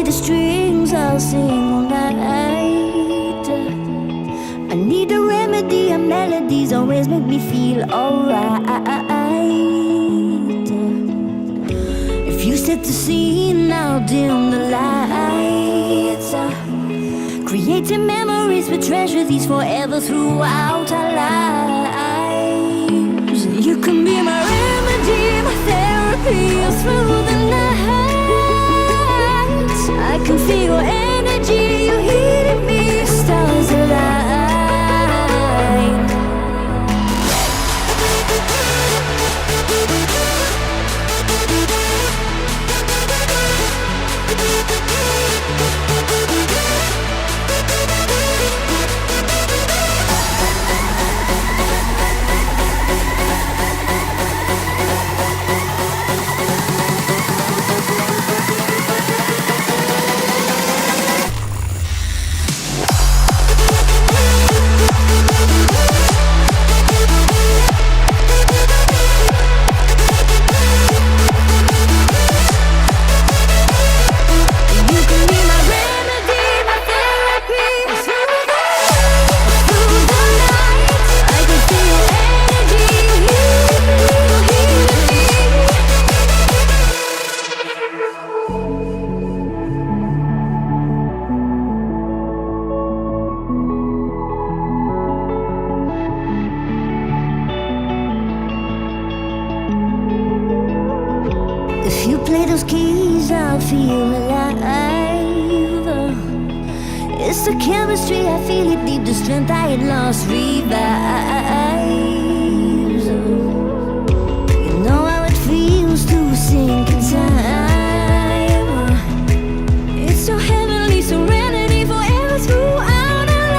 the strings, I'll sing all night. I need a remedy, and melodies always make me feel alright. If you set the scene, I'll dim the lights. Creating memories, we treasure these forever throughout our lives. You can be my remedy, my therapy, all through the night. I can feel your energy, you healing me, stars align. those keys, I'll feel alive. It's the chemistry, I feel it deep, the strength I had lost revives. You know how it feels to sink in time. It's so heavenly, serenity forever throughout our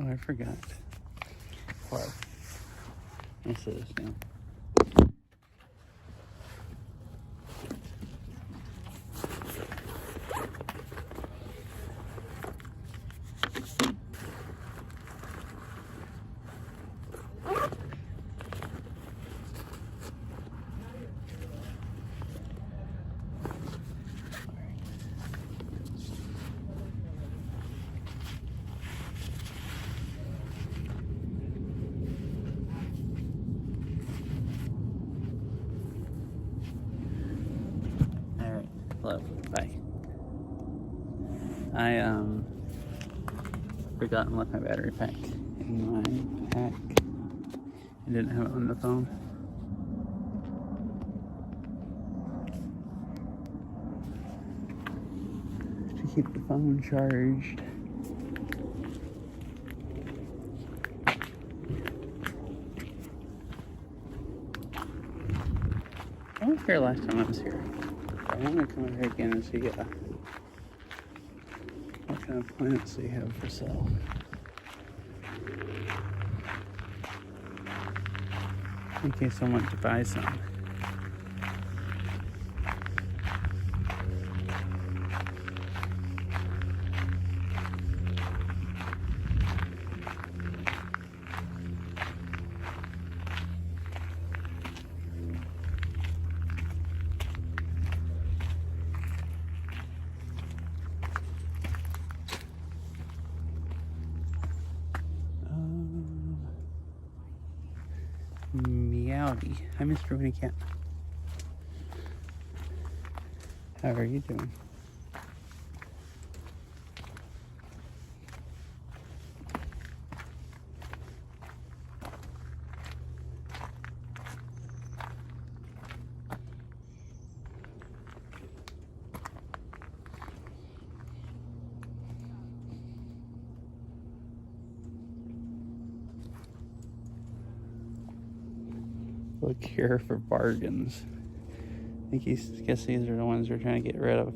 Oh, I forgot. Wow. Let's do this now. Hello, bye. I forgot and left my battery pack in my pack. I didn't have it on the phone. To keep the phone charged. I was here last time I was here. I want to come over here again and see what kind of plants they have for sale. In case I want to buy some. Meowdy. Hi, Mr. Winnie Cat. How are you doing? Look here for bargains. I guess these are the ones we're trying to get rid of.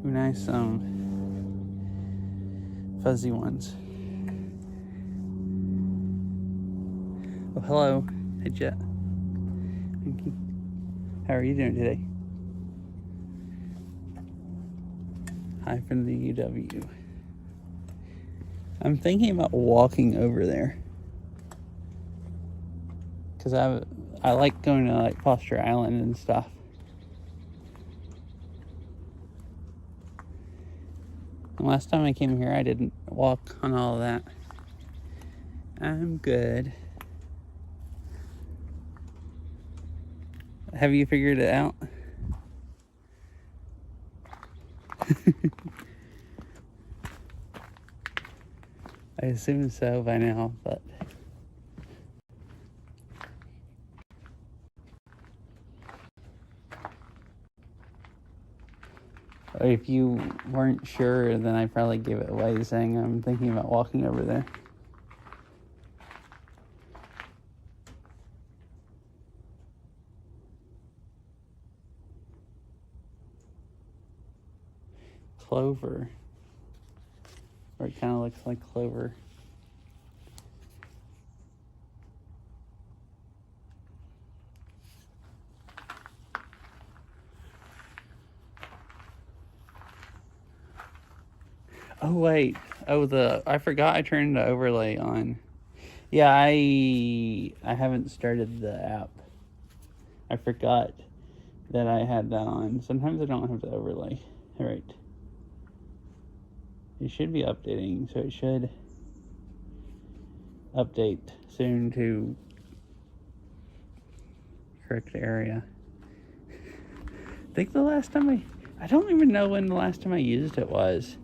Nice fuzzy ones. Oh, hello. Hey, Jet. Thank you. How are you doing today? Hi from the UW. I'm thinking about walking over there. Because I like going to like Foster Island and stuff. And last time I came here, I didn't walk on all of that. I'm good. Have you figured it out? I assume so by now, but if you weren't sure, then I probably gave it away saying I'm thinking about walking over there. Clover. Or it kind of looks like clover. Oh wait. Oh, I forgot I turned the overlay on. Yeah, I haven't started the app. I forgot that I had that on. Sometimes I don't have the overlay. All right. It should be updating, so it should update soon to correct area. I think the last time I don't even know when the last time I used it was.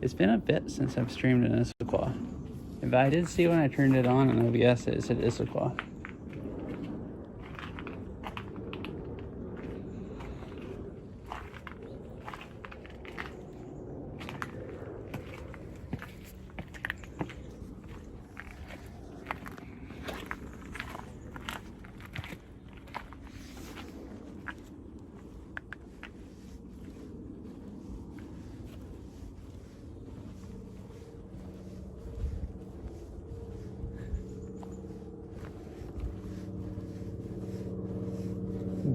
It's been a bit since I've streamed in Issaquah. If I did see when I turned it on OBS, it said Issaquah.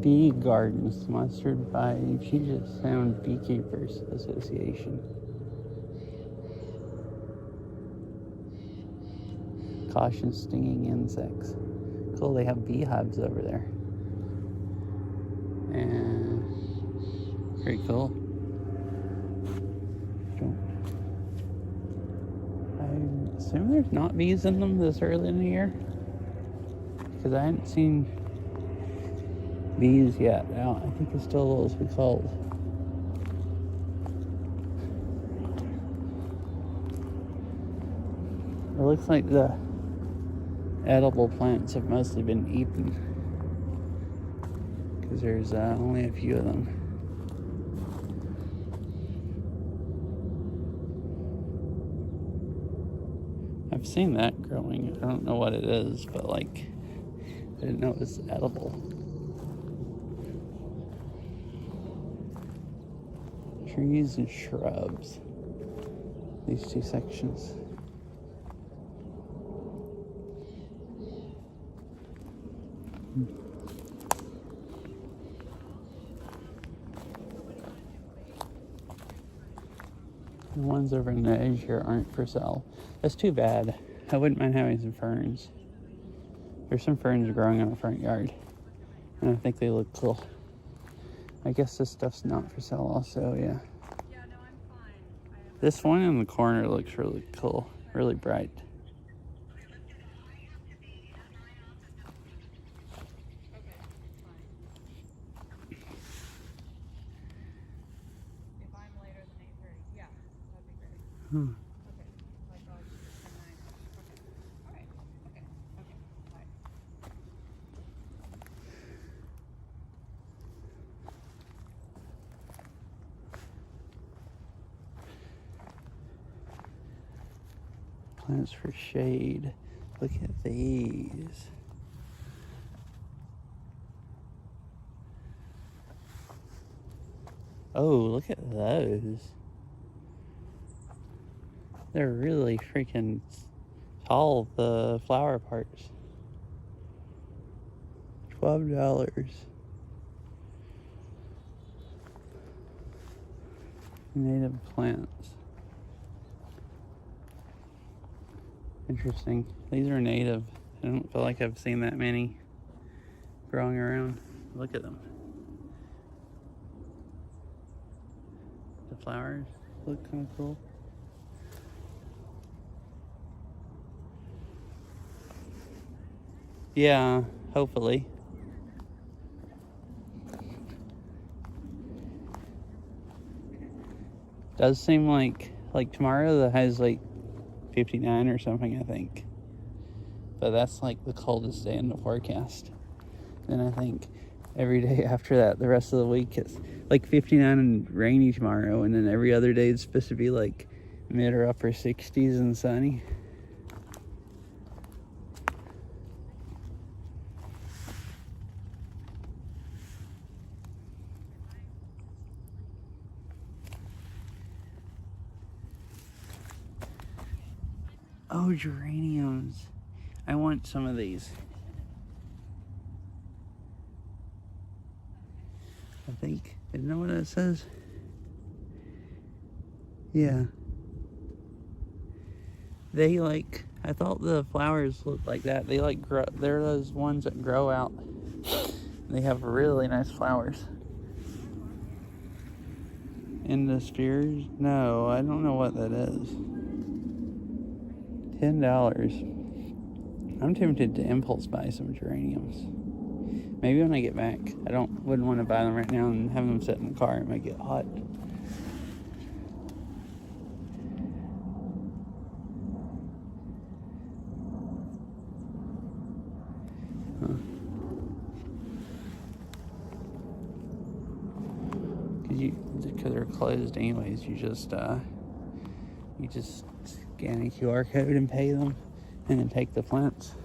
Bee Gardens, sponsored by Puget Sound Beekeepers Association. Caution stinging insects. Cool, they have beehives over there. And pretty cool. I assume there's not bees in them this early in the year. Because I hadn't seen bees yet. Now, I think it's still a little too cold. It looks like the edible plants have mostly been eaten. Because there's only a few of them. I've seen that growing. I don't know what it is, but like, I didn't know it was edible. Trees and shrubs. These two sections. The ones over in the edge here aren't for sale. That's too bad. I wouldn't mind having some ferns. There's some ferns growing in our front yard, and I think they look cool. I guess this stuff's not for sale also, yeah. This one in the corner looks really cool, really bright. Hmm. Plants for shade. Look at these. Oh, look at those. They're really freaking tall, the flower parts. $12. Native plants. Interesting. These are native. I don't feel like I've seen that many growing around. Look at them. The flowers look kind of cool. Yeah, hopefully. Does seem like tomorrow that has like 59 or something, I think. But that's like the coldest day in the forecast. Then I think every day after that, the rest of the week, it's like 59 and rainy tomorrow. And then every other day it's supposed to be like mid or upper 60s and sunny. Oh, geraniums. I want some of these. I think. Isn't that what it says? Yeah. They like, I thought the flowers looked like that. They like grow, they're those ones that grow out. They have really nice flowers. Endospheres? No, I don't know what that is. $10. I'm tempted to impulse buy some geraniums. Maybe when I get back. Wouldn't want to buy them right now and have them sit in the car. It might get hot. Because they're closed anyways, you just scan a QR code and pay them, and then take the plants.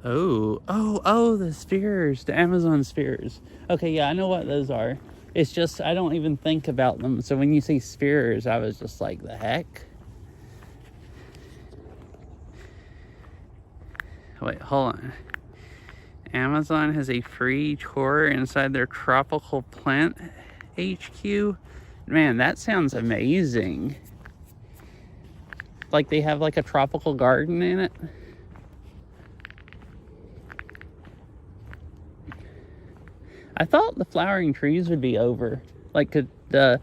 Oh, the spheres, the Amazon spheres. Okay, yeah, I know what those are. It's just, I don't even think about them. So when you say spheres, I was just like, the heck? Wait, hold on. Amazon has a free tour inside their tropical plant HQ. Man, that sounds amazing. Like they have like a tropical garden in it. I thought the flowering trees would be over. Like the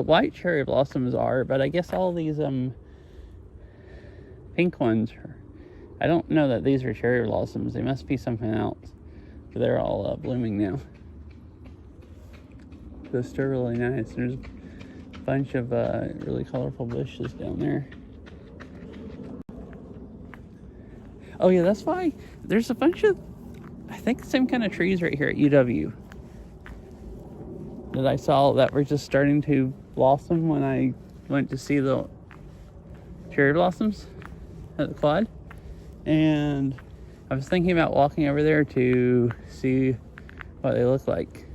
white cherry blossoms are, but I guess all these pink ones are. I don't know that these are cherry blossoms. They must be something else. But they're all blooming now. They're still really nice. There's a bunch of really colorful bushes down there. Oh yeah, that's why there's a bunch of, I think, the same kind of trees right here at UW that I saw that were just starting to blossom when I went to see the cherry blossoms at the quad. And I was thinking about walking over there to see what they look like.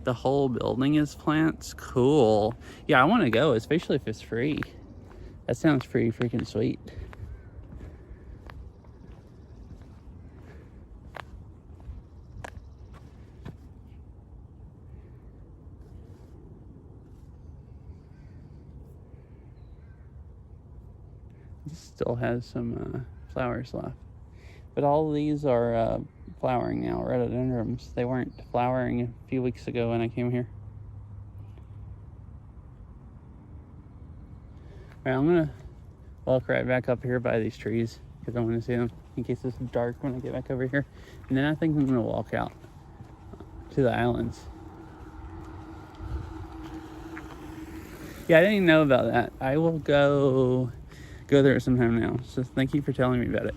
The whole building is plants. Cool. Yeah, I want to go, especially if it's free. That sounds pretty freaking sweet. still has some flowers left. But all of these are flowering now, rhododendrons. They weren't flowering a few weeks ago when I came here. Alright, I'm gonna walk right back up here by these trees because I want to see them in case it's dark when I get back over here. And then I think I'm gonna walk out to the islands. Yeah, I didn't even know about that. I will go there sometime now. So thank you for telling me about it.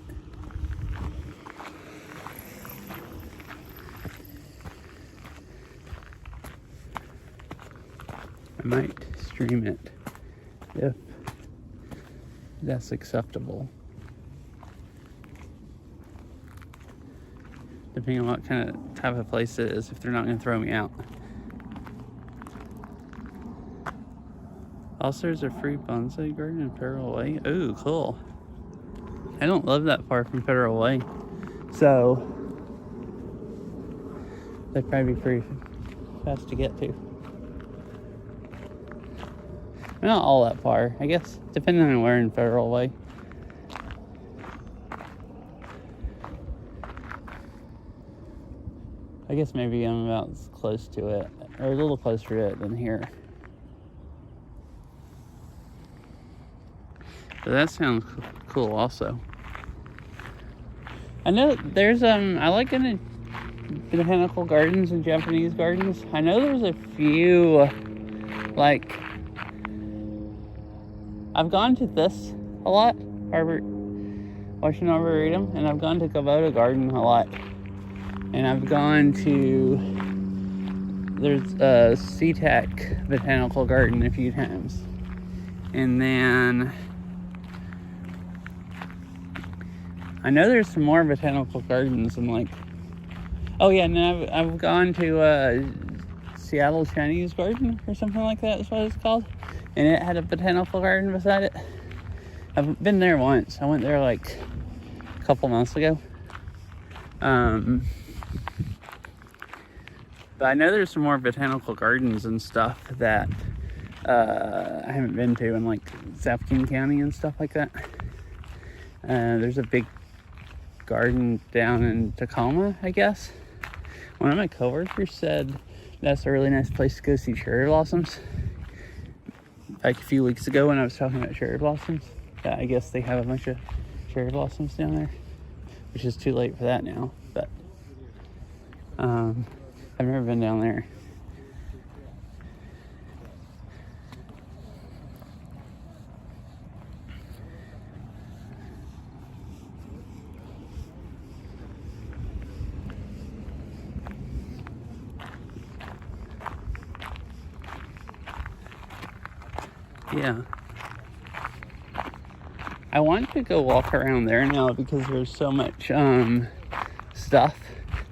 I might stream it if that's acceptable. Depending on what kind of type of place it is, if they're not going to throw me out. Also, there's a free bonsai garden in Federal Way. Ooh, cool. I don't live that far from Federal Way, so they'd probably be pretty fast to get to. Not all that far, I guess, depending on where in Federal Way. I guess maybe I'm about as close to it, or a little closer to it than here. But that sounds cool also. I know there's, I like in the botanical gardens and Japanese gardens. I know there's a few, like, I've gone to this a lot, Washington Arboretum, and I've gone to Kubota Garden a lot. And I've gone to, there's a SeaTac Botanical Garden a few times. And then, I know there's some more botanical gardens and like, oh yeah, and then I've gone to Seattle Chinese Garden or something like that is what it's called. And it had a botanical garden beside it. I've been there once. I went there like a couple months ago. But I know there's some more botanical gardens and stuff that I haven't been to in like Zapkin County and stuff like that. There's a big garden down in Tacoma, I guess. One of my coworkers said that's a really nice place to go see cherry blossoms. Like a few weeks ago when I was talking about cherry blossoms, I guess they have a bunch of cherry blossoms down there, which is too late for that now, but I've never been down there. Yeah. I want to go walk around there now because there's so much stuff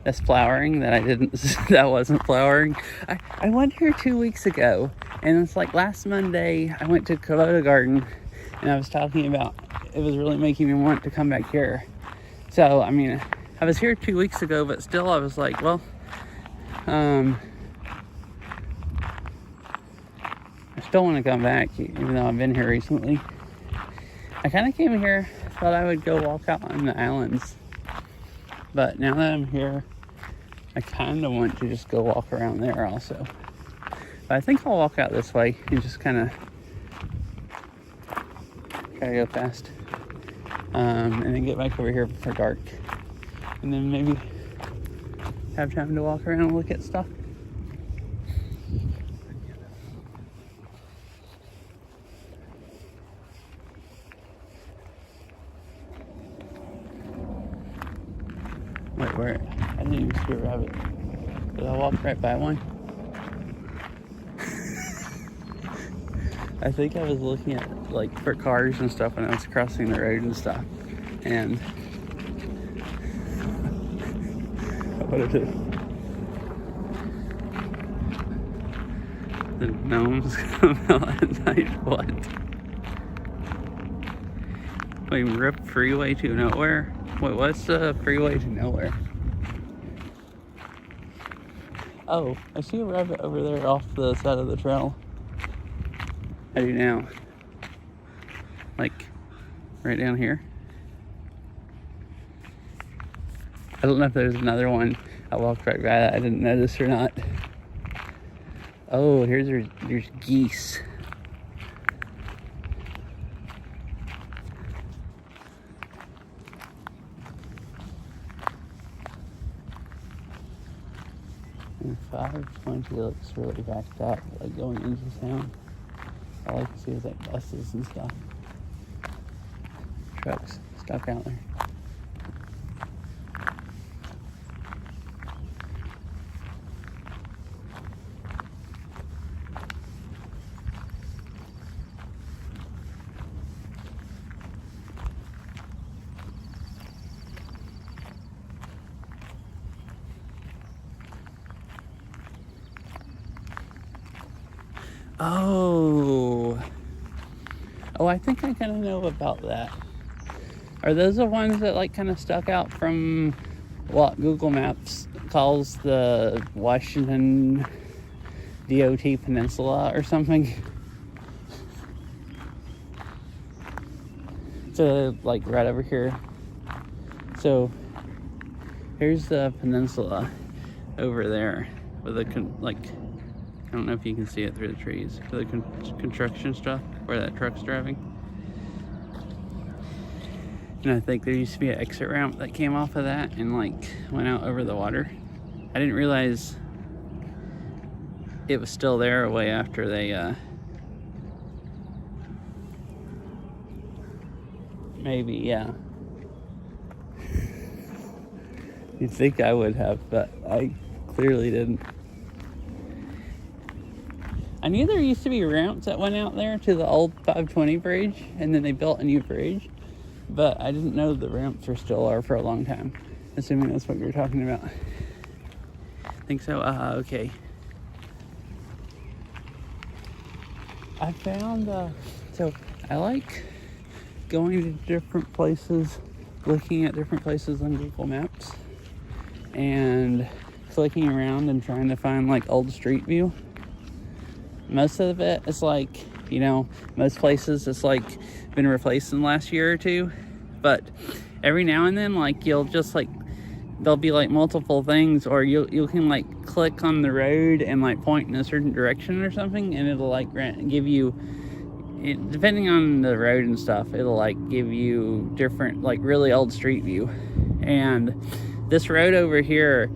that's flowering that that wasn't flowering. I went here 2 weeks ago, and it's like last Monday I went to Kubota Garden, and I was talking about it was really making me want to come back here. So I mean, I was here 2 weeks ago, but still I was like, well, I still want to come back, even though I've been here recently. I kind of came here, thought I would go walk out on the islands. But now that I'm here, I kind of want to just go walk around there also. But I think I'll walk out this way and just kind of try to go fast. And then get back over here before dark. And then maybe have time to walk around and look at stuff. Wait, where? I didn't even see a rabbit. Did I walk right by one? I think I was looking at, like, for cars and stuff when I was crossing the road and stuff. And what is it? The gnomes come out at night. What? Wait, rip freeway to nowhere? Wait, what's the freeway to nowhere? Oh, I see a rabbit over there off the side of the trail. I do now. Like right down here. I don't know if there's another one. I walked right by that. I didn't notice or not. Oh, there's geese. And 520 looks really backed up, like going into town. All I can see is like buses and stuff. Trucks stuck out there. Oh, I think I kind of know about that. Are those the ones that like kind of stuck out from what Google Maps calls the Washington DOT Peninsula or something? So like right over here. So here's the peninsula over there with the like, I don't know if you can see it through the trees, the construction stuff where that truck's driving. And I think there used to be an exit ramp that came off of that and like went out over the water. I didn't realize it was still there way after they maybe, yeah. You'd think I would have, but I clearly didn't. I knew there used to be ramps that went out there to the old 520 bridge, and then they built a new bridge, but I didn't know the ramps were still there for a long time, assuming that's what you were talking about. I think so. Okay. I found, so I like going to different places, looking at different places on Google Maps, and clicking around and trying to find like old street view. Most of it is like, you know, most places it's like been replaced in the last year or two, but every now and then like you'll just like, there'll be like multiple things, or you can like click on the road and like point in a certain direction or something, and it'll like give you, depending on the road and stuff, it'll like give you different like really old street view. And this road over here,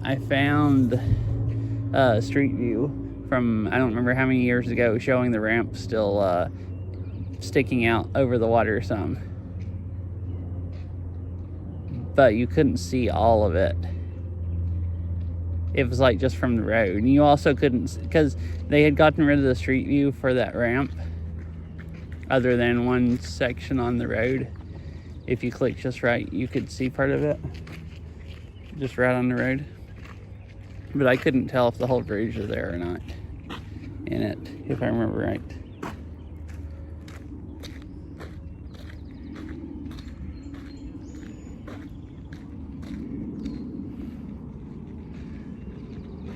I found street view from, I don't remember how many years ago, showing the ramp still sticking out over the water some. But you couldn't see all of it. It was like just from the road. And you also couldn't, because they had gotten rid of the street view for that ramp, other than one section on the road. If you click just right, you could see part of it, just right on the road. But I couldn't tell if the whole bridge was there or not in it, if I remember right.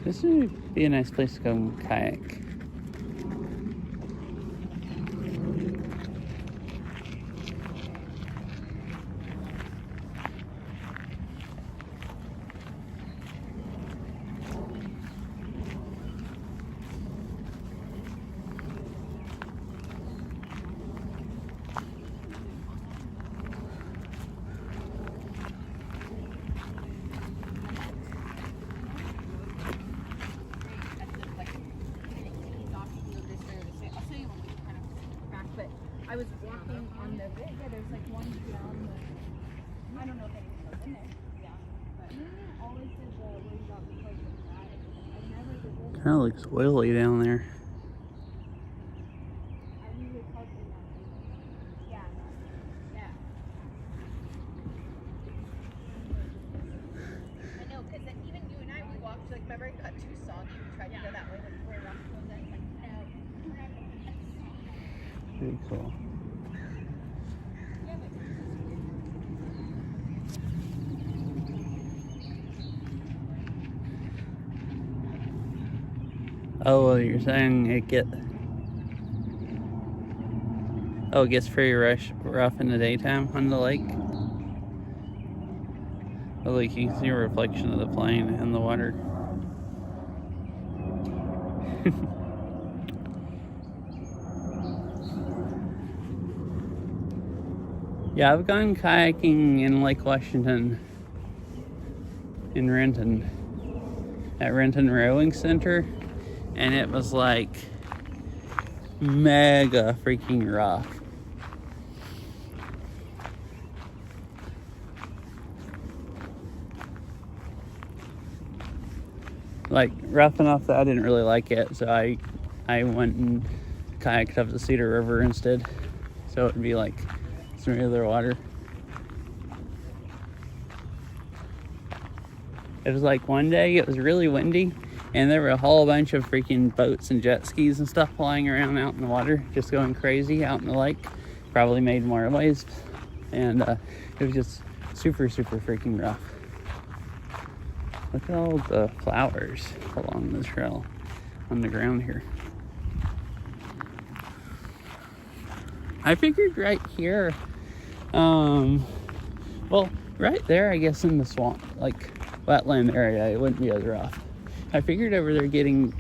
This would be a nice place to go kayak. I was walking on the yeah, there's like one down the, I don't know if anything goes in there. Yeah. But always did the where you got the place like that. I never did this. Kind of looks oily down there. I usually park in that. Yeah. Yeah. I know, because then even you and I, we walked, like, remember it got too soggy, we tried to go that way when we were walking those ends, like, no. Pretty cool. Oh, well, you're saying it get... Oh, it gets pretty rough in the daytime on the lake. The lake, you can see a reflection of the plane in the water. Yeah, I've gone kayaking in Lake Washington in Renton, at Renton Rowing Center, and it was like mega freaking rough. Like rough enough that I didn't really like it, so I went and kayaked up the Cedar River instead, so it would be like smoother water. It was like one day it was really windy, and there were a whole bunch of freaking boats and jet skis and stuff flying around out in the water, just going crazy out in the lake. Probably made more waves, and it was just super freaking rough. Look at all the flowers along the trail on the ground here. I figured right here, well, right there, I guess in the swamp, like wetland area, it wouldn't be as rough. I figured over there getting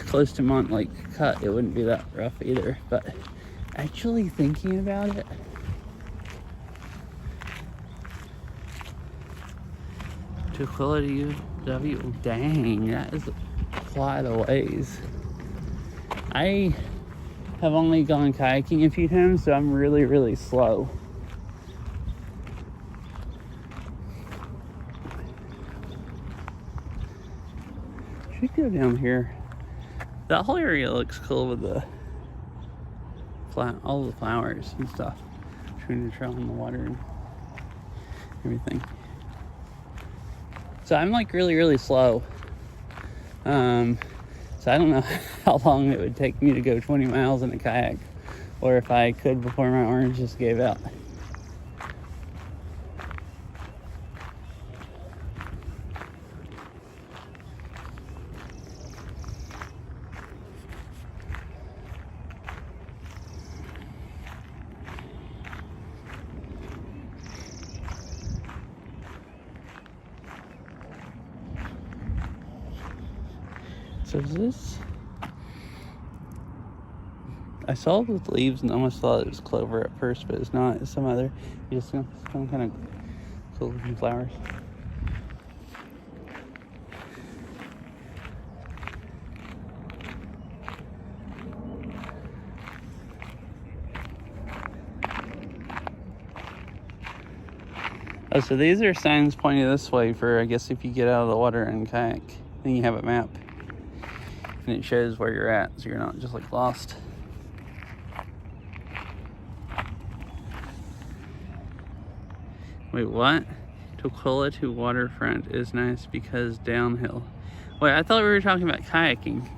close to Mont Lake Cut, it wouldn't be that rough either. But actually thinking about it, Tukwila W, dang, that is quite a ways. I have only gone kayaking a few times, so I'm really slow. Should go down here. That whole area looks cool with the all the flowers and stuff between the trail and the water and everything. So I'm like really slow. So I don't know how long it would take me to go 20 miles in a kayak, or if I could before my orange just gave out. So is this? I saw the leaves and almost thought it was clover at first, but it's not. It's some other, just some kind of cool looking flowers. Oh, so these are signs pointing this way for, I guess, if you get out of the water and kayak, then you have a map. And it shows where you're at, so you're not just like lost. Wait, what? Tukwila to Waterfront is nice because downhill. Wait, I thought we were talking about kayaking.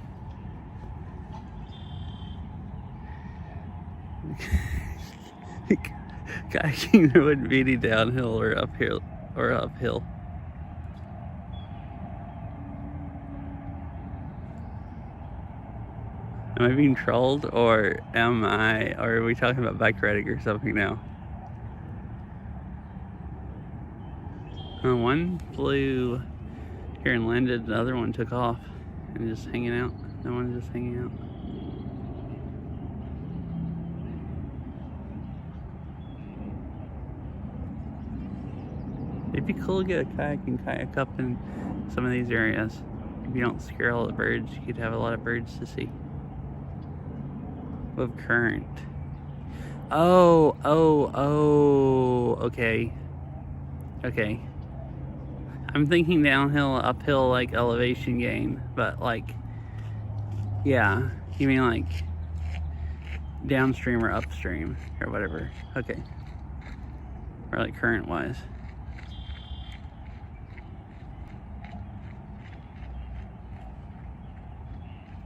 Kayaking wouldn't be any downhill or uphill Am I being trolled, or are we talking about bike riding or something now? One flew here and landed, the other one took off and just hanging out. That one's just hanging out. It'd be cool to get a kayak and kayak up in some of these areas. If you don't scare all the birds, you could have a lot of birds to see. With current. Oh, okay. Okay. I'm thinking downhill, uphill, like elevation gain, but like, yeah, you mean like downstream or upstream or whatever. Okay. Or like current wise.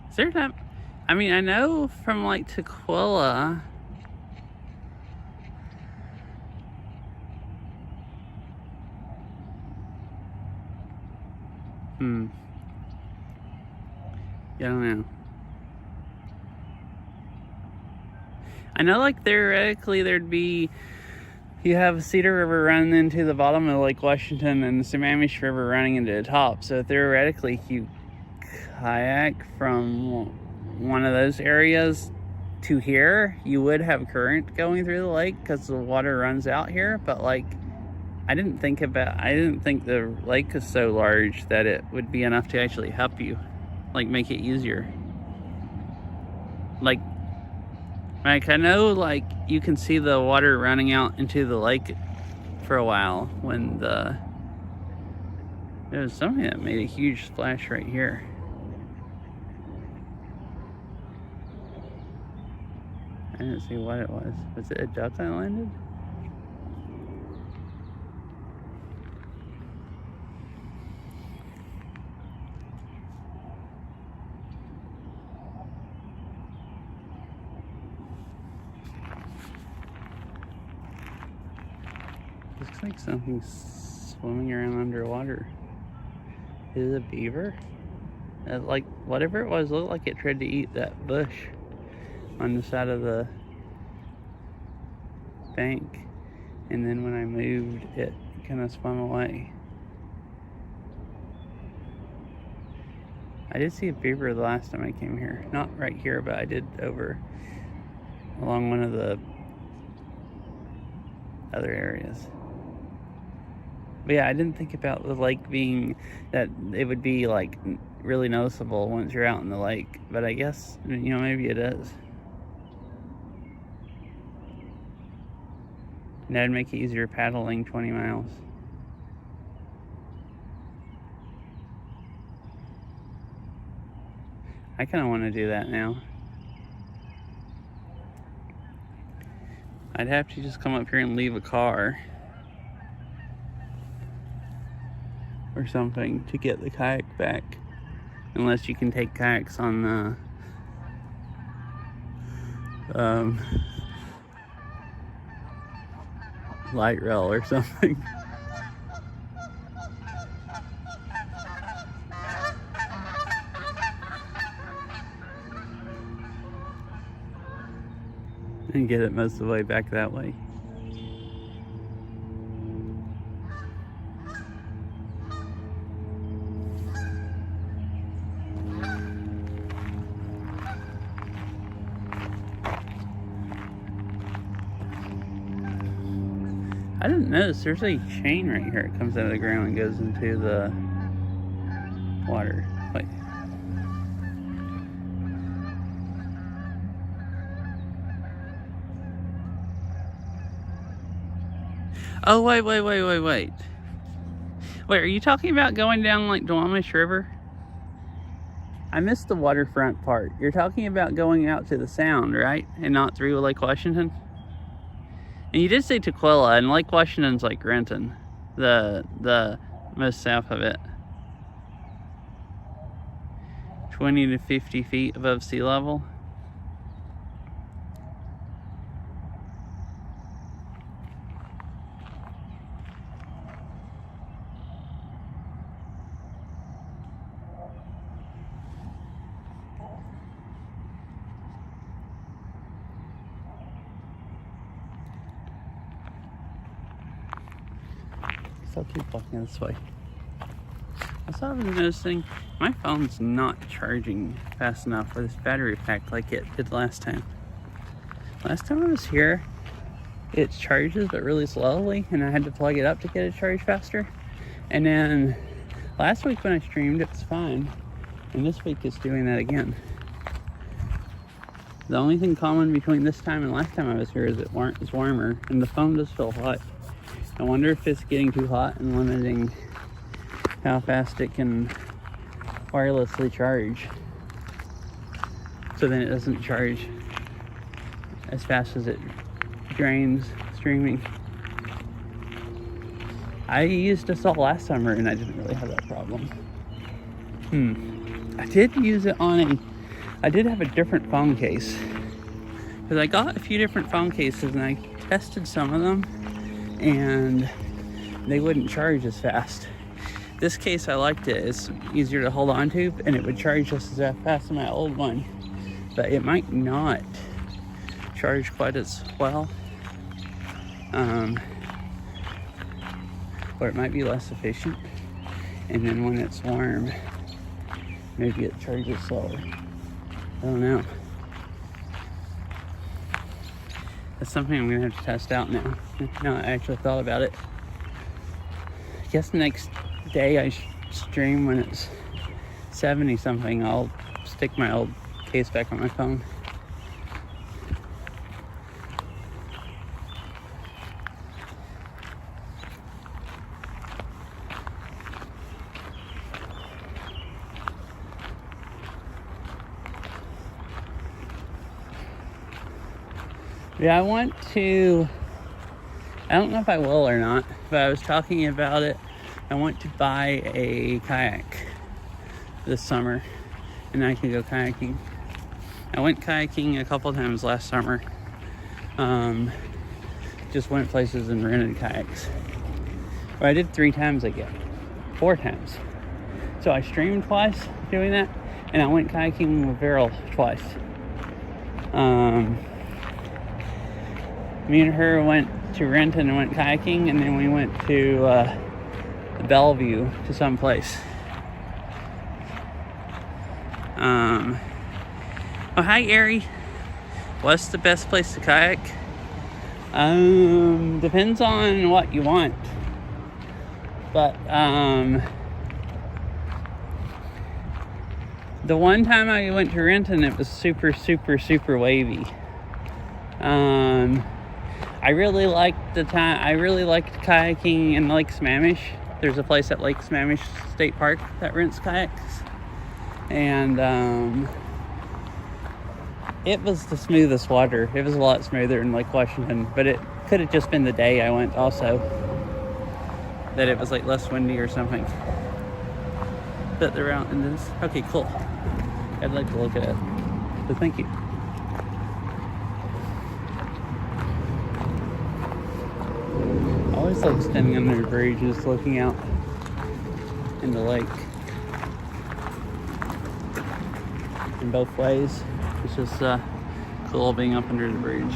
Is there that? I mean, I know from like Tukwila. Yeah, I don't know. I know, like, theoretically there'd be, you have Cedar River running into the bottom of Lake Washington and the Sammamish River running into the top. So theoretically, if you kayak from one of those areas to here, you would have current going through the lake because the water runs out here. But like, I didn't think the lake is so large that it would be enough to actually help you, like, make it easier. Like I know, like, you can see the water running out into the lake for a while when there was something that made a huge splash right here. I didn't see what it was. Was it a duck that landed? Looks like something's swimming around underwater. Is it a beaver? Like, whatever it was, looked like it tried to eat that bush on the side of the bank, and then when I moved, it kind of swam away. I did see a beaver the last time I came here. Not right here, but I did over along one of the other areas. But yeah, I didn't think about the lake being that it would be like really noticeable once you're out in the lake, but I guess, you know, maybe it is. And that'd make it easier paddling 20 miles. I kind of want to do that now. I'd have to just come up here and leave a car or something to get the kayak back. Unless you can take kayaks on the light rail or something. And get it most of the way back that way. I didn't notice there's a chain right here. It comes out of the ground and goes into the water. Wait. Oh, wait. Wait, are you talking about going down like Duwamish River? I missed the waterfront part. You're talking about going out to the Sound, right? And not through Lake Washington? And you did say Tukwila, and Lake Washington's like Renton, the most south of it. 20 to 50 feet above sea level. I'll keep walking this way. Also, I've been noticing my phone's not charging fast enough for this battery pack like it did last time. Last time I was here, it charges but really slowly, and I had to plug it up to get it charged faster. And then last week when I streamed, it was fine, and this week it's doing that again. The only thing common between this time and last time I was here is it's warmer, and the phone does feel hot. I wonder if it's getting too hot and limiting how fast it can wirelessly charge. So then it doesn't charge as fast as it drains streaming. I used this all last summer and I didn't really have that problem. I did use it I did have a different phone case. Because I got a few different phone cases and I tested some of them, and they wouldn't charge as fast. This case, I liked it. It's easier to hold on to, and it would charge just as fast as my old one. But it might not charge quite as well. Or it might be less efficient. And then when it's warm, maybe it charges slower. I don't know. That's something I'm gonna have to test out now. Now I actually thought about it. I guess the next day I stream when it's 70 something. I'll stick my old case back on my phone. Yeah, I don't know if I will or not, but I was talking about it. I want to buy a kayak this summer, and I can go kayaking. I went kayaking a couple times last summer. Just went places and rented kayaks. Or I did 3 times, I guess. 4 times. So I streamed twice doing that, and I went kayaking with Beryl twice. Me and her went to Renton and went kayaking, and then we went to Bellevue to some place. Oh, hi, Ari. What's the best place to kayak? Depends on what you want. But, the one time I went to Renton, it was super, super, super wavy. I really liked kayaking in Lake Sammamish. There's a place at Lake Sammamish State Park that rents kayaks. And, it was the smoothest water. It was a lot smoother than Lake Washington, but it could have just been the day I went also. That it was like less windy or something. But the route in this. Okay, cool. I'd like to look at it. But thank you. I always like standing under a bridge just looking out in the lake. In both ways. It's just cool being up under the bridge.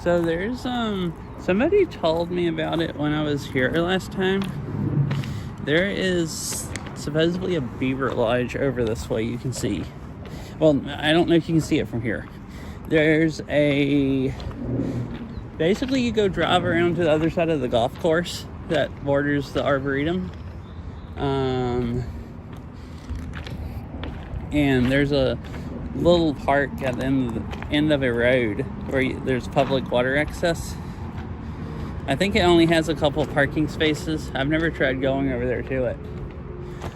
So there's somebody told me about it when I was here last time. There is supposedly a beaver lodge over this way you can see. Well, I don't know if you can see it from here. There's basically you go drive around to the other side of the golf course that borders the Arboretum. And there's a little park at the end of a road where there's public water access. I think it only has a couple parking spaces. I've never tried going over there to it.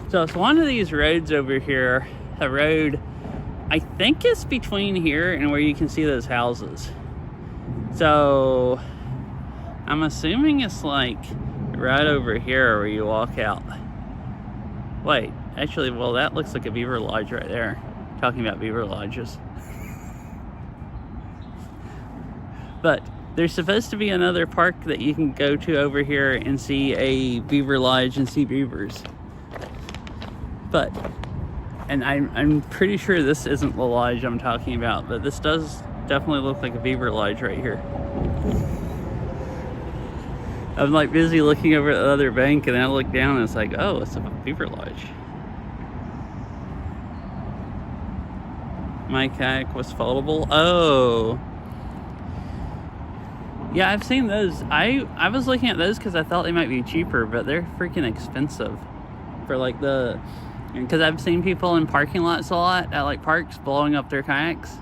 So it's one of these roads over here, a road, I think it's between here and where you can see those houses. So I'm assuming it's like right over here where you walk out. Wait, actually, well, that looks like a beaver lodge right there. Talking about beaver lodges. But there's supposed to be another park that you can go to over here and see a beaver lodge and see beavers. But, and I'm pretty sure this isn't the lodge I'm talking about, but this does definitely look like a beaver lodge right here. I'm like busy looking over at the other bank, and then I look down and it's like, oh, it's a beaver lodge. My kayak was foldable. Oh. Yeah, I've seen those. I was looking at those because I thought they might be cheaper, but they're freaking expensive. For like because I've seen people in parking lots a lot at like parks blowing up their kayaks.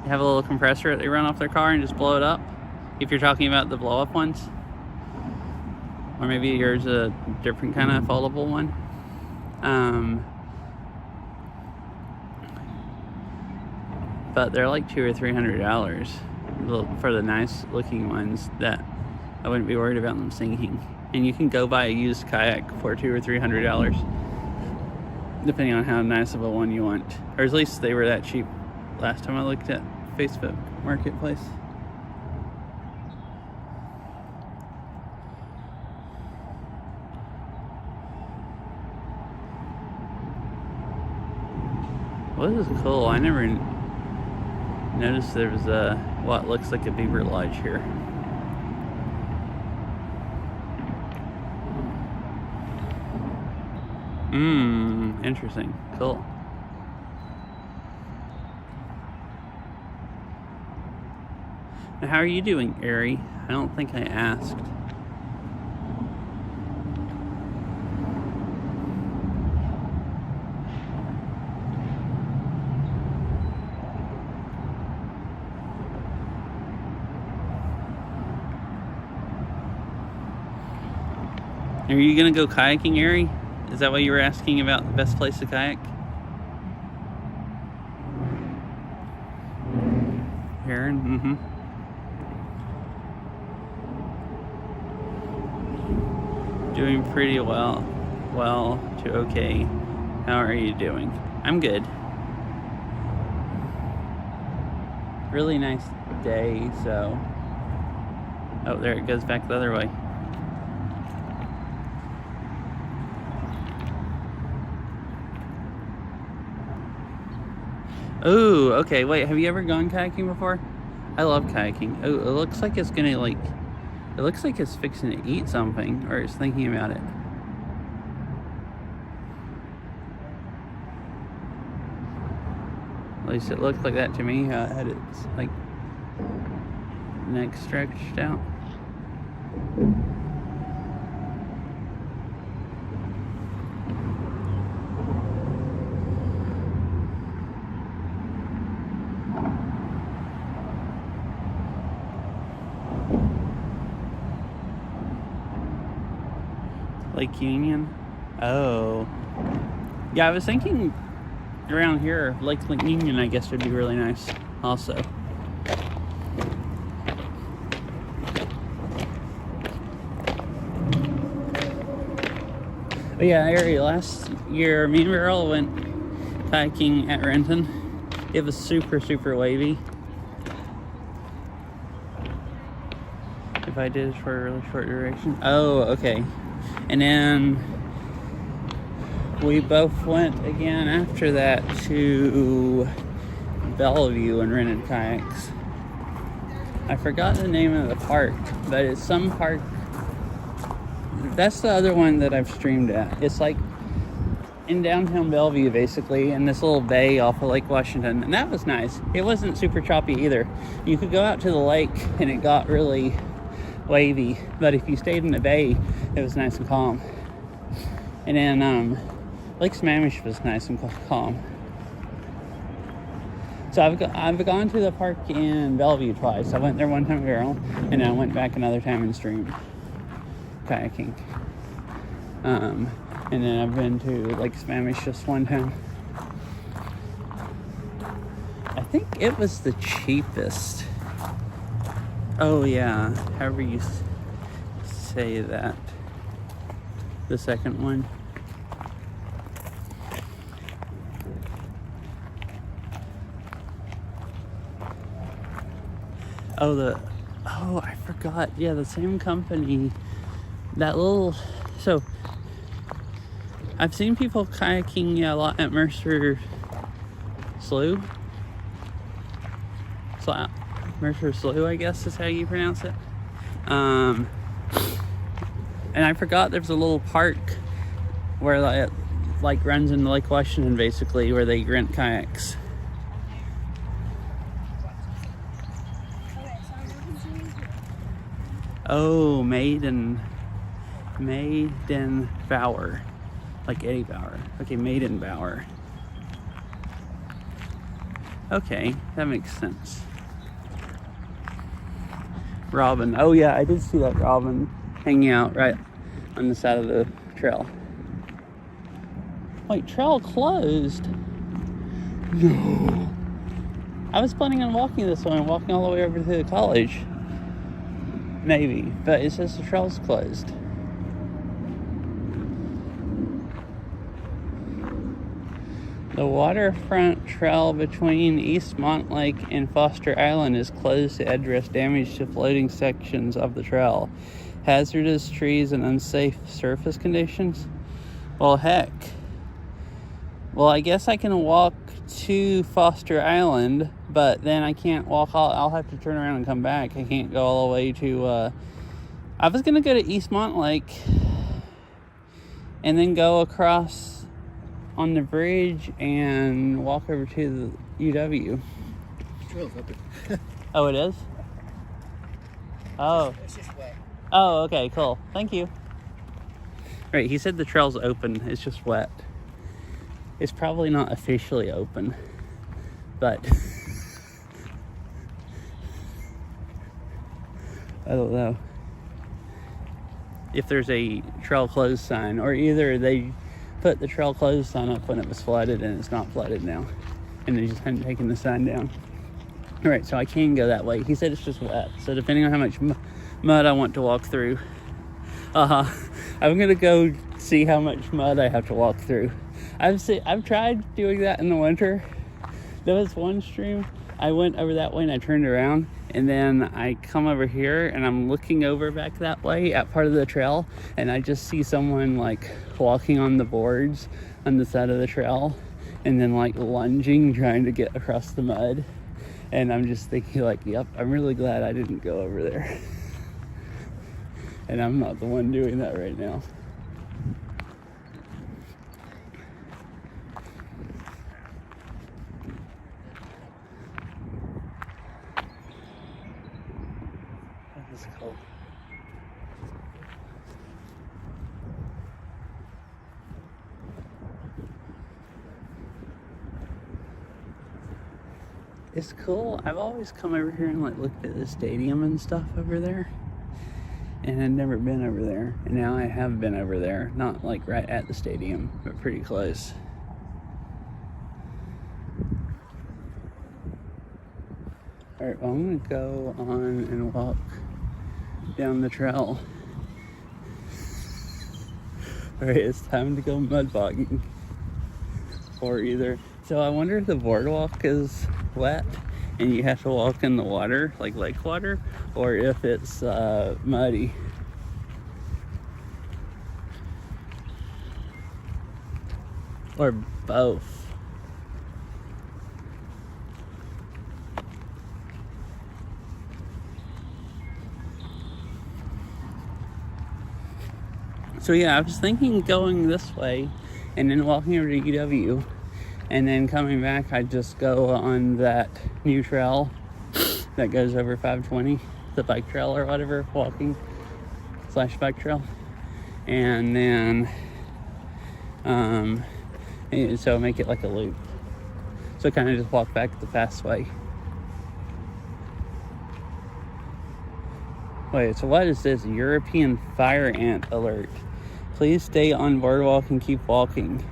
They have a little compressor that they run off their car and just blow it up. If you're talking about the blow up ones. Or maybe yours a different kind of foldable one. But they're like $200 or $300 for the nice looking ones that I wouldn't be worried about them sinking. And you can go buy a used kayak for $200 or $300, depending on how nice of a one you want. Or at least they were that cheap last time I looked at Facebook Marketplace. Well, this is cool. I never noticed there was what looks like a beaver lodge here. Interesting. Cool. Now, how are you doing, Ari? I don't think I asked. Are you gonna go kayaking, Ari? Is that what you were asking about the best place to kayak? Heron? Doing pretty well. Well to okay. How are you doing? I'm good. Really nice day, so... Oh, there it goes back the other way. Oh, okay, wait, have you ever gone kayaking before? I love kayaking. Oh, it looks like it's gonna like... It looks like it's fixing to eat something, or it's thinking about it. At least it looked like that to me, how it had its, like, neck stretched out. Lake Union? Oh. Yeah, I was thinking around here, Lake Union, I guess, would be really nice also. But yeah, Ari, last year, me and Earl went kayaking at Renton. It was super, super wavy. If I did it for a really short duration. Oh, okay. And then we both went again after that to Bellevue and rented kayaks. I forgot the name of the park, but it's some park. That's the other one that I've streamed at. It's like in downtown Bellevue, basically, in this little bay off of Lake Washington. And that was nice. It wasn't super choppy either. You could go out to the lake and it got really wavy, but if you stayed in the bay, it was nice and calm. And then Lake Sammamish was nice and calm. So I've gone to the park in Bellevue twice. I went there one time with Earl, and then I went back another time and streamed kayaking. And then I've been to Lake Sammamish just one time. I think it was the cheapest. Oh yeah, however you say that. The second one. Oh, I forgot. Yeah, the same company. That little, so I've seen people kayaking a lot at Mercer Slough. Mercer Slough, I guess is how you pronounce it. And I forgot there's a little park where it like runs into Lake Washington, basically, where they rent kayaks. Oh, Maiden Bower. Like Eddie Bauer. Okay, Maiden Bower. Okay, that makes sense. Robin. Oh yeah, I did see that robin hanging out right on the side of the trail. Wait, trail closed? No. I was planning on walking this way and walking all the way over to the college. Maybe, but it says the trail's closed. The waterfront trail between East Montlake and Foster Island is closed to address damage to floating sections of the trail, hazardous trees, and unsafe surface conditions. Well, heck. Well, I guess I can walk to Foster Island, but then I can't walk. I'll have to turn around and come back. I can't go all the way to, I was going to go to East Montlake and then go across on the bridge and walk over to the UW. The trail's open. Oh, it is? Oh. It's just wet. Oh, okay, cool. Thank you. Right, he said the trail's open. It's just wet. It's probably not officially open, but I don't know if there's a trail closed sign, or either they put the trail closed sign up when it was flooded and it's not flooded now, and they just hadn't taken the sign down. All right, so I can go that way. He said it's just wet, so depending on how much mud I want to walk through, I'm gonna go see how much mud I have to walk through. I've tried doing that in the winter. There was one stream I went over that way and I turned around, and then I come over here and I'm looking over back that way at part of the trail, and I just see someone like walking on the boards on the side of the trail and then like lunging trying to get across the mud, and I'm just thinking like, yep, I'm really glad I didn't go over there. And I'm not the one doing that right now. That is cool. It's cool. I've always come over here and like looked at the stadium and stuff over there, and I'd never been over there, and now I have been over there. Not like right at the stadium, but pretty close. Alright, well, I'm gonna go on and walk down the trail. Alright, it's time to go mud bogging. Or either. So I wonder if the boardwalk is wet and you have to walk in the water, like lake water, or if it's muddy. Or both. So yeah, I was thinking going this way and then walking over to UW, and then coming back I'd just go on that new trail that goes over 520, the bike trail or whatever, walking / bike trail, and then so make it like a loop, so kind of just walk back the fast way. Wait, so what is this? European fire ant alert. Please stay on boardwalk and keep walking.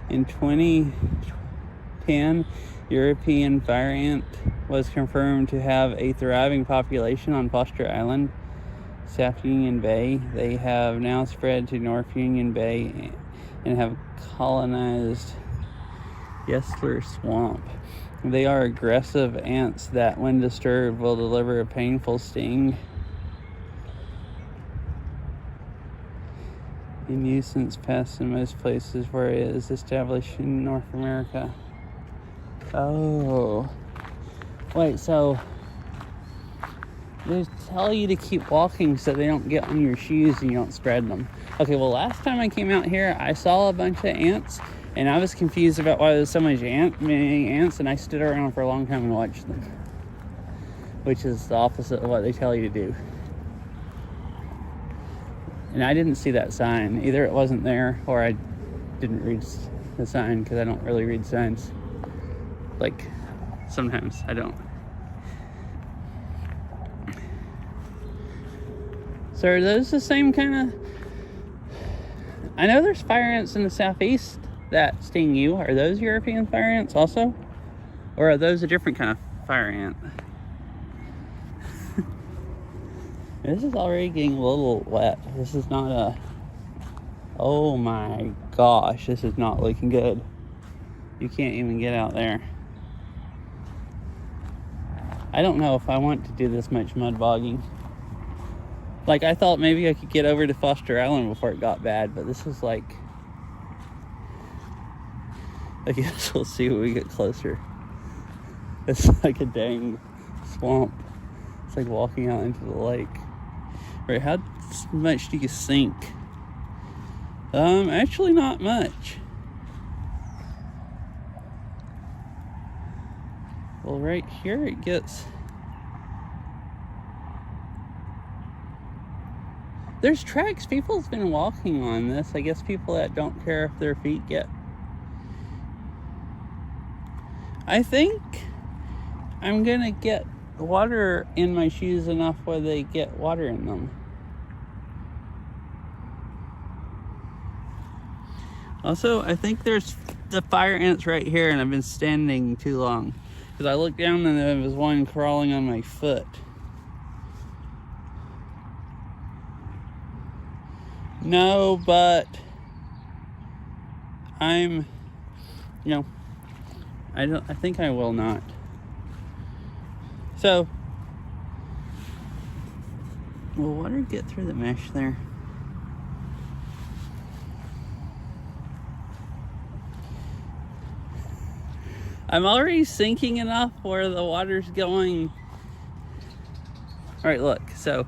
In 2010, European fire ant was confirmed to have a thriving population on Foster Island, South Union Bay. They have now spread to North Union Bay and have colonized Yesler Swamp. They are aggressive ants that, when disturbed, will deliver a painful sting. A nuisance pest in most places where it is established in North America. Oh. Wait, so they tell you to keep walking so they don't get on your shoes and you don't spread them. Okay, well, last time I came out here, I saw a bunch of ants, and I was confused about why there's so many ants, and I stood around for a long time and watched them, which is the opposite of what they tell you to do. And I didn't see that sign. Either it wasn't there, or I didn't read the sign, because I don't really read signs. Like, sometimes I don't. So are those the same kind of... I know there's fire ants in the southeast that sting you. Are those European fire ants also? Or are those a different kind of fire ant? This is already getting a little wet. This is not a... Oh my gosh, this is not looking good. You can't even get out there. I don't know if I want to do this much mud bogging. Like, I thought maybe I could get over to Foster Island before it got bad, but this is like... I guess we'll see when we get closer. It's like a dang swamp. It's like walking out into the lake. Right, how much do you sink? Actually not much. Well, right here it gets... There's tracks. People's been walking on this. I guess people that don't care if their feet get... I think I'm gonna get water in my shoes enough where they get water in them. Also, I think there's the fire ants right here, and I've been standing too long. Because I looked down and there was one crawling on my foot. No, but I'm, I think I will not. So, will water get through the mesh there? I'm already sinking enough where the water's going. All right, look, so.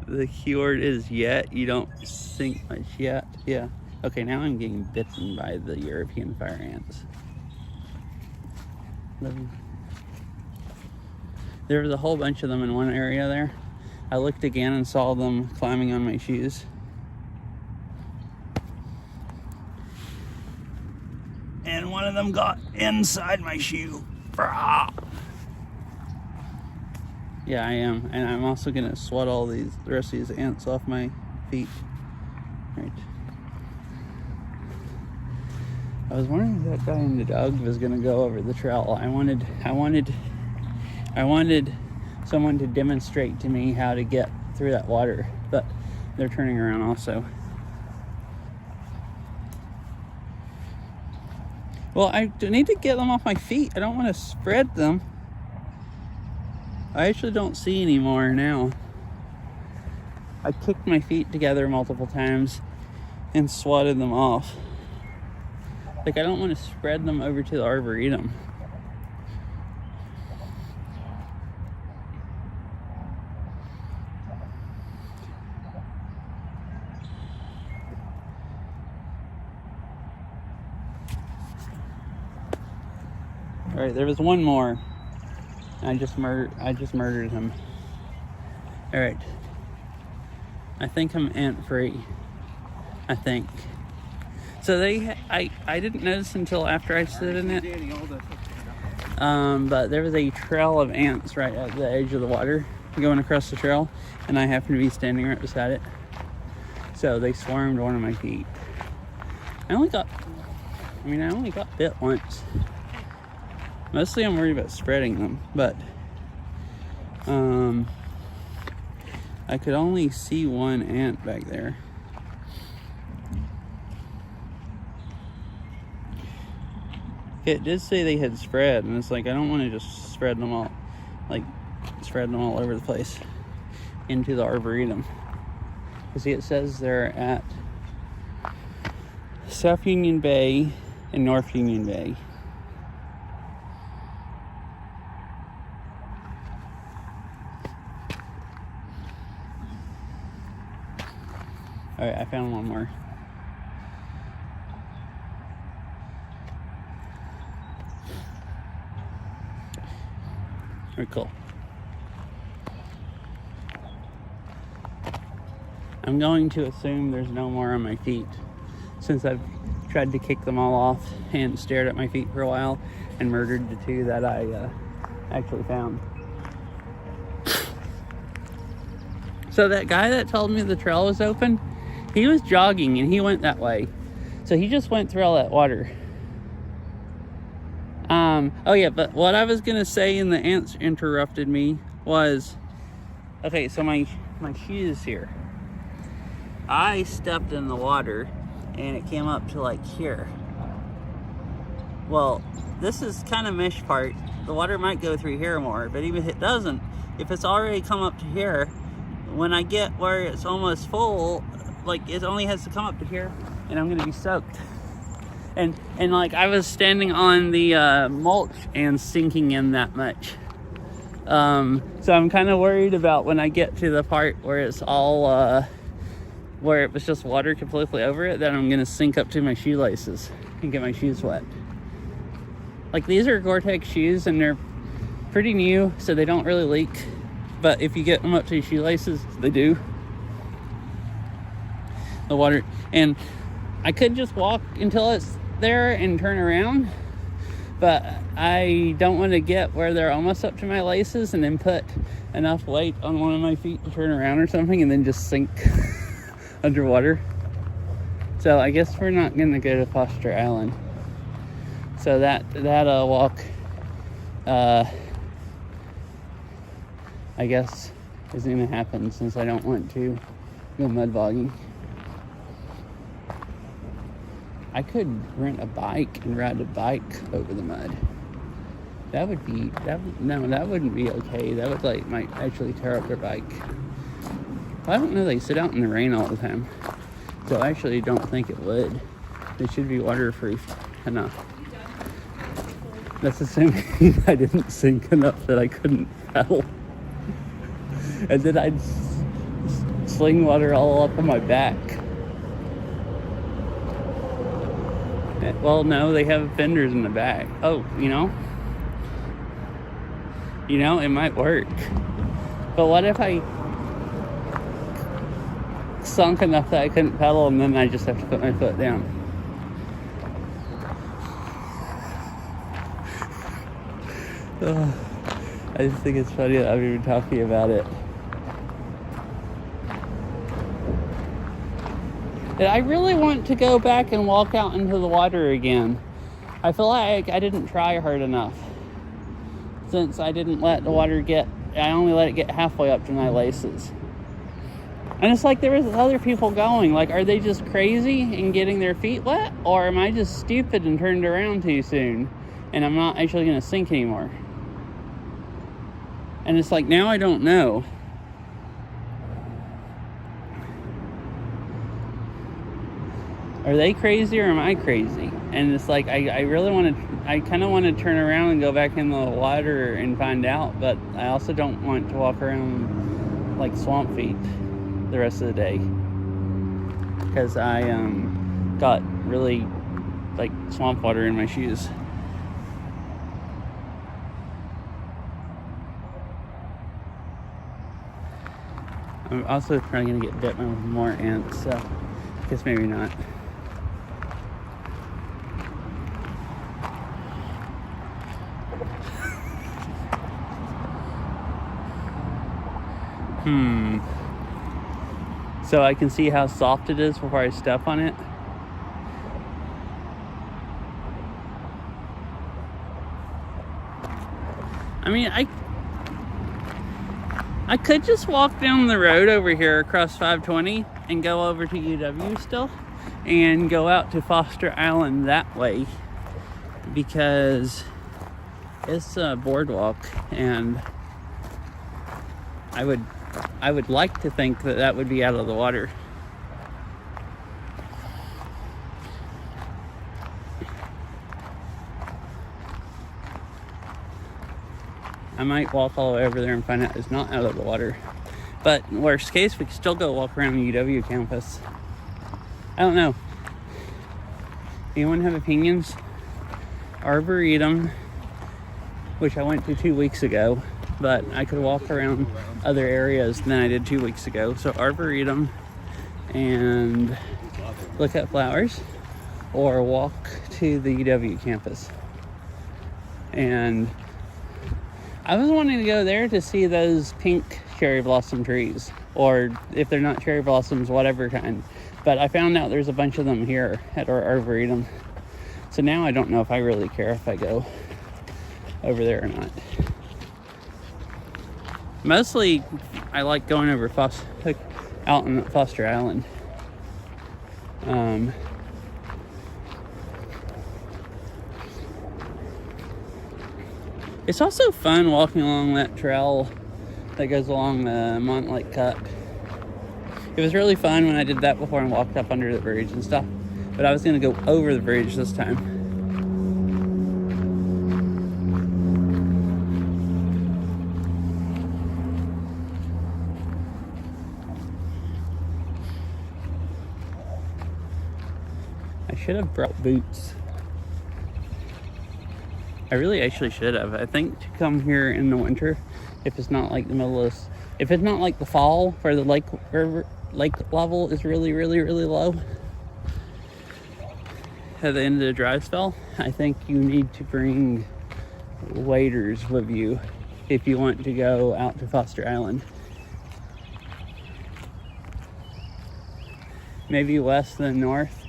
The keyword is yet. You don't sink much yet. Yeah. Okay, now I'm getting bitten by the European fire ants. There was a whole bunch of them in one area there. I looked again and saw them climbing on my shoes. And one of them got inside my shoe. Yeah, I am. And I'm also gonna swat all the rest of these ants off my feet. Right. I was wondering if that guy in the dog was gonna go over the trail. I wanted someone to demonstrate to me how to get through that water, but they're turning around also. Well, I need to get them off my feet. I don't want to spread them. I actually don't see anymore now. I kicked my feet together multiple times and swatted them off. Like, I don't want to spread them over to the Arboretum. All right, there was one more. I just murdered him. All right. I think I'm ant free. I think. So I didn't notice until after I stood in it. But there was a trail of ants right at the edge of the water going across the trail, and I happened to be standing right beside it. So they swarmed one of my feet. I only got bit once. Mostly I'm worried about spreading them, but I could only see one ant back there. It did say they had spread, and it's like, I don't want to just spread them all over the place into the Arboretum. You see, it says they're at South Union Bay and North Union Bay. All right, I found one more. Very cool. I'm going to assume there's no more on my feet, since I've tried to kick them all off and stared at my feet for a while and murdered the two that I actually found. So that guy that told me the trail was open, he was jogging and he went that way. So he just went through all that water. Oh yeah, but what I was gonna say, and the ants interrupted me, was, okay, so my shoes here. I stepped in the water and it came up to like here. Well, this is kind of mesh part. The water might go through here more, but even if it doesn't, if it's already come up to here, when I get where it's almost full, like it only has to come up to here, and I'm gonna be soaked. And like I was standing on the mulch and sinking in that much. So I'm kind of worried about when I get to the part where it's all where it was just water completely over it, that I'm gonna sink up to my shoelaces and get my shoes wet. Like, these are Gore-Tex shoes and they're pretty new, so they don't really leak, but if you get them up to your shoelaces, they do. The water, and I could just walk until it's there and turn around, but I don't want to get where they're almost up to my laces and then put enough weight on one of my feet to turn around or something and then just sink underwater. So I guess we're not gonna go to Foster Island. So that walk, I guess, isn't gonna happen since I don't want to go mud bogging. I could rent a bike and ride a bike over the mud. That wouldn't be okay. That would might actually tear up their bike. I don't know, they sit out in the rain all the time. So I actually don't think it would. They should be waterproof enough. That's assuming I didn't sink enough that I couldn't paddle. And then I'd sling water all up on my back. Well, no, they have fenders in the back. Oh, you know, it might work. But what if I sunk enough that I couldn't pedal and then I just have to put my foot down? I just think it's funny that I'm even talking about it. And I really want to go back and walk out into the water again. I feel like I didn't try hard enough. Since I didn't let the water I only let it get halfway up to my laces. And it's like there was other people going. Like, are they just crazy and getting their feet wet? Or am I just stupid and turned around too soon? And I'm not actually going to sink anymore. And it's like, now I don't know. Are they crazy or am I crazy? And it's like, I really want to, I kind of want to turn around and go back in the water and find out, but I also don't want to walk around like swamp feet the rest of the day. Because I got really like swamp water in my shoes. I'm also probably going to get bit by more ants, so I guess maybe not. So I can see how soft it is before I step on it. I mean, I could just walk down the road over here across 520 and go over to UW still and go out to Foster Island that way, because it's a boardwalk and I would like to think that would be out of the water. I might walk all the way over there and find out it's not out of the water. But worst case, we can still go walk around the UW campus. I don't know. Anyone have opinions? Arboretum, which I went to 2 weeks ago, but I could walk around other areas than I did 2 weeks ago. So Arboretum and look at flowers, or walk to the UW campus. And I was wanting to go there to see those pink cherry blossom trees, or if they're not cherry blossoms, whatever kind. But I found out there's a bunch of them here at our Arboretum. So now I don't know if I really care if I go over there or not. Mostly, I like going over out on Foster Island. It's also fun walking along that trail that goes along the Montlake Cut. It was really fun when I did that before and walked up under the bridge and stuff. But I was going to go over the bridge this time. I should have brought boots. I really actually should have. I think to come here in the winter, if it's not like the middle of this, if it's not like the fall where the lake level is really, really, really low at the end of the dry spell, I think you need to bring waders with you if you want to go out to Foster Island. Maybe west than north.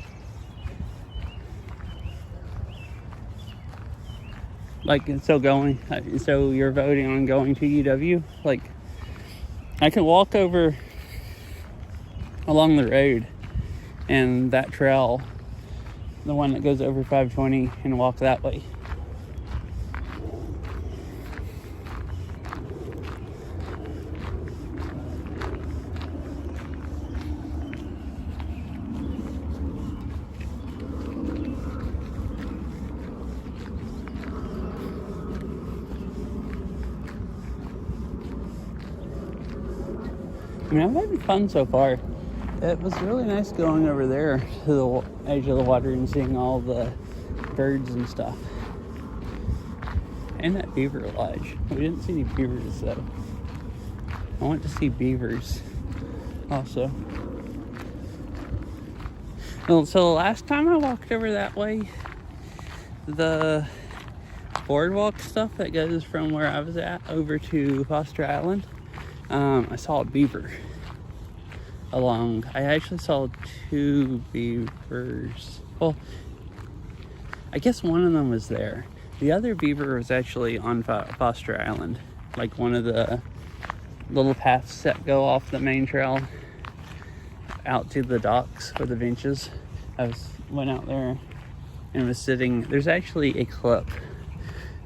Like, so you're voting on going to UW? Like, I could walk over along the road and that trail, the one that goes over 520, and walk that way. I mean, I'm having fun so far. It was really nice going over there to the edge of the water and seeing all the birds and stuff. And that beaver lodge. We didn't see any beavers though. I want to see beavers also. Well, so the last time I walked over that way, the boardwalk stuff that goes from where I was at over to Foster Island, I saw a beaver I actually saw 2 beavers. Well, I guess one of them was there. The other beaver was actually on Foster Island, like one of the little paths that go off the main trail out to the docks or the benches. Went out there and was sitting. There's actually a clip.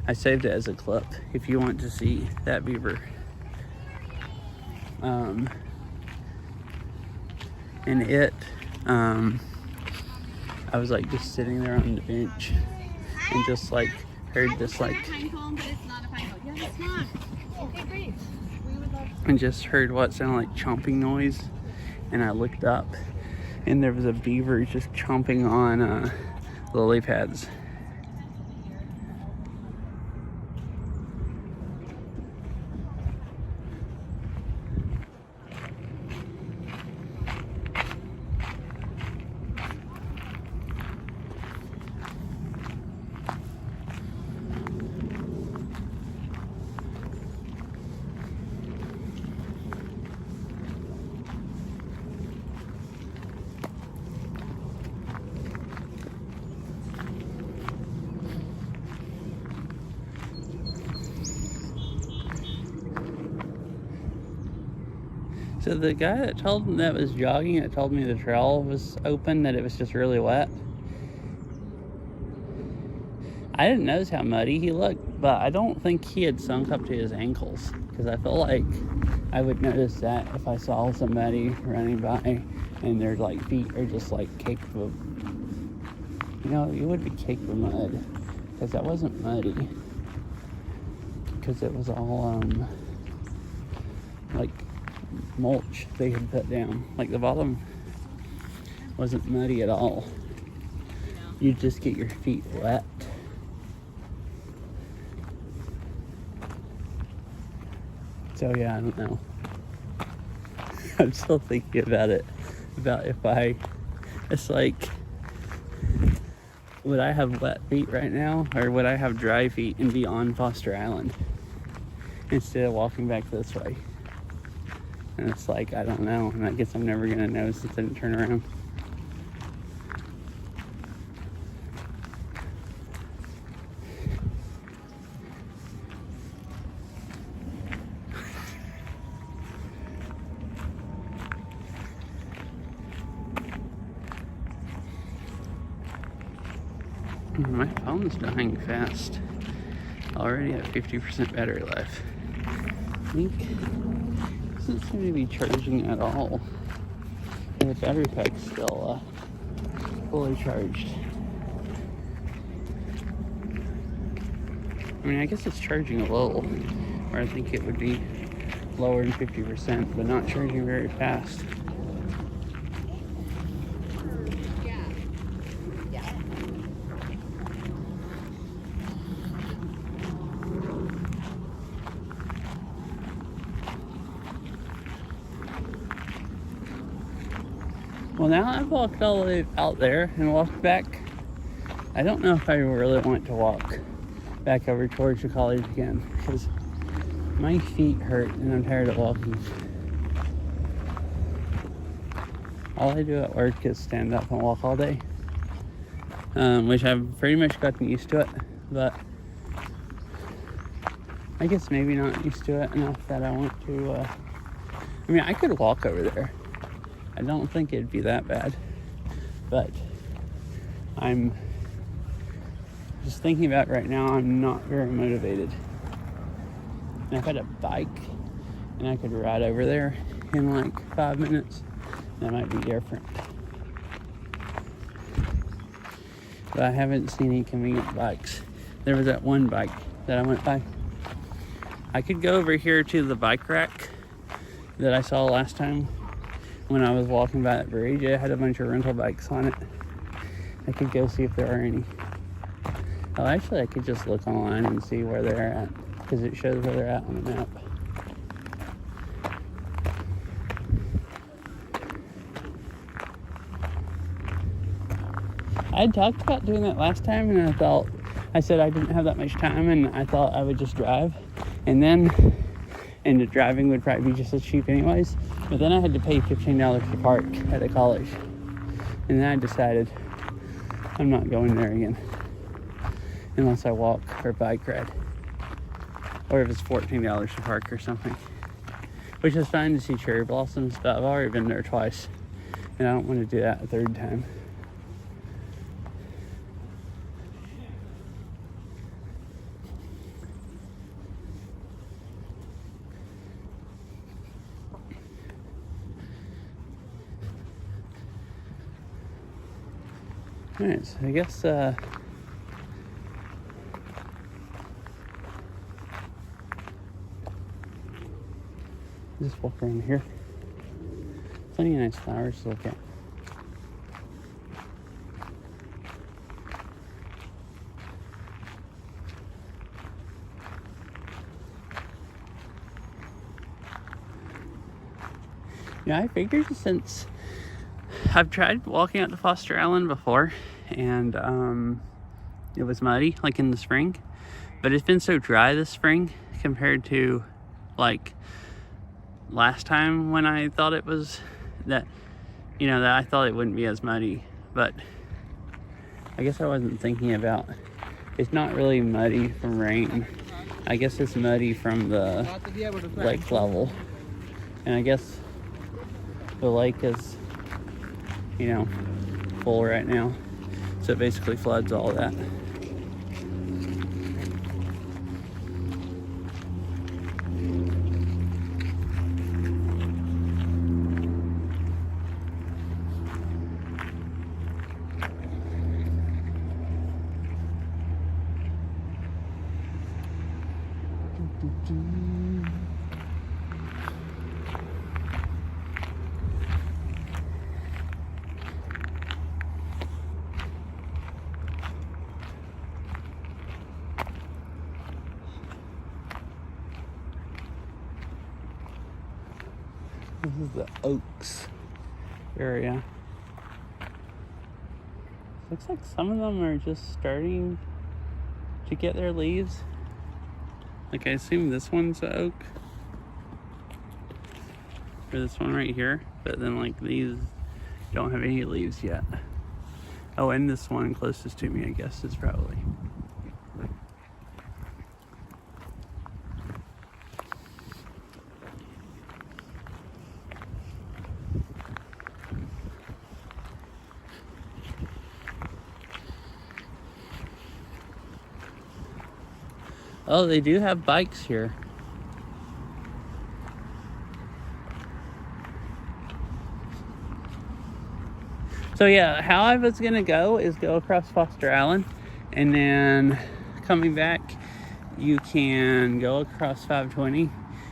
I saved it as a clip if you want to see that beaver. And I was like just sitting there on the bench and just like heard this like, and just heard what sounded like chomping noise, and I looked up and there was a beaver just chomping on lily pads. So the guy that was jogging, that told me the trail was open, that it was just really wet. I didn't notice how muddy he looked, but I don't think he had sunk up to his ankles, because I feel like I would notice that if I saw somebody running by and their like feet are just like caked with, you know, you would be caked with mud, because that wasn't muddy, because it was all like mulch they had put down. Like the bottom wasn't muddy at all. You just get your feet wet. So yeah, I don't know. I'm still thinking about it. About it's like, would I have wet feet right now, or would I have dry feet and be on Foster Island instead of walking back this way? And it's like, I don't know, and I guess I'm never gonna know since I didn't turn around. My phone's dying fast. Already at 50% battery life. I think it doesn't seem to be charging at all. And the battery pack's still fully charged. I mean, I guess it's charging a little, or I think it would be lower than 50%, but not charging very fast. Well, now I've walked all the way out there and walked back. I don't know if I really want to walk back over towards the college again, because my feet hurt and I'm tired of walking. All I do at work is stand up and walk all day, which I've pretty much gotten used to it, but I guess maybe not used to it enough that I want to, I mean, I could walk over there. I don't think it'd be that bad, but I'm just thinking about it right now, I'm not very motivated. And if I had a bike and I could ride over there in like 5 minutes, that might be different. But I haven't seen any convenient bikes. There was that one bike that I went by. I could go over here to the bike rack that I saw last time when I was walking by that bridge. It had a bunch of rental bikes on it. I could go see if there are any. Oh, actually, I could just look online and see where they're at, because it shows where they're at on the map. I had talked about doing that last time, and I said I didn't have that much time, and I thought I would just drive, and the driving would probably be just as cheap anyways, but then I had to pay $15 to park at the college, and then I decided I'm not going there again unless I walk or bike ride, or if it's $14 to park or something, which is fine to see cherry blossoms, but I've already been there twice and I don't want to do that a third time. Alright, so I guess just walk around here. Plenty of nice flowers to look at. Yeah, I figured since I've tried walking out to Foster Island before, and it was muddy, like in the spring, but it's been so dry this spring compared to like last time when I thought it was that I thought it wouldn't be as muddy, but I guess I wasn't thinking about it's not really muddy from rain. I guess it's muddy from the lake level, and I guess the lake is full right now, so it basically floods all that. This is the Oaks area. Looks like some of them are just starting to get their leaves. Like, I assume this one's the oak, or this one right here, but then like these don't have any leaves yet. Oh, and this one closest to me, I guess, is probably. Oh, they do have bikes here. So yeah, how I was gonna go is go across Foster Island, and then coming back, you can go across 520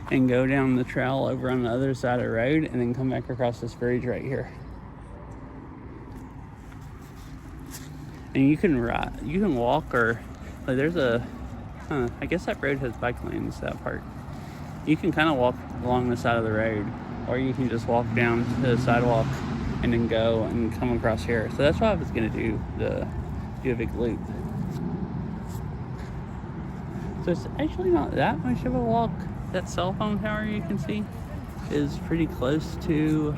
and go down the trail over on the other side of the road, and then come back across this bridge right here. And you can ride, you can walk, or like there's a, I guess that road has bike lanes, that part. You can kind of walk along the side of the road, or you can just walk down to the sidewalk and then go and come across here. So that's what I was gonna do, do a big loop. So it's actually not that much of a walk. That cell phone tower you can see is pretty close to,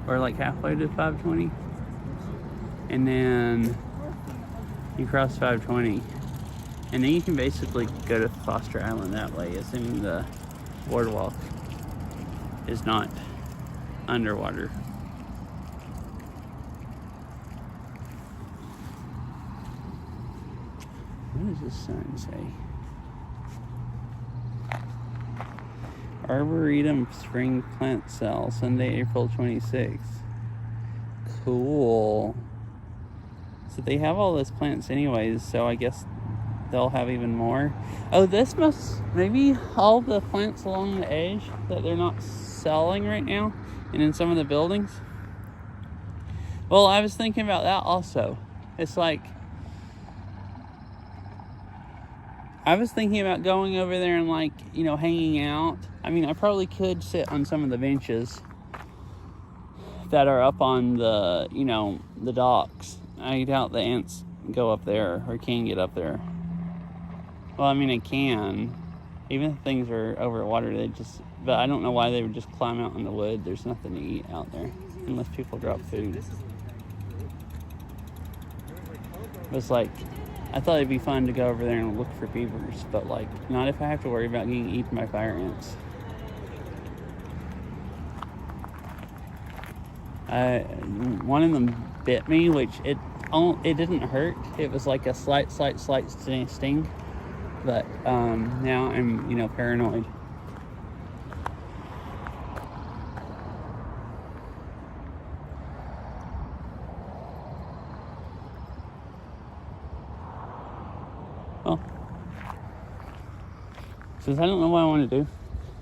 or like halfway to 520. And then you cross 520, and then you can basically go to Foster Island that way, assuming the boardwalk is not underwater. What does this sign say? Arboretum Spring Plant Sale, Sunday, April 26th. Cool. So they have all those plants anyways, so I guess they'll have even more. Oh, this must, maybe all the plants along the edge that they're not selling right now, and in some of the buildings. Well, I was thinking about that also. It's like, I was thinking about going over there and, like, you know, hanging out. I mean, I probably could sit on some of the benches that are up on the, you know, the docks. I doubt the ants go up there or can get up there. Well, I mean, it can. Even if things are over water, they just, but I don't know why they would just climb out in the wood. There's nothing to eat out there unless people drop food. It's like, I thought it'd be fun to go over there and look for beavers, but like, not if I have to worry about getting eaten by fire ants. One of them bit me, which it didn't hurt. It was like a slight sting, but now I'm, you know, paranoid. Well, since I don't know what I want to do,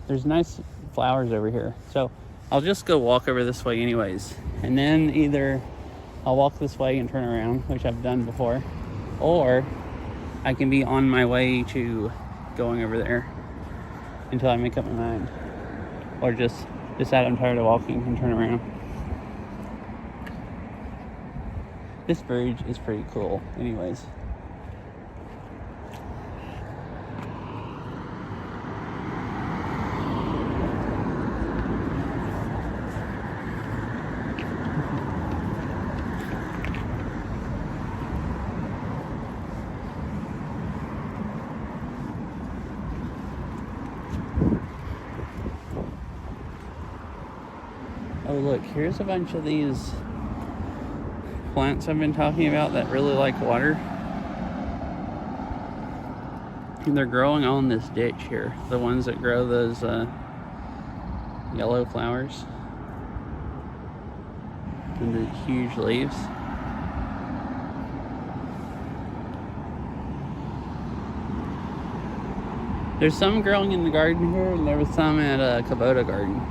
there's nice flowers over here, so I'll just go walk over this way anyways, and then either I'll walk this way and turn around, which I've done before, or I can be on my way to going over there until I make up my mind, or just decide I'm tired of walking and turn around. This bridge is pretty cool anyways. Oh look, here's a bunch of these plants I've been talking about that really like water. And they're growing on this ditch here. The ones that grow those yellow flowers. And the huge leaves. There's some growing in the garden here, and there was some at a Kubota garden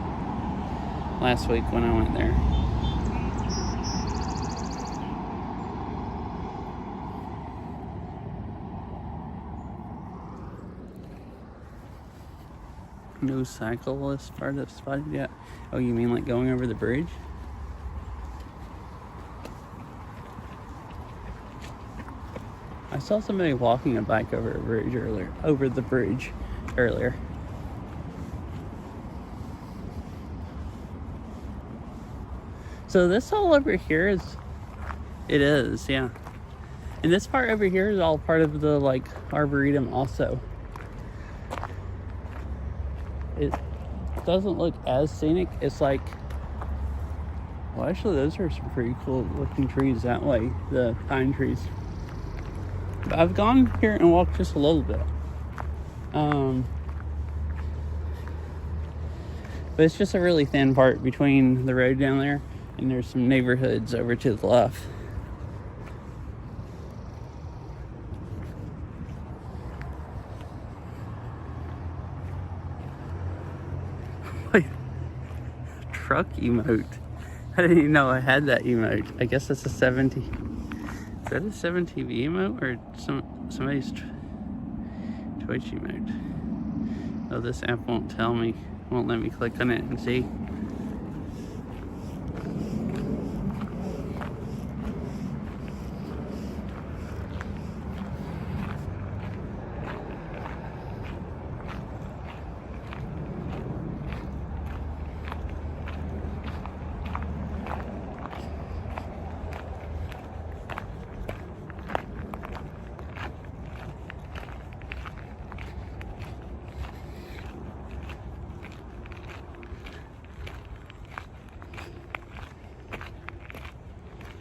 last week when I went there. No cyclist part of spotted yet. Oh, you mean like going over the bridge? I saw somebody walking a bike over the bridge earlier. So this all over here is, yeah. And this part over here is all part of the, like, Arboretum also. It doesn't look as scenic. It's like, well, actually those are some pretty cool looking trees that way, the pine trees. But I've gone here and walked just a little bit. But it's just a really thin part between the road down there And there's some neighborhoods over to the left. Wait, truck emote. I didn't even know I had that emote. I guess that's a 7T. Is that a 7TV emote or somebody's Twitch emote? Oh, this app won't tell me. Won't let me click on it and see.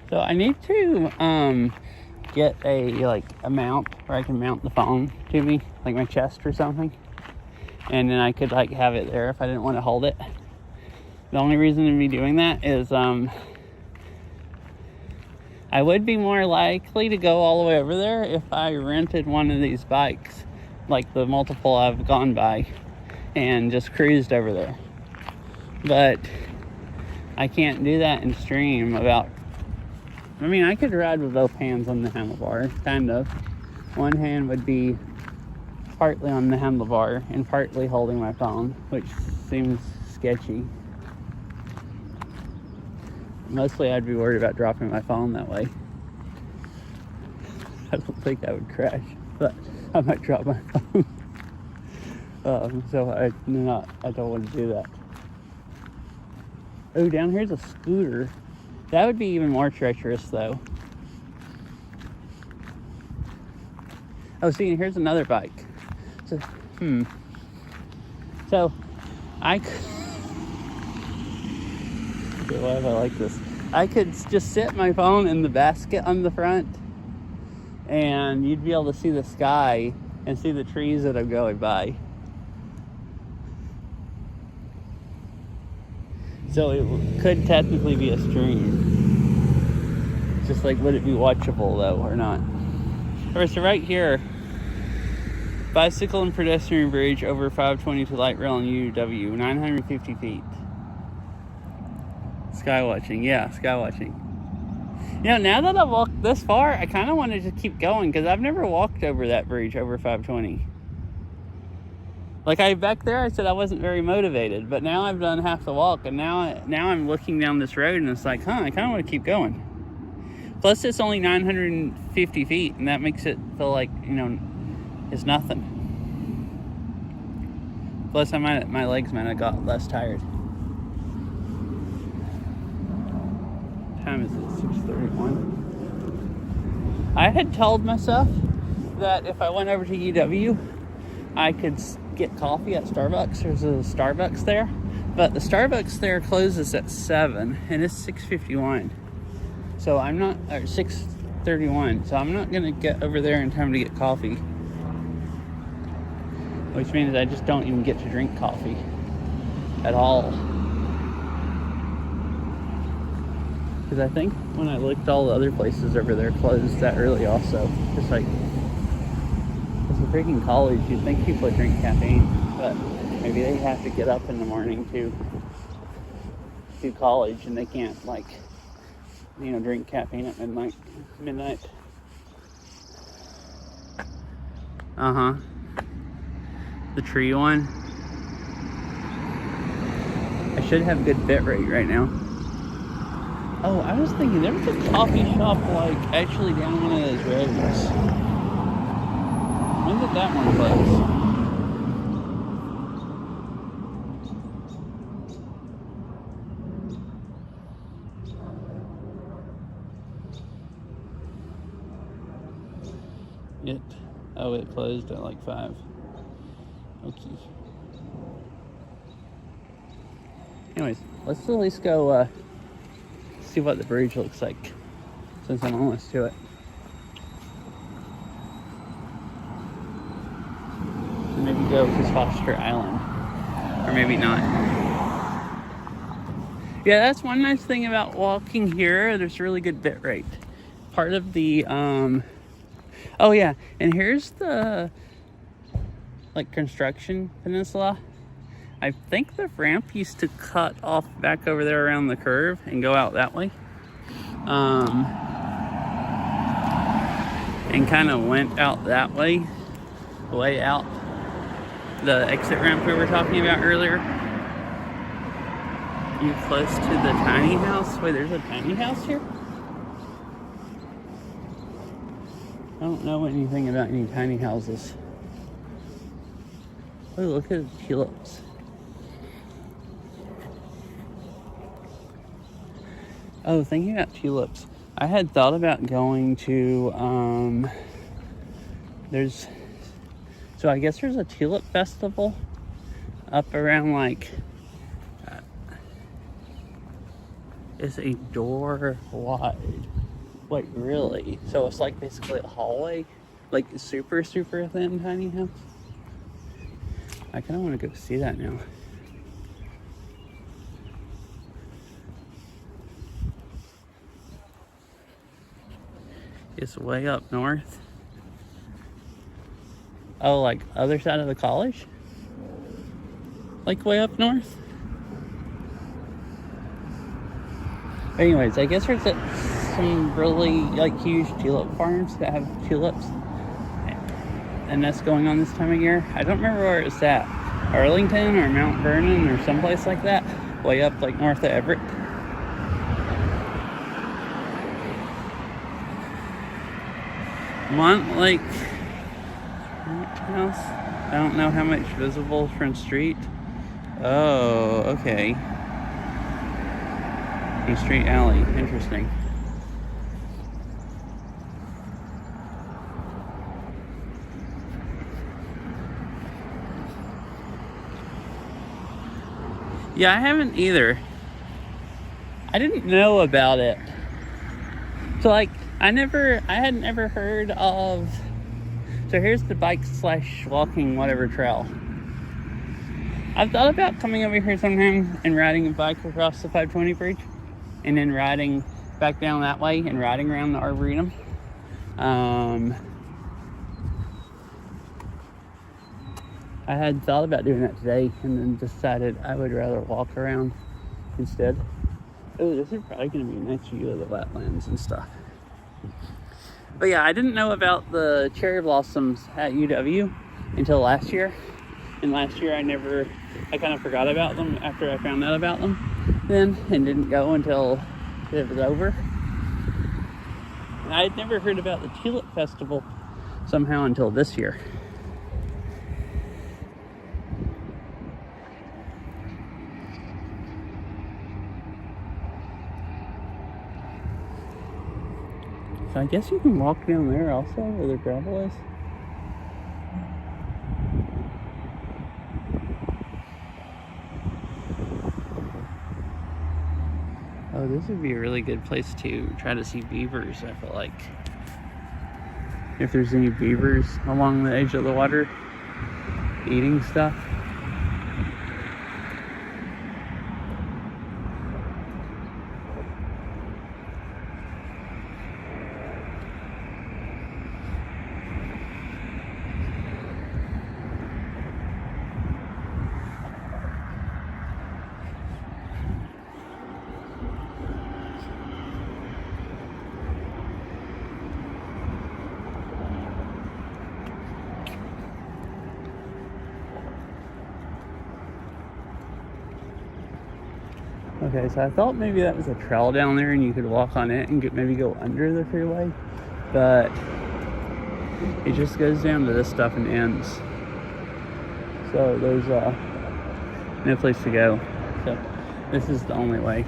So I need to get a mount where I can mount the phone to me, like my chest or something, and then I could have it there if I didn't want to hold it. The only reason to be doing that is I would be more likely to go all the way over there if I rented one of these bikes, like the multiple I've gone by, and just cruised over there. But I can't do that in stream I mean, I could ride with both hands on the handlebar, kind of. One hand would be partly on the handlebar and partly holding my phone, which seems sketchy. Mostly I'd be worried about dropping my phone that way. I don't think I would crash, but I might drop my phone. So I don't want to do that. Oh, down here's a scooter. That would be even more treacherous, though. Oh, see, here's another bike. So, So, why have I like this? I could just sit my phone in the basket on the front, and you'd be able to see the sky and see the trees that I'm going by. So it could technically be a stream. Just like, would it be watchable though, or not? Alright, so right here, bicycle and pedestrian bridge over 522 light rail in UW, 950 feet. Sky watching, yeah, sky watching. You know, now that I've walked this far, I kind of wanted to keep going because I've never walked over that bridge over 520. Like back there, I said I wasn't very motivated, but now I've done half the walk, and now I'm looking down this road, and it's like, I kind of want to keep going. Plus, it's only 950 feet, and that makes it feel like, it's nothing. Plus, my legs might have got less tired. What time is it? 6:31. I had told myself that if I went over to UW, I could get coffee at Starbucks. There's a Starbucks there, but the Starbucks there closes at 7, and it's 6:51. So I'm not, or 6:31. So I'm not gonna get over there in time to get coffee, which means I just don't even get to drink coffee at all. Because I think when I looked, all the other places over there closed that early also. Just like, it's a freaking college, you'd think people would drink caffeine, but maybe they have to get up in the morning to do college, and they can't drink caffeine at midnight. The tree one. I should have good bit rate right now. Oh, I was thinking there was a coffee shop actually down one of those roads. When did that one close? It closed at 5. Okay. Anyways, let's at least go see what the bridge looks like, since I'm almost to it. Maybe go to Foster Island, or maybe not. Yeah, that's one nice thing about walking here. There's really good bit rate. Part of the, oh yeah, and here's the, like, construction peninsula. I think the ramp used to cut off back over there around the curve and go out that way. And kind of went out that way out. The exit ramp we were talking about earlier. You close to the tiny house? Wait, there's a tiny house here? I don't know anything about any tiny houses. Oh, look at the tulips. Oh, thinking about tulips. I had thought about going to, so I guess there's a tulip festival up around, like, it's a door wide. Wait, really? So it's like basically a hallway? Like super, super thin tiny house? I kind of want to go see that now. It's way up north. Oh, like other side of the college? Like way up north? Anyways, I guess there's some really like huge tulip farms that have tulips. And that's going on this time of year. I don't remember where it's at. Arlington or Mount Vernon or someplace like that. Way up like north of Everett. Montlake house. I don't know how much visible from street. Oh, okay. A street alley. Interesting. Yeah, I haven't either. I didn't know about it. So like, I had never heard of, so here's the bike / walking whatever trail. I've thought about coming over here sometime and riding a bike across the 520 bridge and then riding back down that way and riding around the Arboretum. I had thought about doing that today and then decided I would rather walk around instead. Oh, this is probably going to be a nice view of the wetlands and stuff. But yeah, I didn't know about the cherry blossoms at UW until last year. And last year I kind of forgot about them after I found out about them then and didn't go until it was over. And I had never heard about the Tulip Festival somehow until this year. So I guess you can walk down there also where the gravel is. Oh, this would be a really good place to try to see beavers, I feel like. If there's any beavers along the edge of the water eating stuff. Okay, so I thought maybe that was a trail down there and you could walk on it and maybe go under the freeway, but it just goes down to this stuff and ends. So there's no place to go. So this is the only way.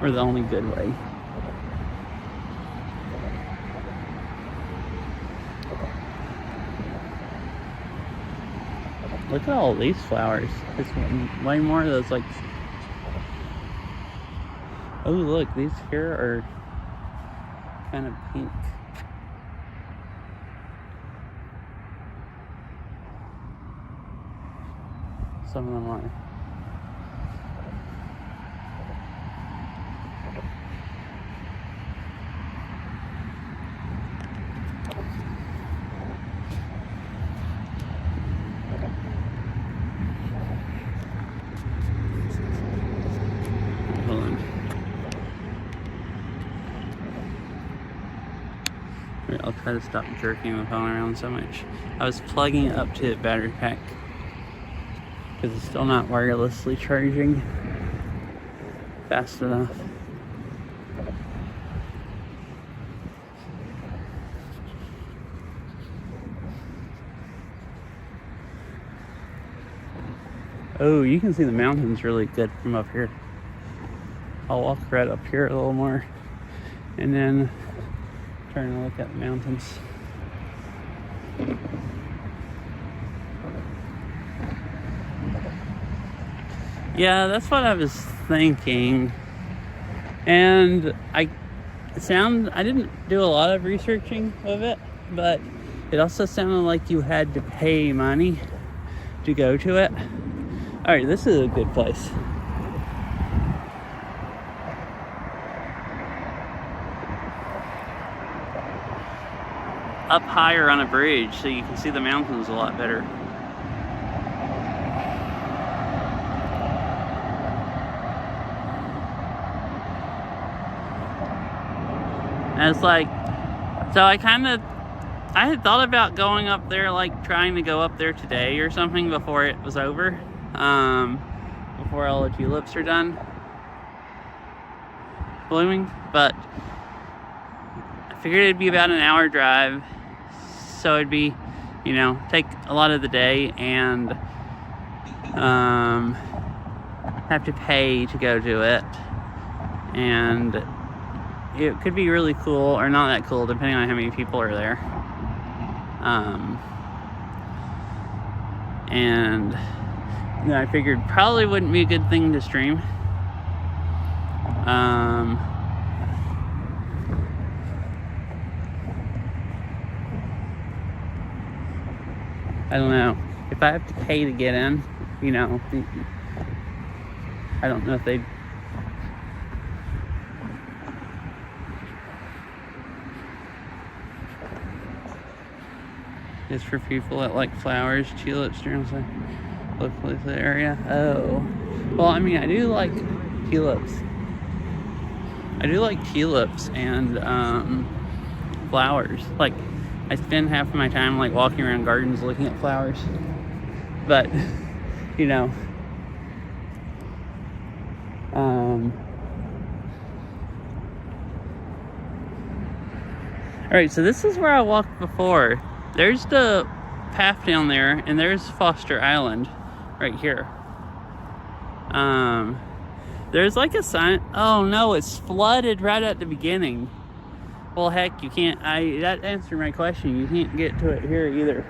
Or the only good way. Look at all these flowers. There's way more of those, like... Oh, look, these here are kind of pink. Some of them are. Hold on. Wait, I'll try to stop jerking the phone around so much. I was plugging it up to the battery pack because it's still not wirelessly charging fast enough. Oh, you can see the mountains really good from up here. I'll walk right up here a little more and then turn and look at the mountains. Yeah, that's what I was thinking. And I didn't do a lot of researching of it, but it also sounded like you had to pay money to go to it. All right, this is a good place. Up higher on a bridge so you can see the mountains a lot better. And it's like, so I had thought about going up there, like trying to go up there today or something before it was over, before all the tulips are done blooming, but I figured it'd be about an hour drive, so it'd be, you know, take a lot of the day and have to pay to go to it, and it could be really cool or not that cool depending on how many people are there. And you know, I figured probably wouldn't be a good thing to stream. I don't know. If I have to pay to get in, you know, I don't know if they'd... It's for people that like flowers, tulips, during the local area. Oh. Well, I mean, I do like tulips. I do like tulips and flowers. Like, I spend half of my time like walking around gardens looking at flowers. But, you know, alright, so this is where I walked before. There's the path down there, and there's Foster Island right here. There's like a sign. Oh no, it's flooded right at the beginning. Well, heck, you can't. That answered my question. You can't get to it here either.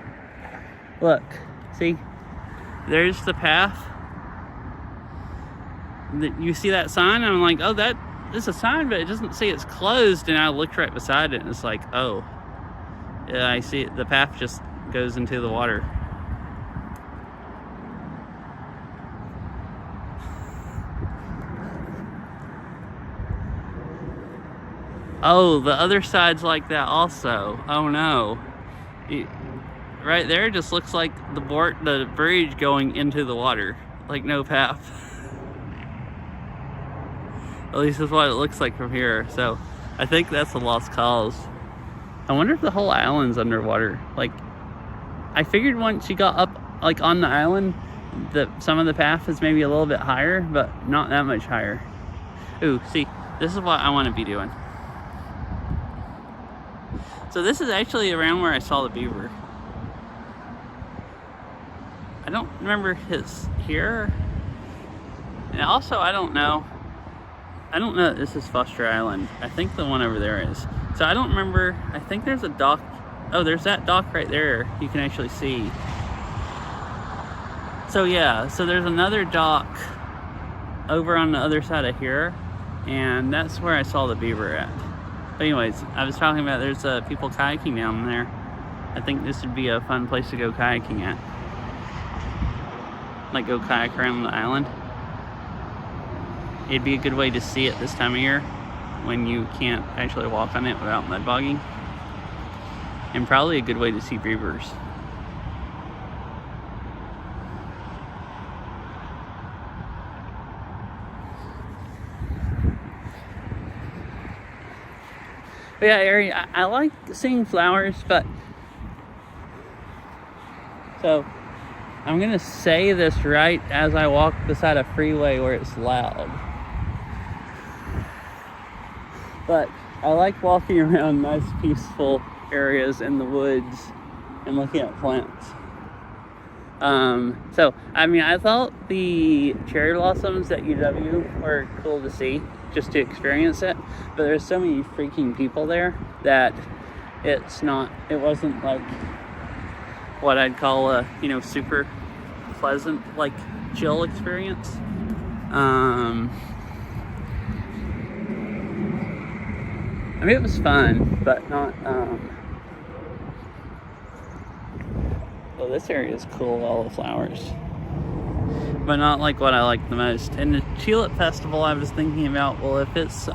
Look, see, there's the path. You see that sign? I'm like, oh, that is a sign, but it doesn't say it's closed. And I looked right beside it, and it's like, oh, yeah, I see it. The path just goes into the water. Oh, the other side's like that also. Oh no. Right there just looks like the bridge going into the water. Like no path. At least that's what it looks like from here. So I think that's a lost cause. I wonder if the whole island's underwater. Like, I figured once you got up like on the island, that some of the path is maybe a little bit higher, but not that much higher. Ooh, see, this is what I want to be doing. So this is actually around where I saw the beaver. I don't remember his here. And also, I don't know that this is Foster Island. I think the one over there is. So I don't remember. I think there's a dock. Oh, there's that dock right there. You can actually see. So yeah, so there's another dock over on the other side of here. And that's where I saw the beaver at. But anyways, I was talking about there's people kayaking down there. I think this would be a fun place to go kayaking at. Like go kayak around the island. It'd be a good way to see it this time of year when you can't actually walk on it without mud bogging. And probably a good way to see beavers. But yeah, Ari, I like seeing flowers, but so I'm gonna say this right as I walk beside a freeway where it's loud. But I like walking around nice, peaceful areas in the woods and looking at plants. So I mean, I thought the cherry blossoms at UW were cool to see, just to experience it, but there's so many freaking people there that it wasn't like what I'd call a, super pleasant, like, chill experience. I mean, it was fun, but not, well, this area is cool, all the flowers, but not like what I like the most. And the Tulip Festival, I was thinking about, well, if it's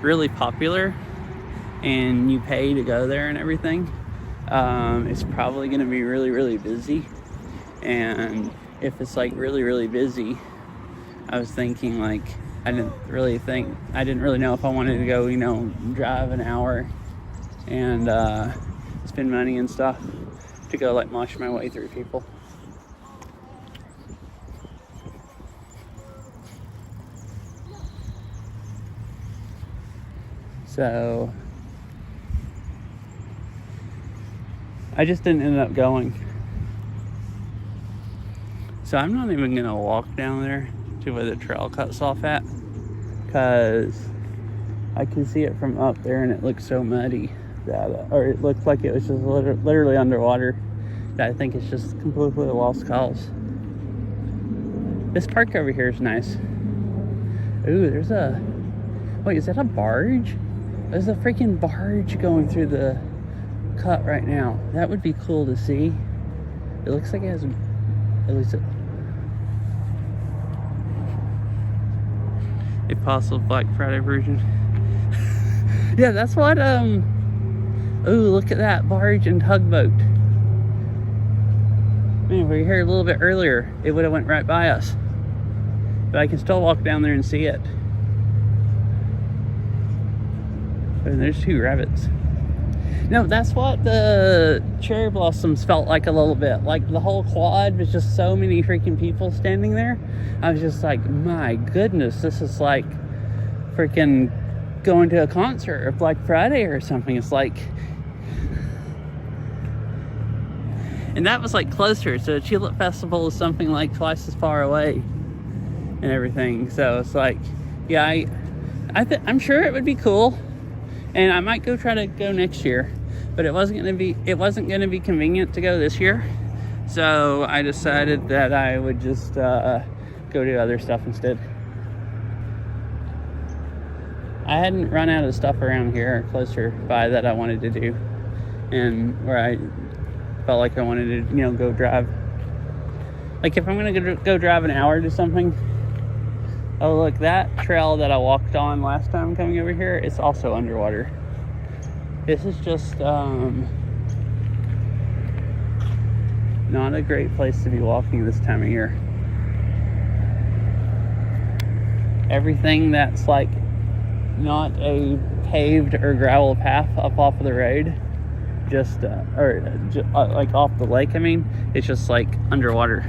really popular and you pay to go there and everything, it's probably going to be really, really busy. And if it's like really, really busy, I was thinking like, I didn't really know if I wanted to go, drive an hour and spend money and stuff to go like mosh my way through people. So I just didn't end up going. So I'm not even gonna walk down there to where the trail cuts off at, because I can see it from up there and it looks so muddy that, or it looked like it was just literally underwater, that I think it's just completely lost cause. This park over here is nice. Ooh, wait, is that a barge? There's a freaking barge going through the cut right now. That would be cool to see. It looks like it has, at least a possible Black Friday version. Yeah, that's what, ooh, look at that barge and tugboat. Man, if we were here a little bit earlier, it would have went right by us. But I can still walk down there and see it. And there's 2 rabbits. No, that's what the cherry blossoms felt like a little bit. Like the whole quad was just so many freaking people standing there. I was just like, my goodness, this is like freaking going to a concert or Black Friday or something. It's like, and that was like closer. So the Tulip Festival is something like twice as far away and everything. So it's like, yeah, I'm sure it would be cool. And I might try to go next year, but it wasn't going to be convenient to go this year. So I decided that I would just go do other stuff instead. I hadn't run out of stuff around here closer by that I wanted to do, and where I felt like I wanted to, go drive. Like if I'm going to go drive an hour to something, oh look, that trail that I walked on last time coming over here, it's also underwater. This is just not a great place to be walking this time of year. Everything that's like not a paved or gravel path up off of the road, like off the lake, it's just like underwater.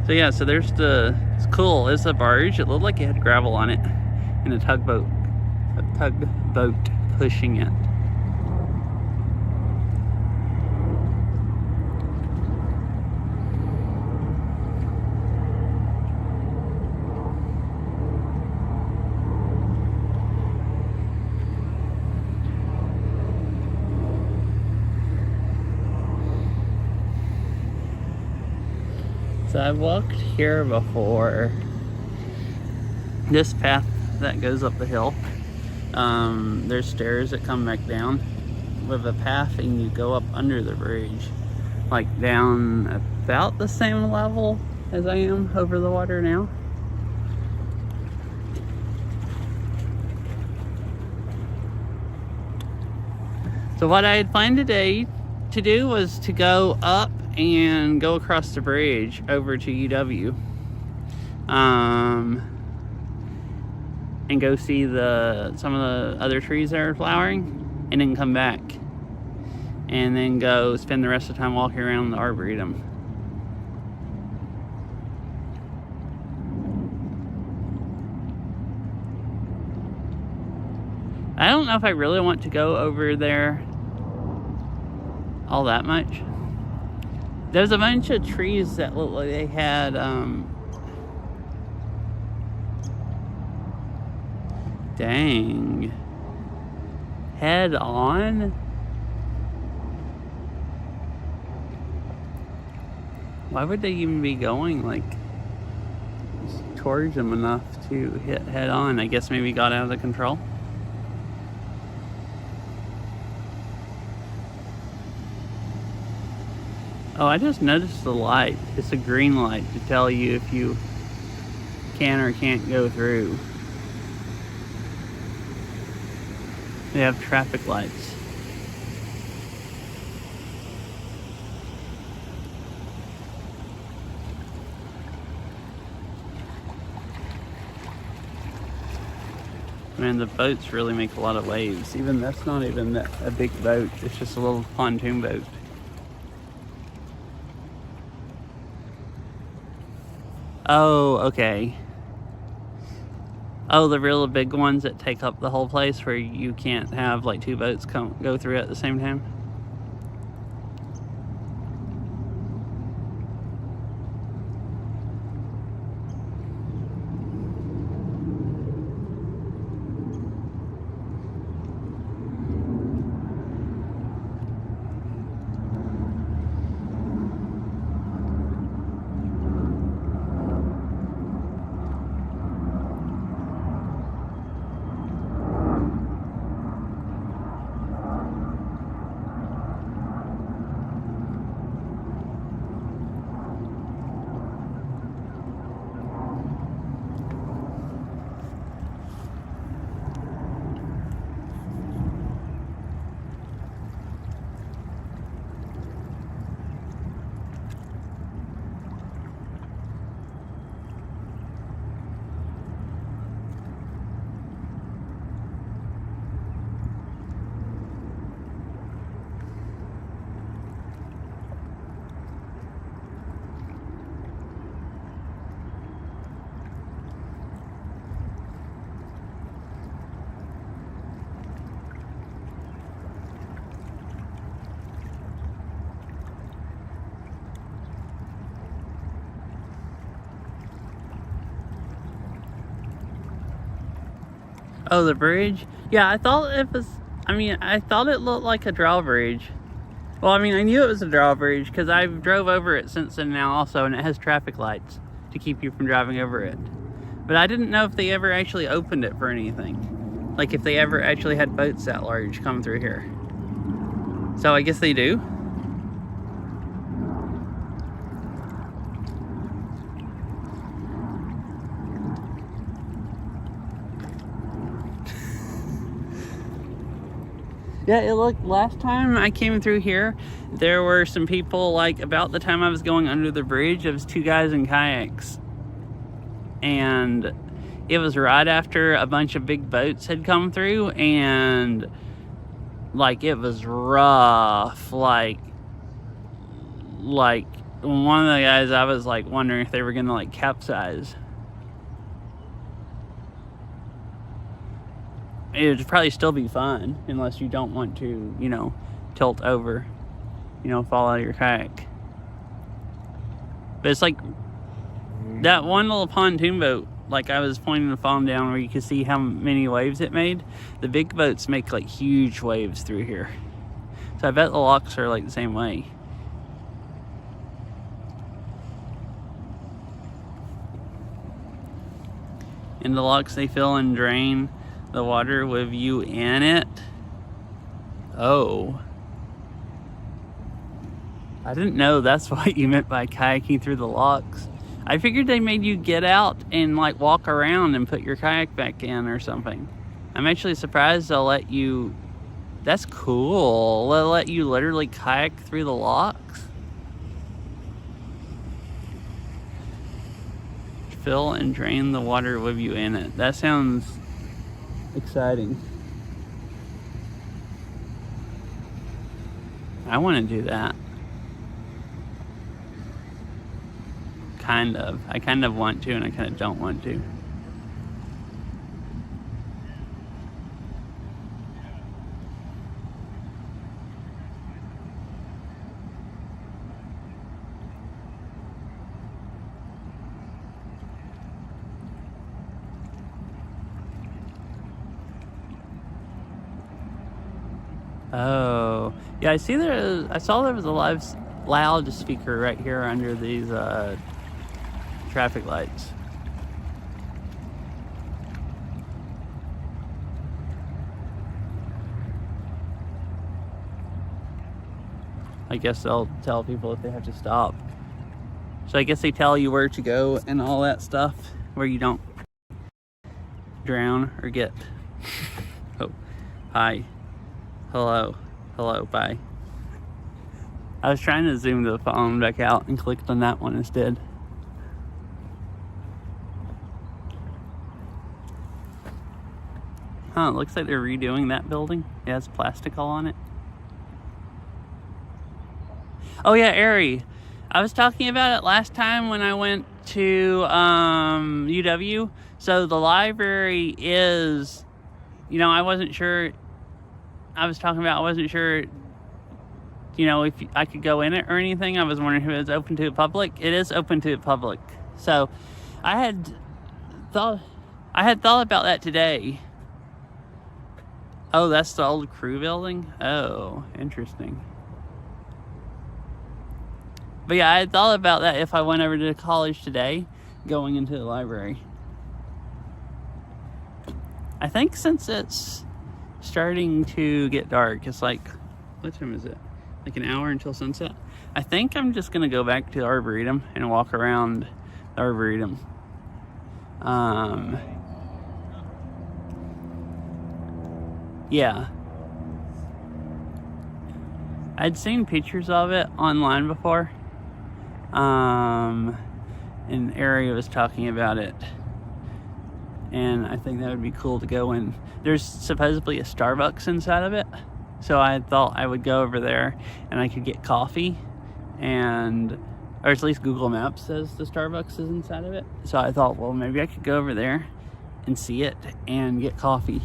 So yeah, so there's it's cool. It's a barge. It looked like it had gravel on it, and a tugboat pushing it. So I've walked here before, this path that goes up the hill, there's stairs that come back down with a path, and you go up under the bridge, like down about the same level as I am over the water now. So what I had planned today to do was to go up and go across the bridge over to UW, and go see some of the other trees that are flowering, and then come back and then go spend the rest of the time walking around the Arboretum. I don't know if I really want to go over there all that much. There's a bunch of trees that look like they had dang, head on. Why would they even be going like towards them enough to hit head on? I guess maybe got out of control. Oh, I just noticed the light. It's a green light to tell you if you can or can't go through. They have traffic lights. Man, the boats really make a lot of waves. Even that's not even a big boat. It's just a little pontoon boat. Oh, okay. Oh, the real big ones that take up the whole place where you can't have like two boats go through at the same time. Oh, the bridge? Yeah, I thought it was, I thought it looked like a drawbridge. Well, I knew it was a drawbridge because I've drove over it since then now also, and it has traffic lights to keep you from driving over it. But I didn't know if they ever actually opened it for anything. Like if they ever actually had boats that large come through here. So I guess they do. Yeah, it looked, last time I came through here, there were some people, like, about the time I was going under the bridge, there was two guys in kayaks. And it was right after a bunch of big boats had come through, and, like, it was rough. Like, one of the guys, I was, like, wondering if they were gonna, like, capsize. It would probably still be fun, unless you don't want to, tilt over, fall out of your kayak. But it's like that one little pontoon boat, like I was pointing the phone down where you could see how many waves it made. The big boats make like huge waves through here. So I bet the locks are like the same way. In the locks, they fill and drain the water with you in it. Oh. I didn't know that's what you meant by kayaking through the locks. I figured they made you get out and like walk around and put your kayak back in or something. I'm actually surprised they'll let you. That's cool. They'll let you literally kayak through the locks. Fill and drain the water with you in it. That sounds exciting. I want to do that. Kind of. I kind of want to, and I kind of don't want to. Oh, yeah. I saw there was a loudspeaker right here under these traffic lights. I guess they'll tell people if they have to stop. So I guess they tell you where to go and all that stuff, where you don't drown or get. Oh, hi. Hello, bye. I was trying to zoom the phone back out and clicked on that one instead. Huh, it looks like they're redoing that building. It has plastic all on it. Oh yeah, Ari. I was talking about it last time when I went to UW. So the library is, I wasn't sure. I wasn't sure, if I could go in it or anything. I was wondering if it was open to the public. It is open to the public. So I had thought about that today. Oh, that's the old crew building? Oh, interesting. But yeah, I had thought about that if I went over to college today, going into the library. I think since it's starting to get dark, it's like, what time is it? Like an hour until sunset? I think I'm just gonna go back to the Arboretum and walk around the Arboretum. Yeah. I'd seen pictures of it online before. And Ari was talking about it. And I think that would be cool to go in. There's supposedly a Starbucks inside of it. So I thought I would go over there and I could get coffee. Or at least Google Maps says the Starbucks is inside of it. So I thought, well, maybe I could go over there and see it and get coffee.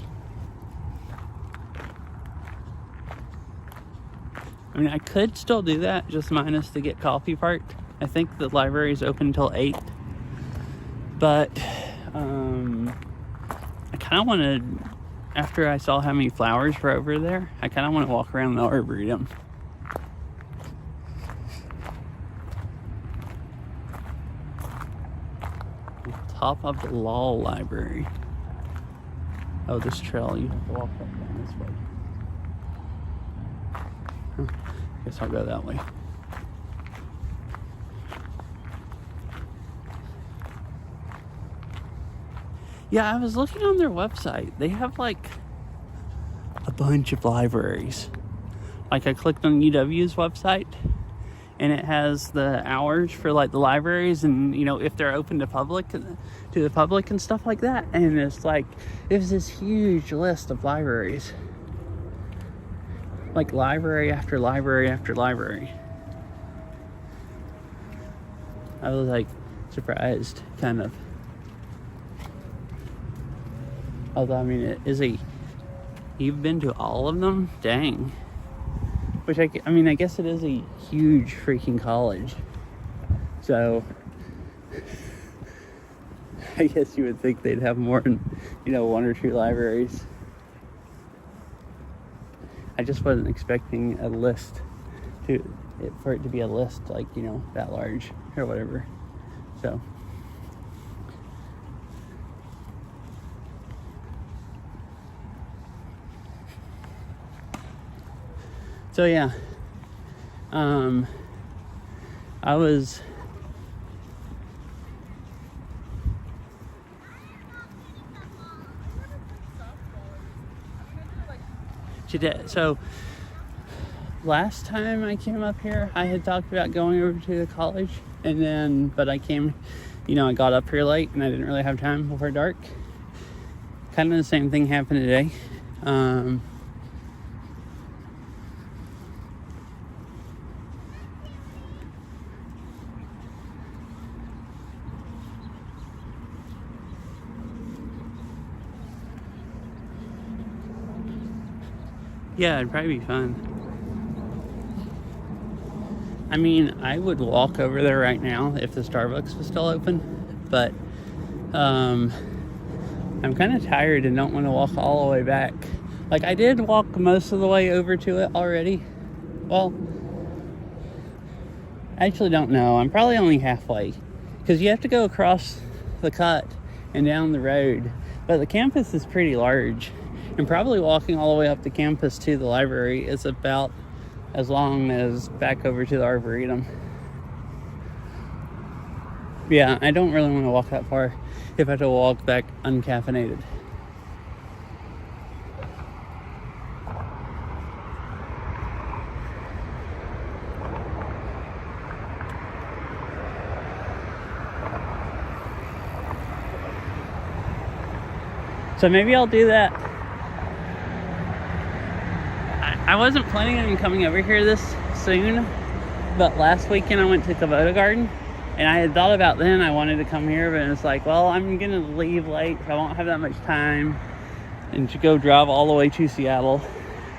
I mean, I could still do that, just minus the get coffee part. I think the library is open until 8. But, I kind of wanted, after I saw how many flowers were over there, I kind of want to walk around the Arboretum. Top of the law library. Oh, this trail, you have to walk up down this way. Guess I'll go that way. Yeah, I was looking on their website. They have like a bunch of libraries. Like I clicked on UW's website and it has the hours for like the libraries and if they're open to the public and stuff like that. And it's like there's this huge list of libraries. Like library after library after library. I was like surprised, kind of. Although, I mean, you've been to all of them? Dang. Which, I guess it is a huge freaking college. So, I guess you would think they'd have more than, 1 or 2 libraries. I just wasn't expecting a list for it to be a list like, that large or whatever. So, So yeah, I was so last time I came up here, I had talked about going over to the college, and then but I came, I got up here late and I didn't really have time before dark. Kind of the same thing happened today. Yeah, it'd probably be fun. I mean, I would walk over there right now if the Starbucks was still open, but I'm kind of tired and don't want to walk all the way back. Like, I did walk most of the way over to it already. Well, I actually don't know. I'm probably only halfway, because you have to go across the cut and down the road. But the campus is pretty large, and probably walking all the way up the campus to the library is about as long as back over to the Arboretum. Yeah, I don't really want to walk that far if I have to walk back uncaffeinated. So maybe I'll do that. I wasn't planning on coming over here this soon, but last weekend I went to Kubota Garden, and I had thought about then I wanted to come here, but it's like, well, I'm gonna leave late, so I won't have that much time, and to go drive all the way to Seattle,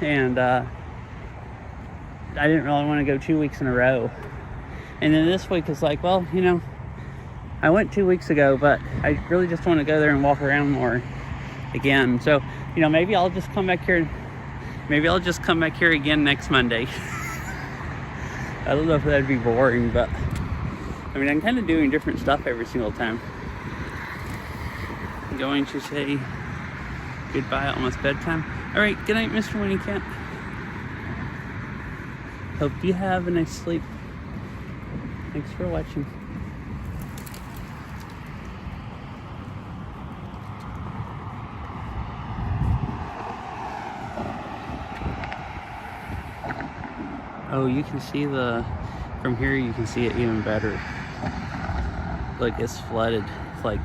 and I didn't really want to go 2 weeks in a row. And then this week is like, well, I went 2 weeks ago, but I really just want to go there and walk around more again. So, maybe I'll just come back here. Maybe I'll just come back here again next Monday. I don't know if that'd be boring, but I mean, I'm kind of doing different stuff every single time. I'm going to say goodbye, almost bedtime. All right, good night, Mr. Winnie Cat. Hope you have a nice sleep. Thanks for watching. Oh, you can see from here you can see it even better. Like, it's flooded. It's like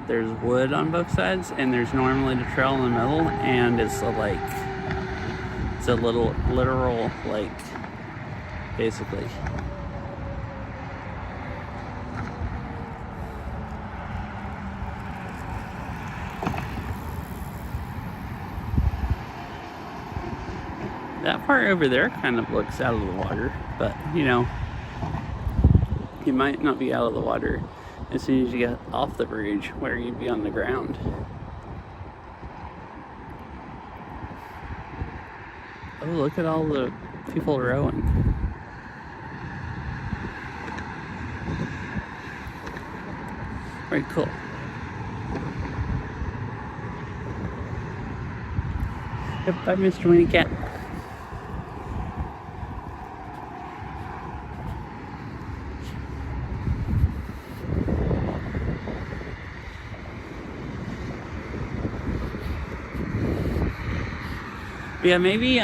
there's wood on both sides, and there's normally the trail in the middle, and it's a lake. It's a little literal lake, basically. That part over there kind of looks out of the water, but you might not be out of the water as soon as you get off the bridge, where you'd be on the ground. Oh, look at all the people rowing. Very cool. Yep, bye, Mr. Winnie Cat. Yeah, maybe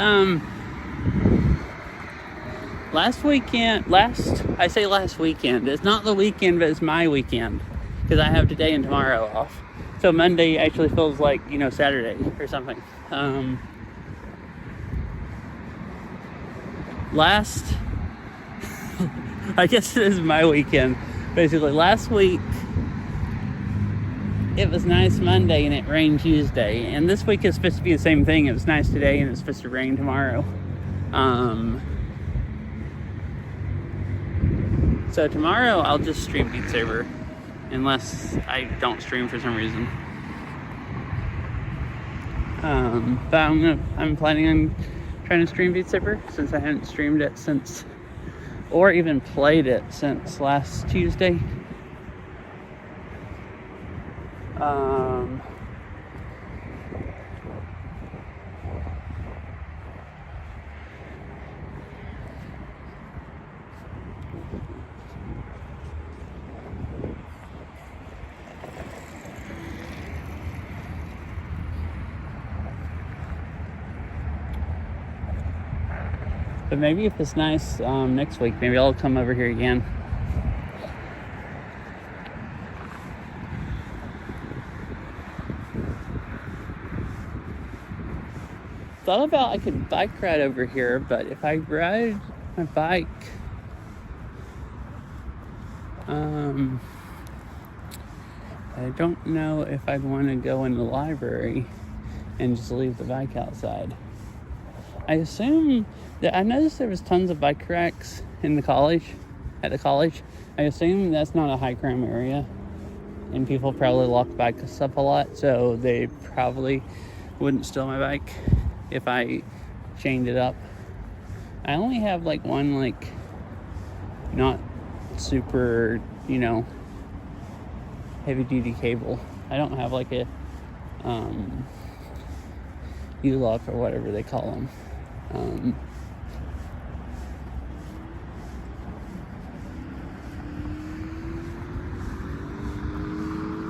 last weekend, it's not the weekend, but it's my weekend, because I have today and tomorrow off. So Monday actually feels like, Saturday or something. I guess it is my weekend. Basically, last week, it was nice Monday and it rained Tuesday. And this week is supposed to be the same thing. It was nice today and it's supposed to rain tomorrow. So tomorrow I'll just stream Beat Saber, unless I don't stream for some reason. But I'm planning on trying to stream Beat Saber, since I haven't streamed it since, or even played it since last Tuesday. But maybe if it's nice next week, maybe I'll come over here again. Thought about I could bike ride over here, but if I ride my bike, I don't know if I'd want to go in the library and just leave the bike outside. I assume that I noticed there was tons of bike racks in the college, at the college. I assume that's not a high crime area, and people probably lock bikes up a lot, so they probably wouldn't steal my bike if I chained it up. I only have like one, like, not super, you know, heavy duty cable. I don't have like a U-lock or whatever they call them.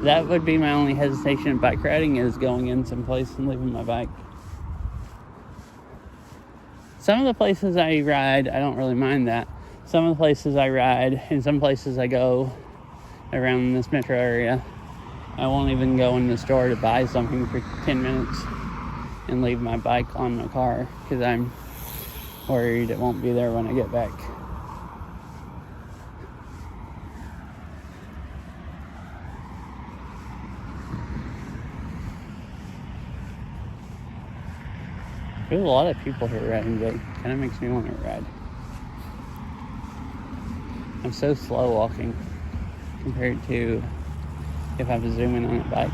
That would be my only hesitation in bike riding, is going in someplace and leaving my bike. Some of the places I ride, I don't really mind that. Some of the places I ride, and some places I go around this metro area, I won't even go in the store to buy something for 10 minutes and leave my bike on my car because I'm worried it won't be there when I get back. There's a lot of people here riding today. Kind of makes me want to ride. I'm so slow walking compared to if I was zooming on a bike.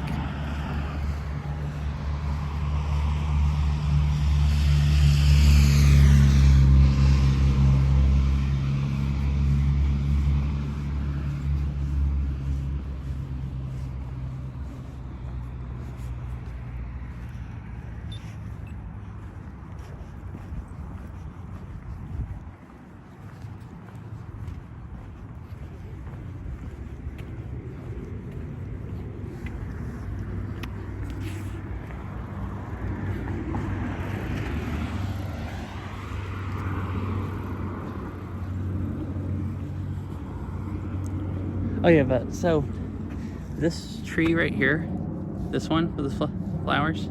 Oh yeah, but so this tree right here, this one with the flowers,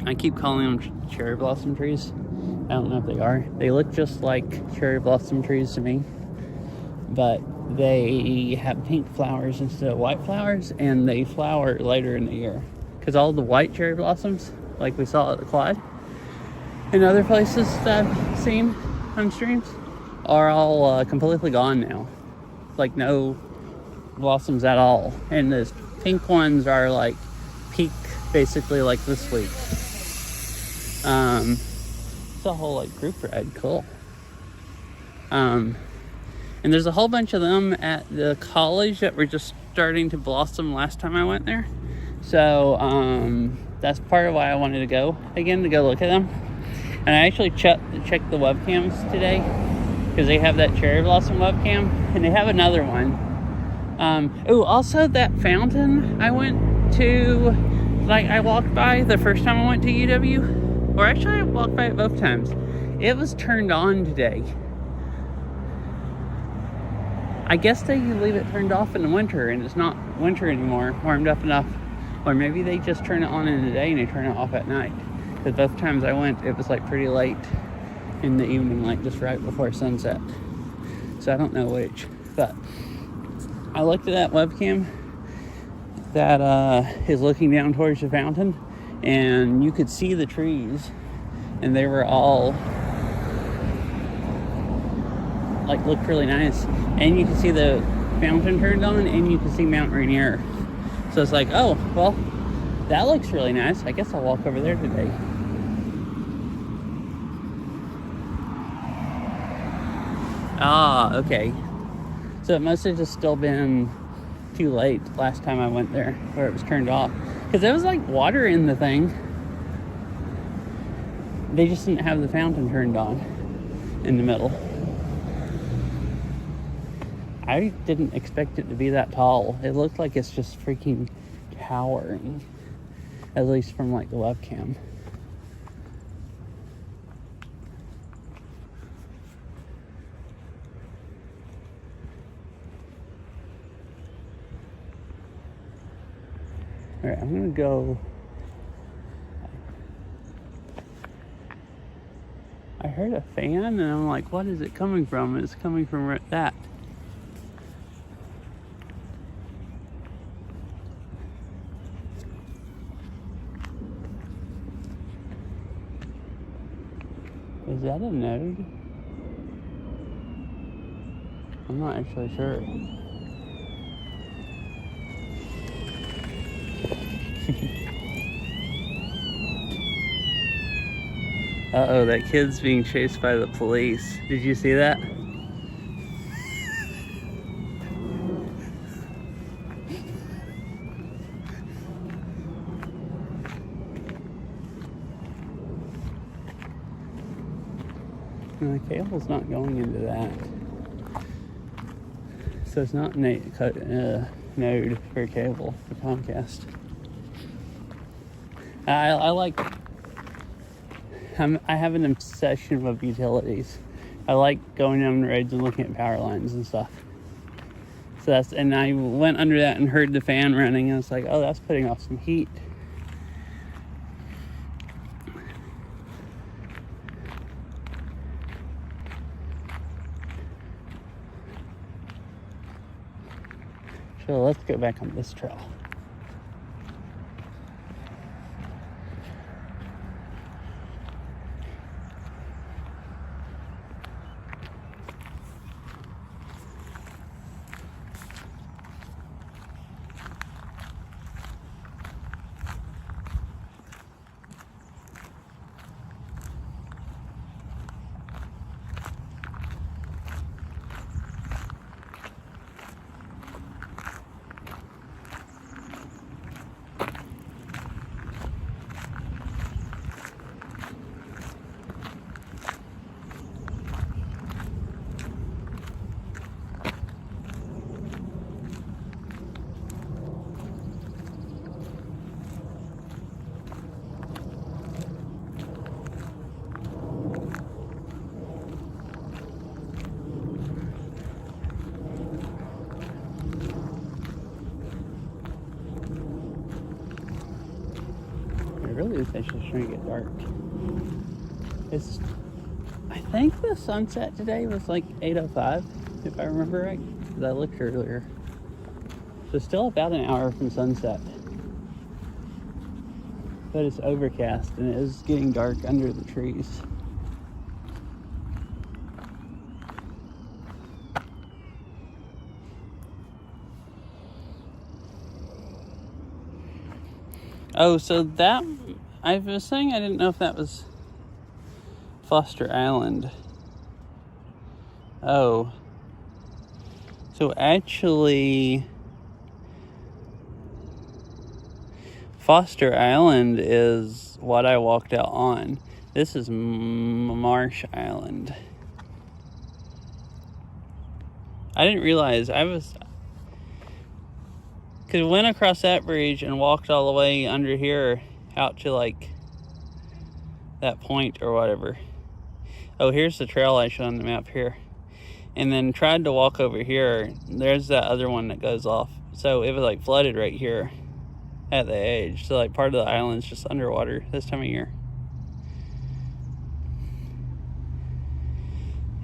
I keep calling them cherry blossom trees. I don't know if they are. They look just like cherry blossom trees to me, but they have pink flowers instead of white flowers, and they flower later in the year. Because all the white cherry blossoms, like we saw at the quad and other places that I've seen on streams, are all completely gone now. Like no blossoms at all, and the pink ones are like peak basically like this week. It's a whole like group ride, cool. And there's a whole bunch of them at the college that were just starting to blossom last time I went there, so that's part of why I wanted to go again, to go look at them. And I actually checked the webcams today, because they have that cherry blossom webcam, and they have another one. Also that fountain I went to, like I walked by the first time I went to UW, or actually I walked by it both times. It was turned on today. I guess they leave it turned off in the winter, and it's not winter anymore, warmed up enough. Or maybe they just turn it on in the day and they turn it off at night. Because both times I went, it was like pretty late in the evening, like just right before sunset. So I don't know which, but I looked at that webcam that is looking down towards the fountain, and you could see the trees, and they were all like looked really nice, and you could see the fountain turned on, and you could see Mount Rainier. So it's like, oh well, that looks really nice. I guess I'll walk over there today. Ah, okay. So it must have just still been too late last time I went there, where it was turned off. Because there was like water in the thing. They just didn't have the fountain turned on in the middle. I didn't expect it to be that tall. It looked like it's just freaking towering. At least from like the webcam. Alright, I'm gonna go. I heard a fan and I'm like, what is it coming from? It's coming from right that. Is that a node? I'm not actually sure. Uh-oh, that kid's being chased by the police. Did you see that? And the cable's not going into that. So it's not node for cable for Comcast. I like. I have an obsession with utilities. I like going down the roads and looking at power lines and stuff. So and I went under that and heard the fan running, and it's like, oh, that's putting off some heat. So let's go back on this trail. Really, it's just trying to get dark. I think the sunset today was like 8:05, if I remember right, because I looked earlier. So still about an hour from sunset. But it's overcast and it is getting dark under the trees. Oh, so that, I was saying I didn't know if that was Foster Island. Oh. So actually, Foster Island is what I walked out on. This is Marsh Island. I didn't realize because we went across that bridge and walked all the way under here out to like that point or whatever. Oh, here's the trail I showed on the map here. And then tried to walk over here. There's that other one that goes off. So it was like flooded right here at the edge. So like part of the island's just underwater this time of year.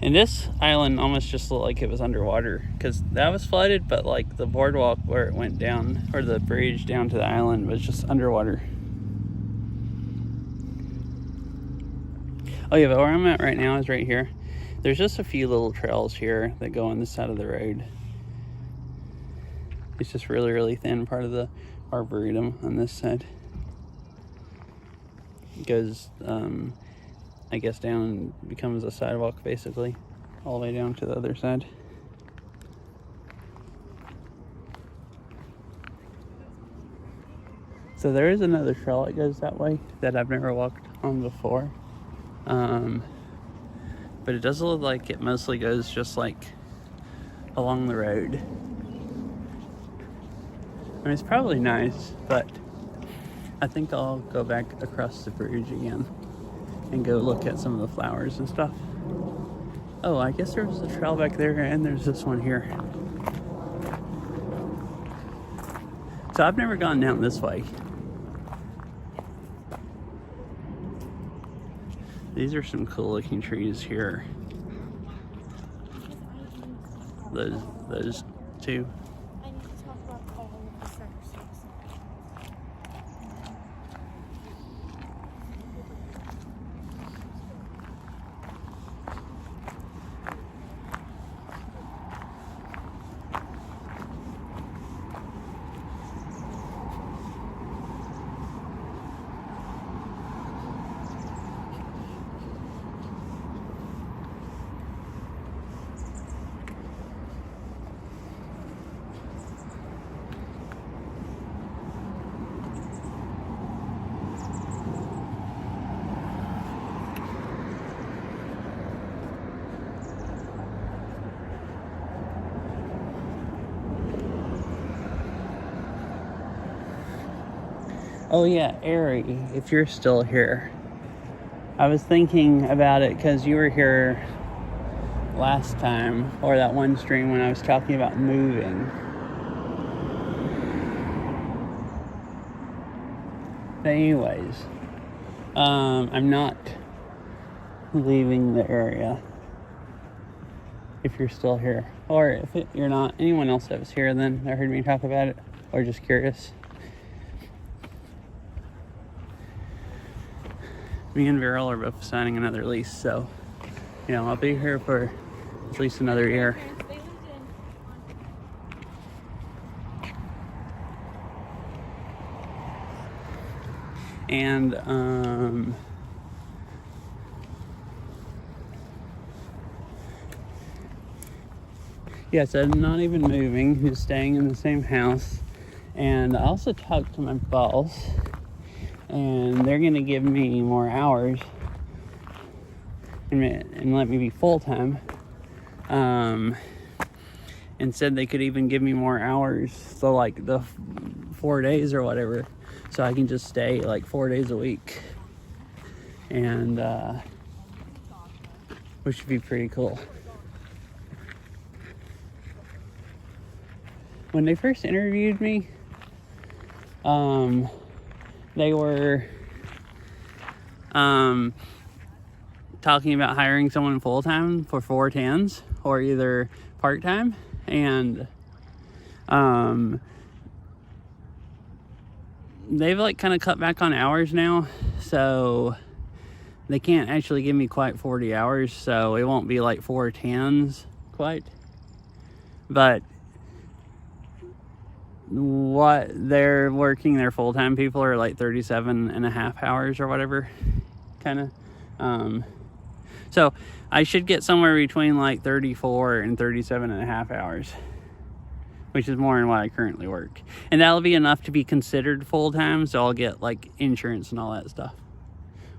And this island almost just looked like it was underwater because that was flooded, but like the boardwalk where it went down, or the bridge down to the island, was just underwater. Oh yeah, but where I'm at right now is right here. There's just a few little trails here that go on this side of the road. It's just really, really thin part of the Arboretum on this side. It goes, I guess, down and becomes a sidewalk basically, all the way down to the other side. So there is another trail that goes that way that I've never walked on before. But it does look like it mostly goes just like along the road. I mean, it's probably nice, but I think I'll go back across the bridge again and go look at some of the flowers and stuff. Oh, I guess there was a trail back there and there's this one here. So I've never gone down this way. These are some cool looking trees here. Those two. I need to talk about all of the circumstances. Oh yeah, Ari, if you're still here. I was thinking about it because you were here last time, or that one stream when I was talking about moving. But anyways, I'm not leaving the area. If you're still here, or if you're not, anyone else that was here then that heard me talk about it, or just curious. Me and Viral are both signing another lease, so, you know, I'll be here for at least another year. They lived in And, yeah, so I'm not even moving, just staying in the same house. And I also talked to my boss, and they're going to give me more hours and let me be full-time. And said they could even give me more hours, so like the 4 days or whatever, so I can just stay like 4 days a week. And which would be pretty cool. When they first interviewed me, they were talking about hiring someone full-time for 410s or either part-time, and they've like kind of cut back on hours now, so they can't actually give me quite 40 hours, so it won't be like 410s quite, but what they're working, their full-time people are like 37 and a half hours or whatever, kind of. So I should get somewhere between like 34 and 37 and a half hours, which is more than what I currently work. And that'll be enough to be considered full-time, so I'll get like insurance and all that stuff.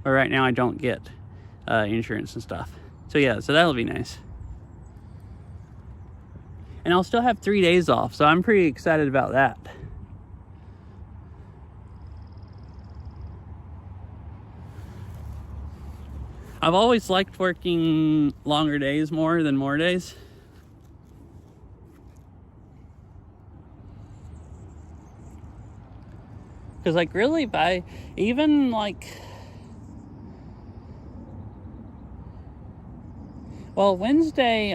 But right now I don't get insurance and stuff. So yeah, so that'll be nice. And I'll still have 3 days off, so I'm pretty excited about that. I've always liked working longer days more than more days. Because like really by even like, well, Wednesday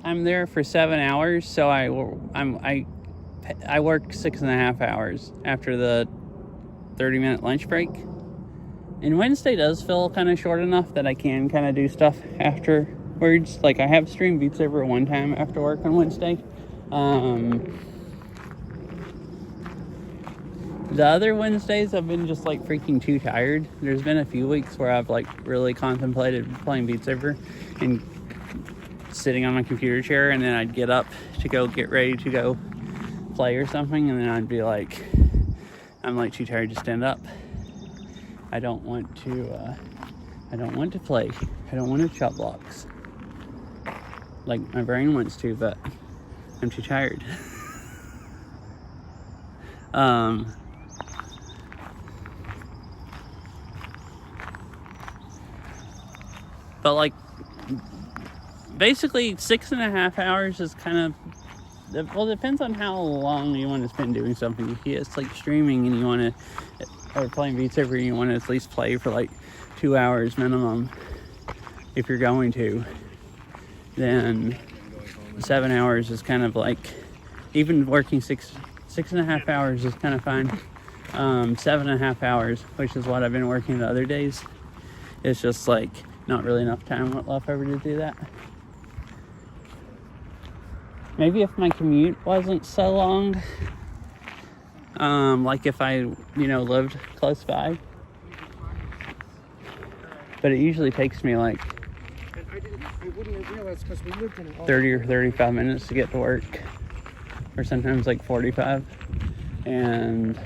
I'm there for 7 hours, so I work 6.5 hours after the 30-minute lunch break. And Wednesday does feel kind of short enough that I can kind of do stuff afterwards. Like I have streamed Beat Saber one time after work on Wednesday. The other Wednesdays I've been just like freaking too tired. There's been a few weeks where I've like really contemplated playing Beat Saber and sitting on my computer chair, and then I'd get up to go get ready to go play or something, and then I'd be like, I'm like too tired to stand up. I don't want to play. I don't want to chop blocks like my brain wants to, but I'm too tired. But like basically 6.5 hours is kind of well, it depends on how long you want to spend doing something. If it's like streaming and you want to, or playing Beat Saber and you want to at least play for like 2 hours minimum, if you're going to, then 7 hours is kind of like, even working six and a half hours is kind of fine. 7.5 hours, which is what I've been working the other days, it's just like not really enough time left over to do that. Maybe if my commute wasn't so long, like if I, lived close by, but it usually takes me like 30 or 35 minutes to get to work, or sometimes like 45, and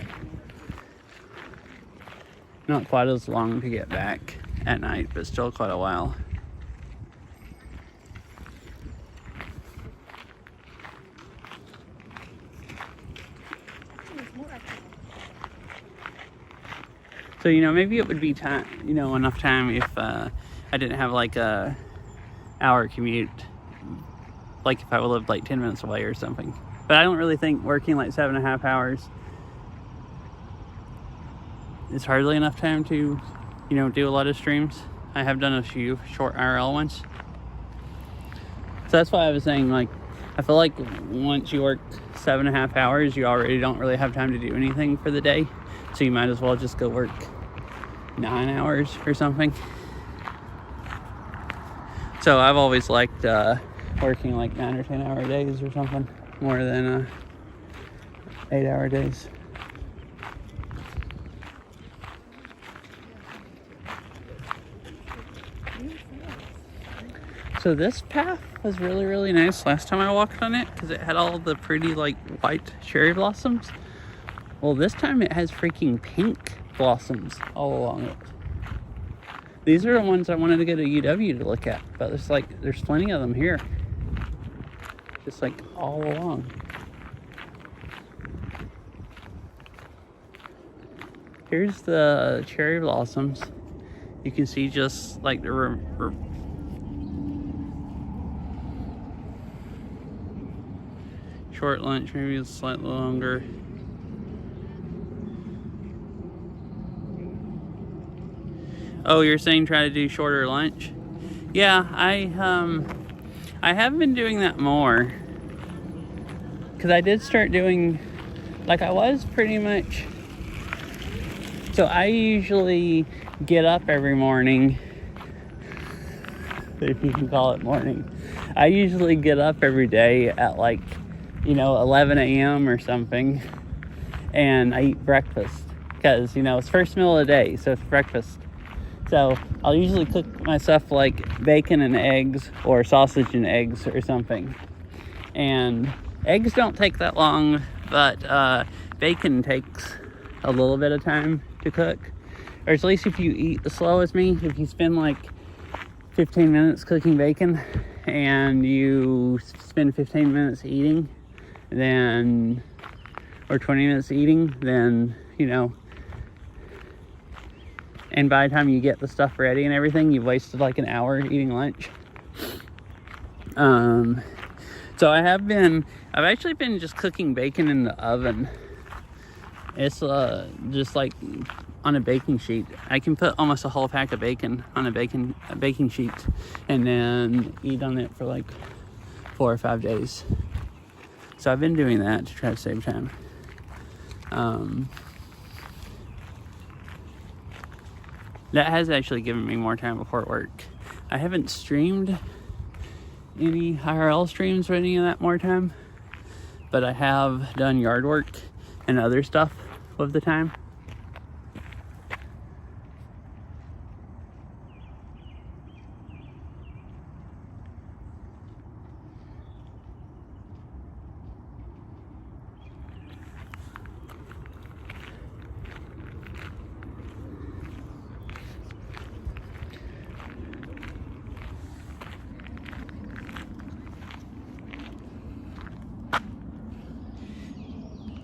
not quite as long to get back at night, but still quite a while. So, maybe it would be time, enough time if I didn't have like a hour commute, like if I lived like 10 minutes away or something. But I don't really think working like 7.5 hours is hardly enough time to, do a lot of streams. I have done a few short IRL ones. So that's why I was saying, like, I feel like once you work 7.5 hours, you already don't really have time to do anything for the day. So you might as well just go work 9 hours or something. So I've always liked working like 9 or 10 hour days or something, more than 8 hour days. So this path was really, really nice last time I walked on it, because it had all the pretty like white cherry blossoms. Well, this time it has freaking pink blossoms all along it. These are the ones I wanted to go to UW to look at, but there's plenty of them here, just like all along. Here's the cherry blossoms. You can see just like the short lunch, maybe it's slightly longer. Oh, you're saying try to do shorter lunch? Yeah, I have been doing that more, because I did start doing, like, I was pretty much, so I usually get up every morning, if you can call it morning. I usually get up every day at like 11 a.m. or something, and I eat breakfast, because it's first meal of the day, so it's breakfast. So I'll usually cook myself like bacon and eggs, or sausage and eggs or something. And eggs don't take that long, but bacon takes a little bit of time to cook. Or at least if you eat as slow as me, if you spend like 15 minutes cooking bacon and you spend 15 minutes eating, then, or 20 minutes eating, then, and by the time you get the stuff ready and everything, you've wasted like an hour eating lunch. So I've actually been just cooking bacon in the oven. It's just like on a baking sheet. I can put almost a whole pack of bacon on a baking sheet, and then eat on it for like 4 or 5 days. So I've been doing that to try to save time. That has actually given me more time before work. I haven't streamed any IRL streams or any of that more time, but I have done yard work and other stuff with the time.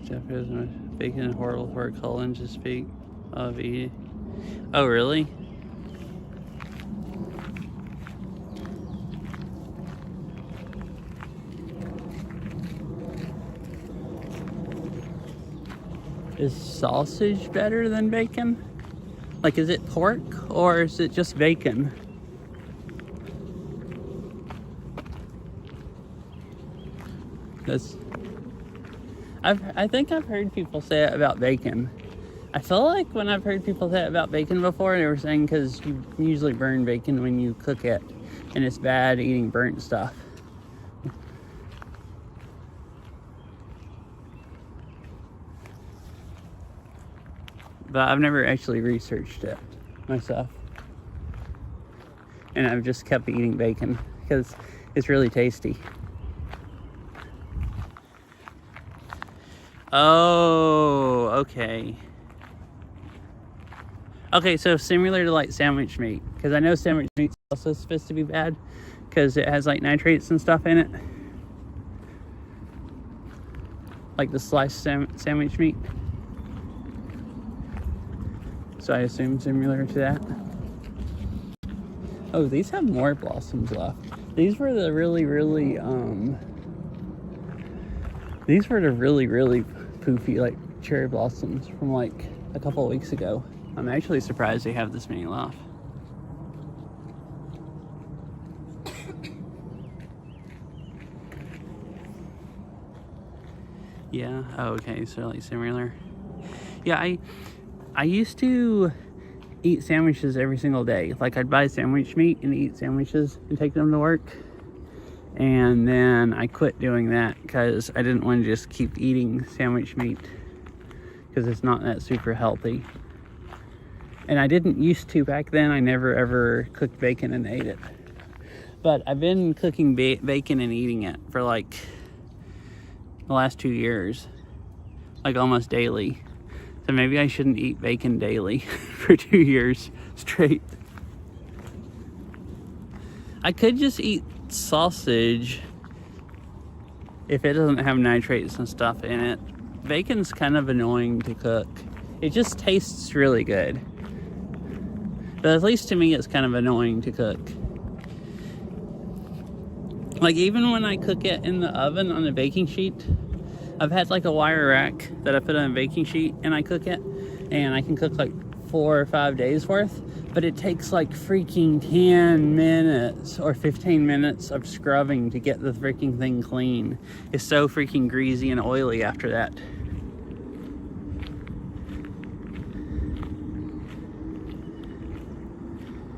Jeff is bacon and horrible for Cullen to speak of eating. Oh, really? Is sausage better than bacon? Like, is it pork or is it just bacon? I think I've heard people say it about bacon. I feel like when I've heard people say it about bacon before, they were saying because you usually burn bacon when you cook it, and it's bad eating burnt stuff. But I've never actually researched it myself. And I've just kept eating bacon because it's really tasty. Oh, okay. Okay, so similar to like sandwich meat, because I know sandwich meat's also supposed to be bad because it has like nitrates and stuff in it. Like the sliced sandwich meat. So I assume similar to that. Oh, these have more blossoms left. These were the really poofy like cherry blossoms from like a couple of weeks ago. I'm actually surprised they have this many left. Yeah, oh, okay, so like similar. Yeah, I used to eat sandwiches every single day. Like I'd buy sandwich meat and eat sandwiches and take them to work. And then I quit doing that because I didn't want to just keep eating sandwich meat because it's not that super healthy. And I didn't used to back then. I never ever cooked bacon and ate it. But I've been cooking bacon and eating it for like the last 2 years, like almost daily. So maybe I shouldn't eat bacon daily for 2 years straight. I could just eat sausage if it doesn't have nitrates and stuff in it. Bacon's kind of annoying to cook. It just tastes really good. But at least to me, it's kind of annoying to cook. Like even when I cook it in the oven on a baking sheet, I've had like a wire rack that I put on a baking sheet and I cook it, and I can cook like 4 or 5 days worth, but it takes like freaking 10 minutes or 15 minutes of scrubbing to get the freaking thing clean. It's so freaking greasy and oily after that.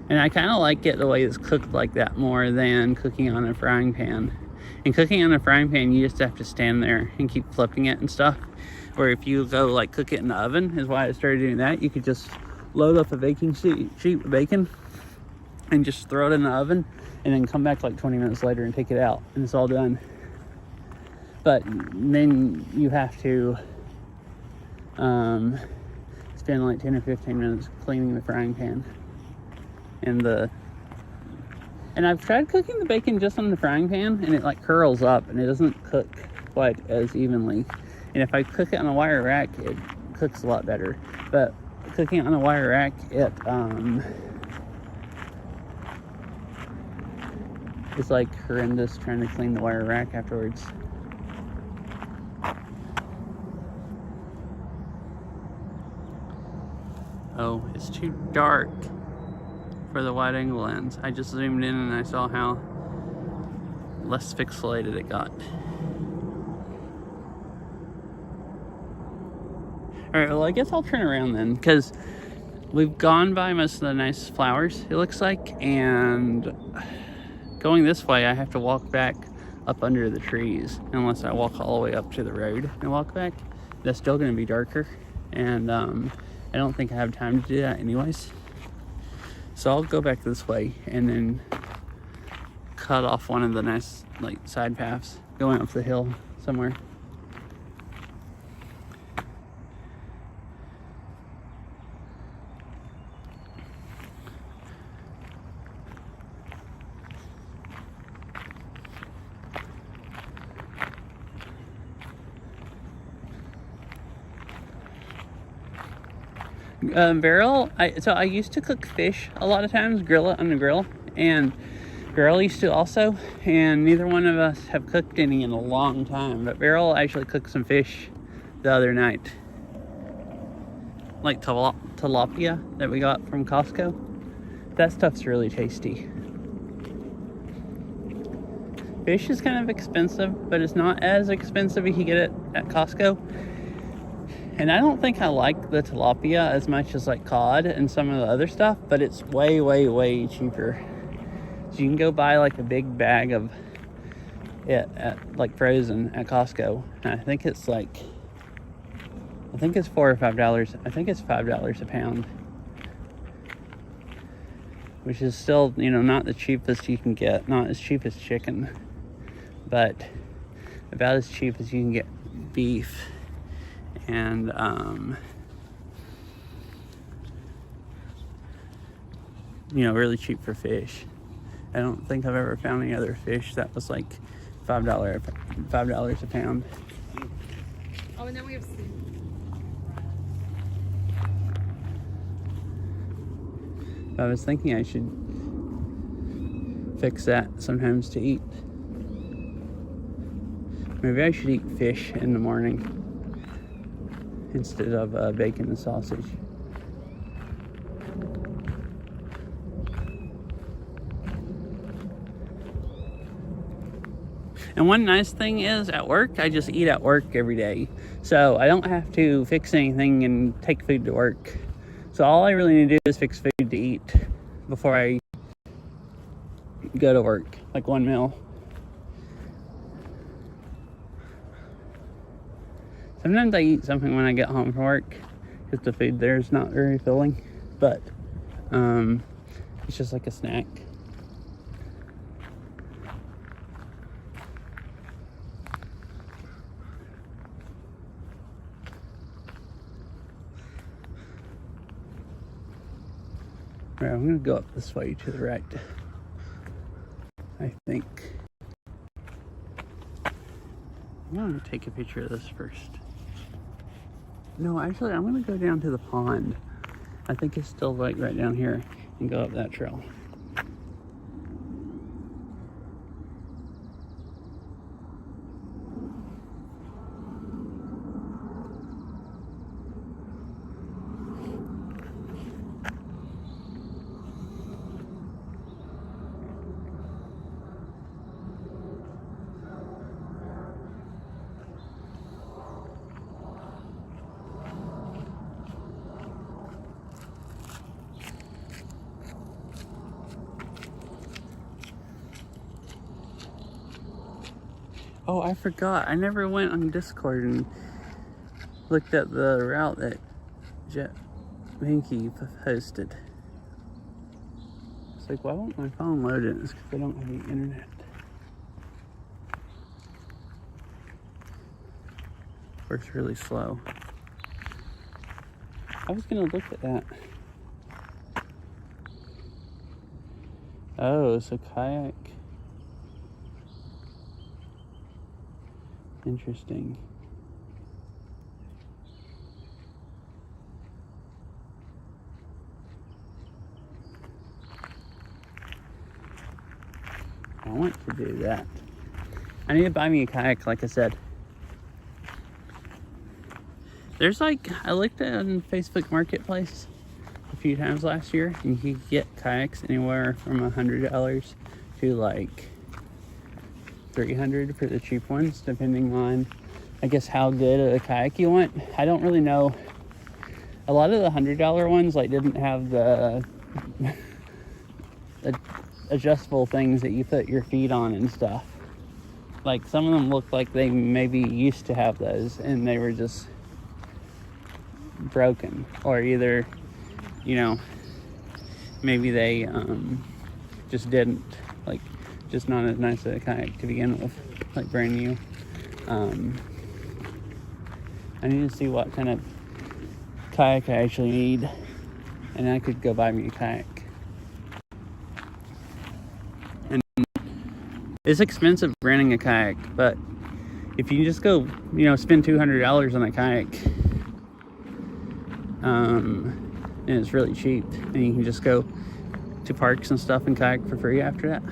And I kind of like it the way it's cooked like that more than cooking on a frying pan. And cooking on a frying pan, you just have to stand there and keep flipping it and stuff. Or if you go like cook it in the oven, is why I started doing that. You could just load up a baking sheet with bacon and just throw it in the oven and then come back like 20 minutes later and take it out and it's all done. But then you have to spend like 10 or 15 minutes cleaning the frying pan. And I've tried cooking the bacon just on the frying pan and it like curls up and it doesn't cook quite as evenly. And if I cook it on a wire rack, it cooks a lot better. But cooking it on a wire rack, it's like horrendous trying to clean the wire rack afterwards. Oh, it's too dark for the wide angle lens. I just zoomed in and I saw how less pixelated it got. Alright, well I guess I'll turn around then, because we've gone by most of the nice flowers, it looks like, and going this way I have to walk back up under the trees, unless I walk all the way up to the road and walk back. That's still going to be darker, and I don't think I have time to do that anyways. So I'll go back this way and then cut off one of the nice like side paths going up the hill somewhere. I used to cook fish a lot of times, grill it on the grill, and Beryl used to also, and neither one of us have cooked any in a long time, but Beryl actually cooked some fish the other night. like tilapia that we got from Costco. That stuff's really tasty. Fish is kind of expensive, but it's not as expensive if you get it at Costco. And I don't think I like the tilapia as much as like cod and some of the other stuff, but it's way, way, way cheaper. So you can go buy like a big bag of it at like frozen at Costco. And I think it's $4 or $5. I think it's $5 a pound, which is still, you know, not the cheapest you can get, not as cheap as chicken, but about as cheap as you can get beef. And you know, really cheap for fish. I don't think I've ever found any other fish that was like $5 a pound. Oh, and then we have I was thinking I should fix that sometimes to eat. Maybe I should eat fish in the morning instead of bacon and sausage. And one nice thing is at work, I just eat at work every day. So I don't have to fix anything and take food to work. So all I really need to do is fix food to eat before I go to work, like one meal. Sometimes I eat something when I get home from work because the food there is not very filling, but it's just like a snack. All right, I'm gonna go up this way to the right, I think. I'm gonna take a picture of this first. No, actually, I'm gonna go down to the pond. I think it's still like right down here and go up that trail. Oh, I forgot. I never went on Discord and looked at the route that Jet Minky posted. It's like, why won't my phone load it? It's because I don't have the internet. Works really slow. I was gonna look at that. Oh, it's a kayak. Interesting. I want to do that. I need to buy me a kayak, like I said. There's like, I looked at on Facebook Marketplace a few times last year, and you could get kayaks anywhere from $100 to like $300 for the cheap ones, depending on, I guess, how good of a kayak you want. I don't really know. A lot of the $100 ones like didn't have the adjustable things that you put your feet on and stuff. Like some of them looked like they maybe used to have those and they were just broken, or either, you know, maybe they just didn't, like, just not as nice a kayak to begin with, like brand new. I need to see what kind of kayak I actually need, and I could go buy me a kayak. And it's expensive renting a kayak, but if you just go, you know, spend $200 on a kayak, and it's really cheap, and you can just go to parks and stuff and kayak for free after that.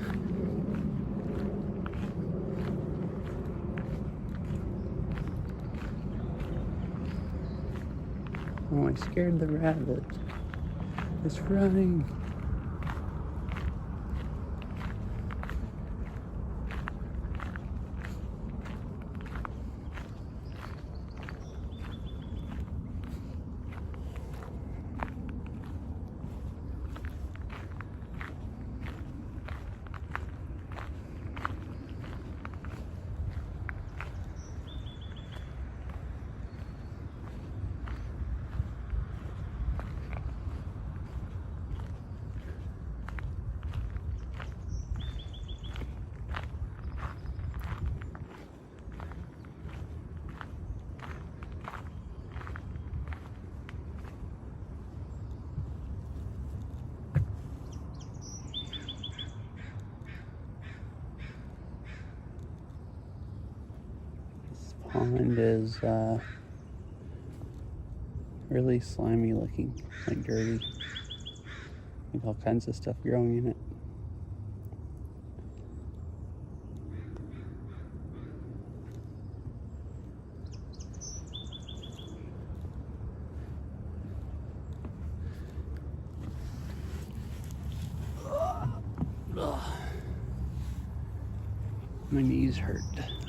Oh, I scared the rabbit. It's running. Pond is really slimy looking, like dirty, with all kinds of stuff growing in it. Ugh. My knees hurt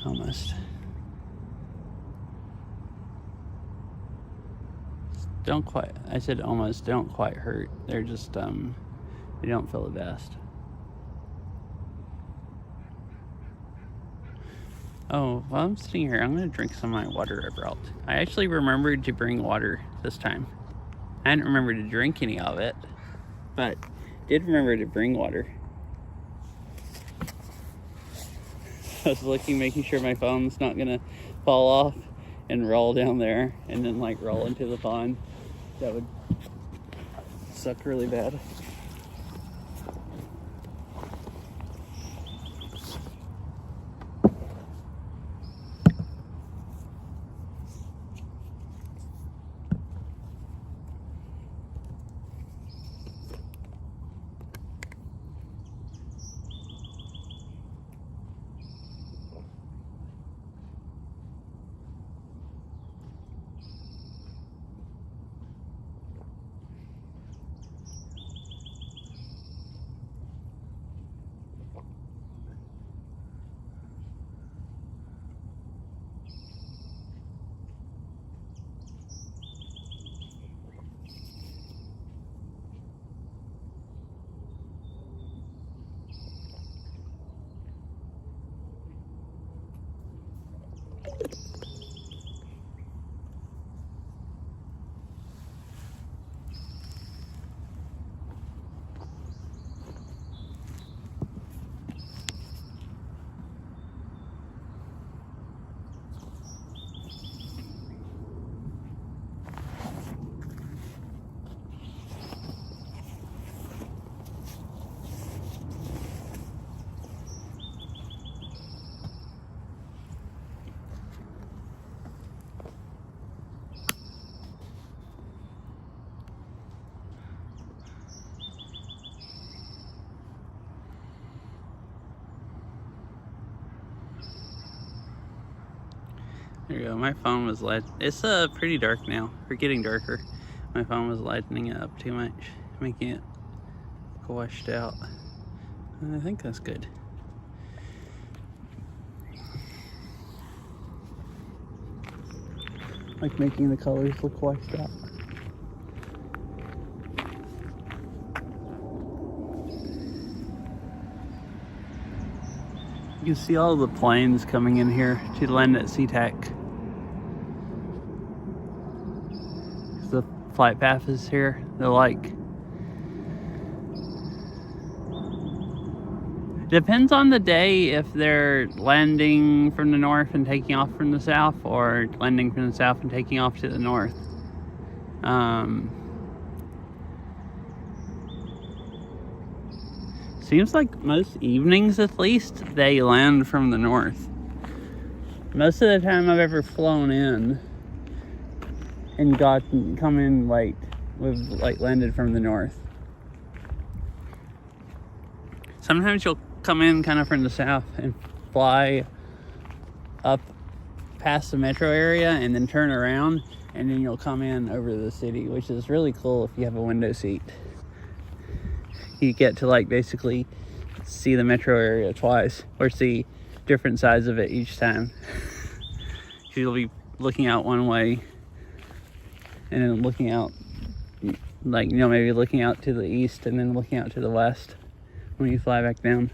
almost. Don't quite, I said almost, don't quite hurt. They're just, they don't feel the best. Oh, while I'm sitting here, I'm gonna drink some of my water I brought. I actually remembered to bring water this time. I didn't remember to drink any of it, but did remember to bring water. I was looking, making sure my phone's not gonna fall off and roll down there and then like roll into the pond. That would suck really bad. There you go. My phone was light. It's pretty dark now. We're getting darker. My phone was lightening it up too much, making it washed out. I think that's good. Like making the colors look washed out. You can see all the planes coming in here to land at SeaTac. The flight path is here. They're like, depends on the day if they're landing from the north and taking off from the south, or landing from the south and taking off to the north. Seems like most evenings, at least, they land from the north. Most of the time I've ever flown in and come in late, we've like landed from the north. Sometimes you'll come in kind of from the south and fly up past the metro area and then turn around and then you'll come in over the city, which is really cool if you have a window seat. You get to like basically see the metro area twice, or see different sides of it each time. You'll be looking out one way and then looking out, like, you know, maybe looking out to the east and then looking out to the west when you fly back down.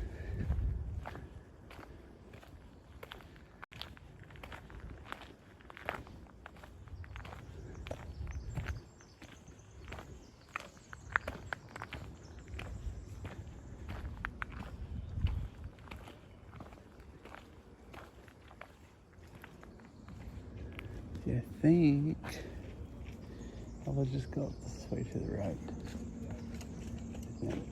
I think I will just go up this way to the right. I think.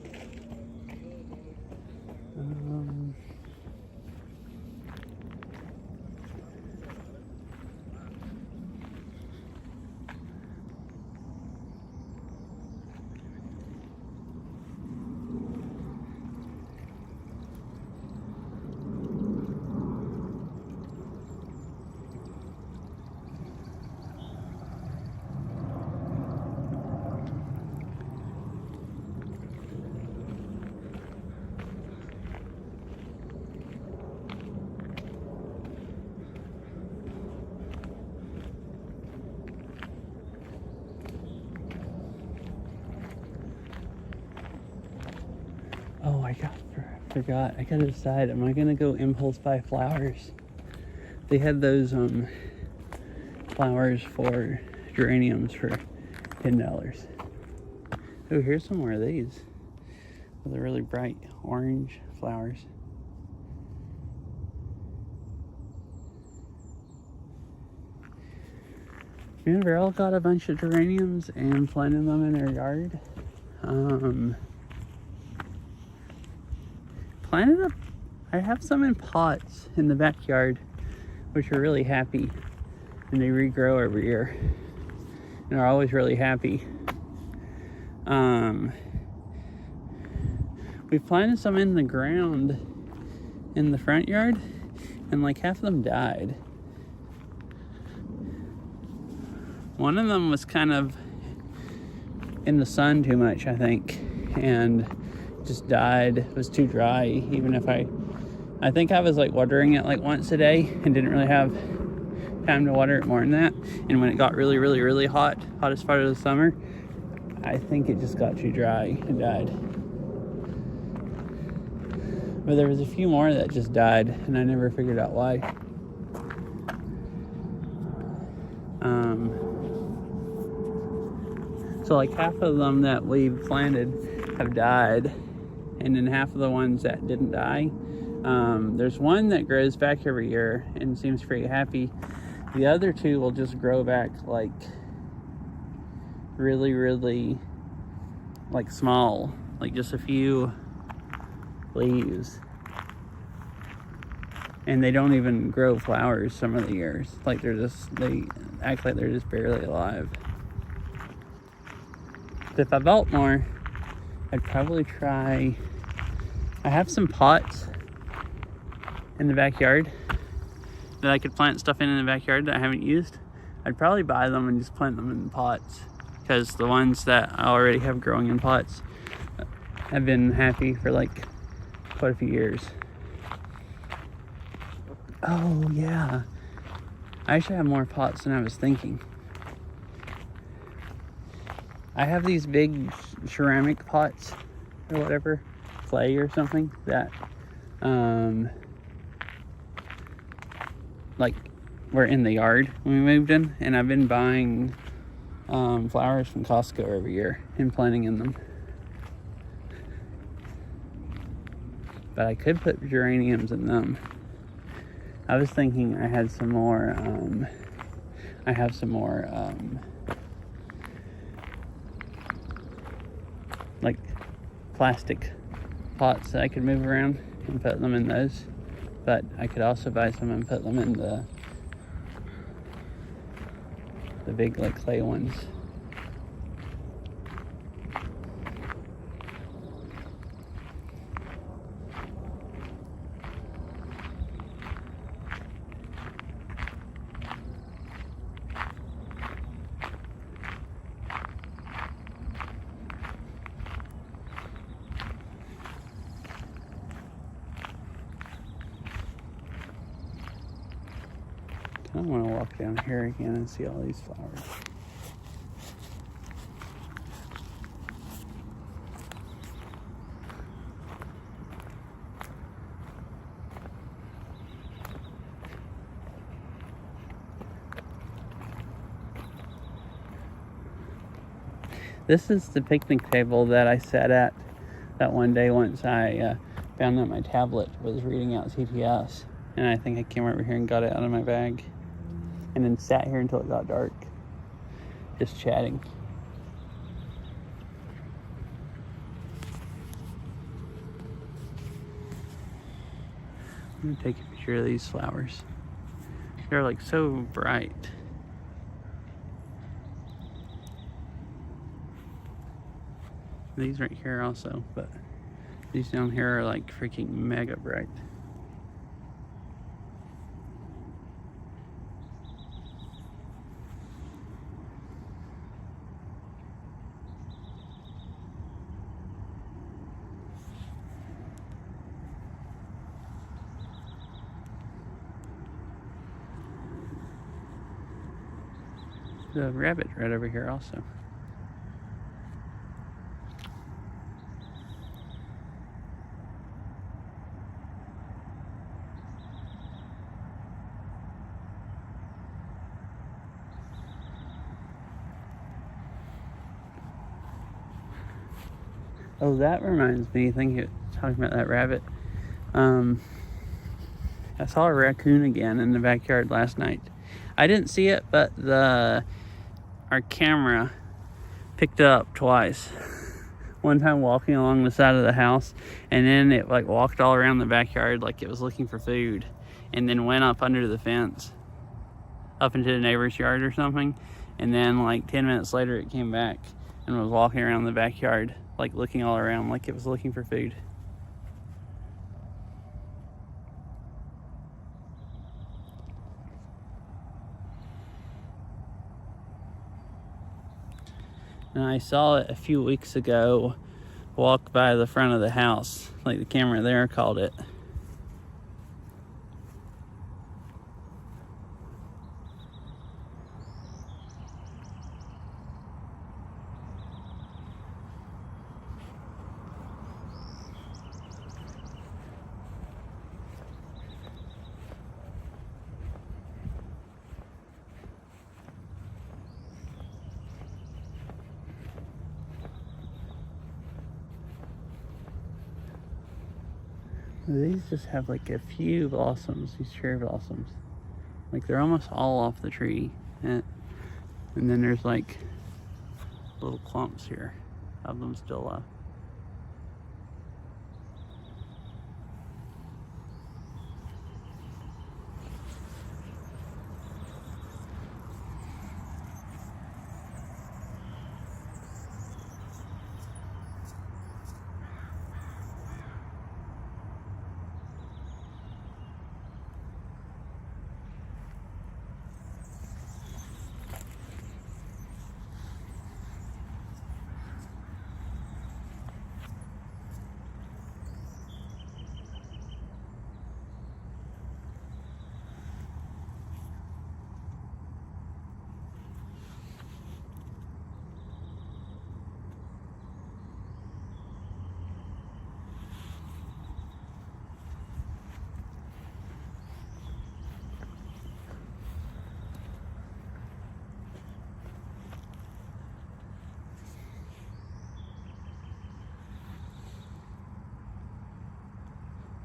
Oh, I forgot. I gotta decide. Am I gonna go impulse buy flowers? They had those flowers for geraniums for $10. Oh, here's some more of these. They're really bright orange flowers. Me and Beryl got a bunch of geraniums and planted them in our yard. Planted up. I have some in pots in the backyard, which are really happy, and they regrow every year, and are always really happy. We've planted some in the ground in the front yard, and like half of them died. One of them was kind of in the sun too much, I think, and just died. It was too dry. Even if I think I was like watering it like once a day and didn't really have time to water it more than that. And when it got really, really, really hot, hottest part of the summer, I think it just got too dry and died. But there was a few more that just died, and I never figured out why. So like half of them that we've planted have died, and then half of the ones that didn't die. There's one that grows back every year and seems pretty happy. The other two will just grow back like really, really like small, like just a few leaves. And they don't even grow flowers some of the years. Like they act like they're just barely alive. If I bought more, I'd probably try. I have some pots in the backyard that I could plant stuff in the backyard that I haven't used. I'd probably buy them and just plant them in pots, because the ones that I already have growing in pots have been happy for like quite a few years. Oh yeah, I actually have more pots than I was thinking. I have these big ceramic pots or whatever, clay or something, that like were in the yard when we moved in, and I've been buying flowers from Costco every year and planting in them. But I could put geraniums in them. I was thinking I had some more like plastic pots that I could move around and put them in those. But I could also buy some and put them in the big like clay ones. I want to walk down here again and see all these flowers. This is the picnic table that I sat at that one day once I found that my tablet was reading out TTS. And I think I came over here and got it out of my bag. And then sat here until it got dark. Just chatting. I'm gonna take a picture of these flowers. They're like so bright. These right here also, but these down here are like freaking mega bright. The rabbit right over here also. Oh, that reminds me, talking about that rabbit. I saw a raccoon again in the backyard last night. I didn't see it, but our camera picked it up twice. One time walking along the side of the house, and then it like walked all around the backyard like it was looking for food, and then went up under the fence, up into the neighbor's yard or something, and then like 10 minutes later it came back and was walking around the backyard, like looking all around like it was looking for food. And I saw it a few weeks ago walk by the front of the house, like the camera there called it. These just have like a few blossoms, these cherry blossoms. Like they're almost all off the tree. And then there's like little clumps here of them still left.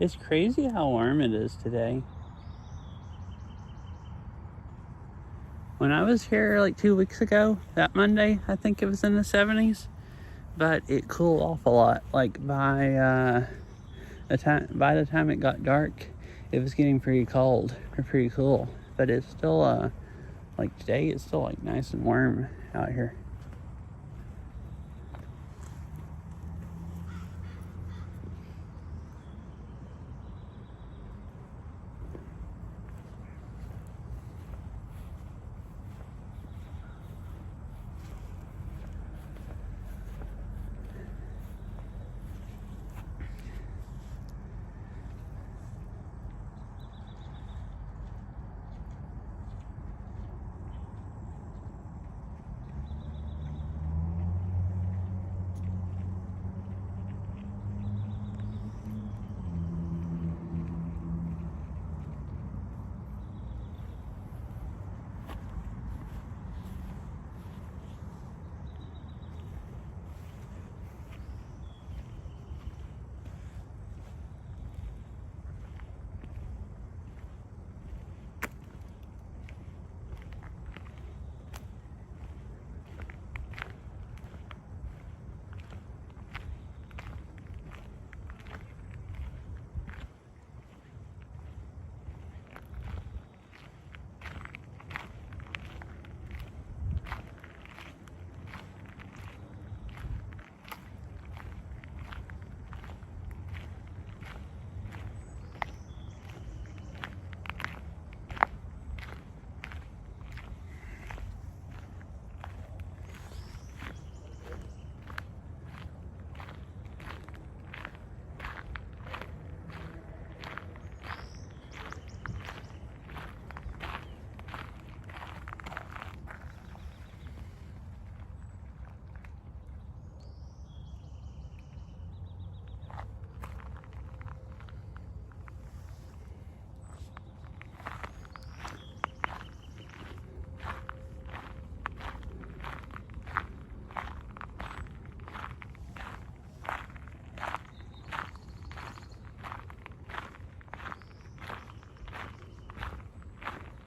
It's crazy how warm it is today. When I was here like 2 weeks ago, that Monday, I think it was in the 70s, but it cooled off a lot. Like by the time it got dark, it was getting pretty cold or pretty cool. But it's still like today, it's still like nice and warm out here.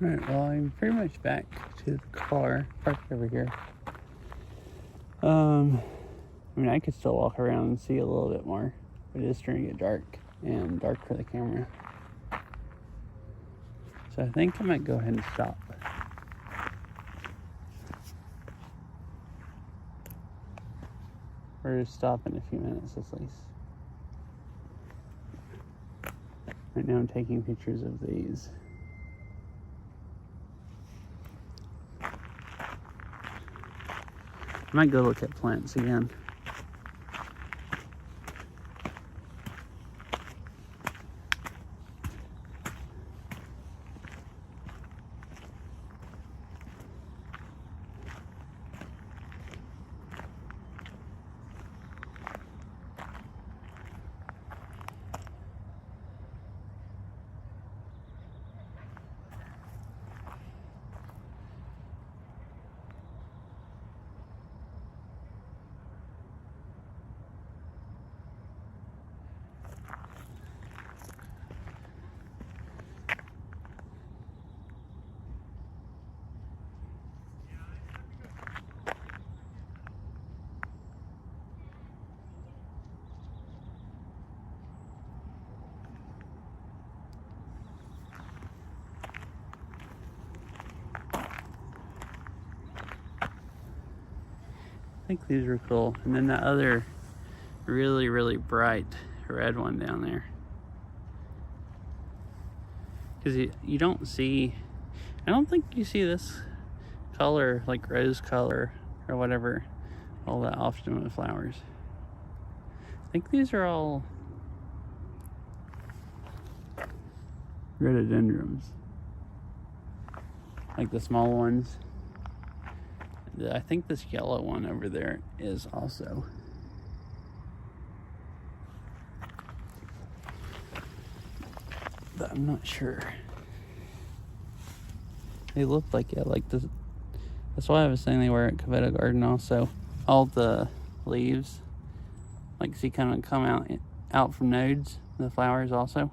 Alright, well, I'm pretty much back to the car, parked over here. I mean, I could still walk around and see a little bit more, but it is starting to get dark, and dark for the camera. So I think I might go ahead and stop. Or just stop in a few minutes at least. Right now I'm taking pictures of these. I might go look at plants again. I think these are cool. And then that other really, really bright red one down there. Because you don't see, I don't think you see this color, like rose color or whatever, all that often with flowers. I think these are all rhododendrons. Like the small ones. I think this yellow one over there is also. But I'm not sure. They look like it, like this. That's why I was saying they were at Cavetta Garden also. All the leaves, like see kind of come out from nodes, the flowers also.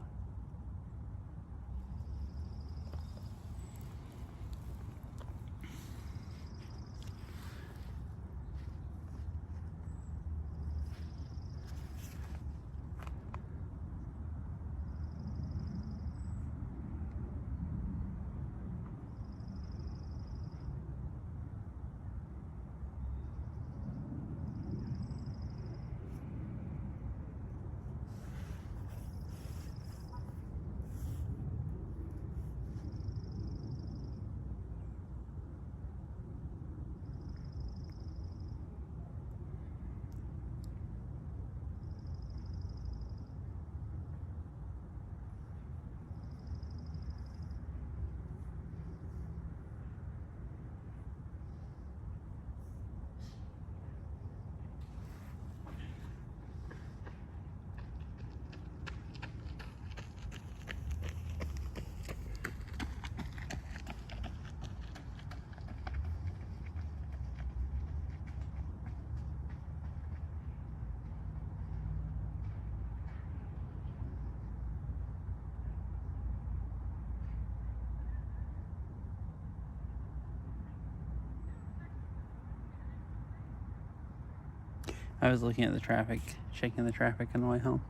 I was looking at the traffic, checking the traffic on the way home.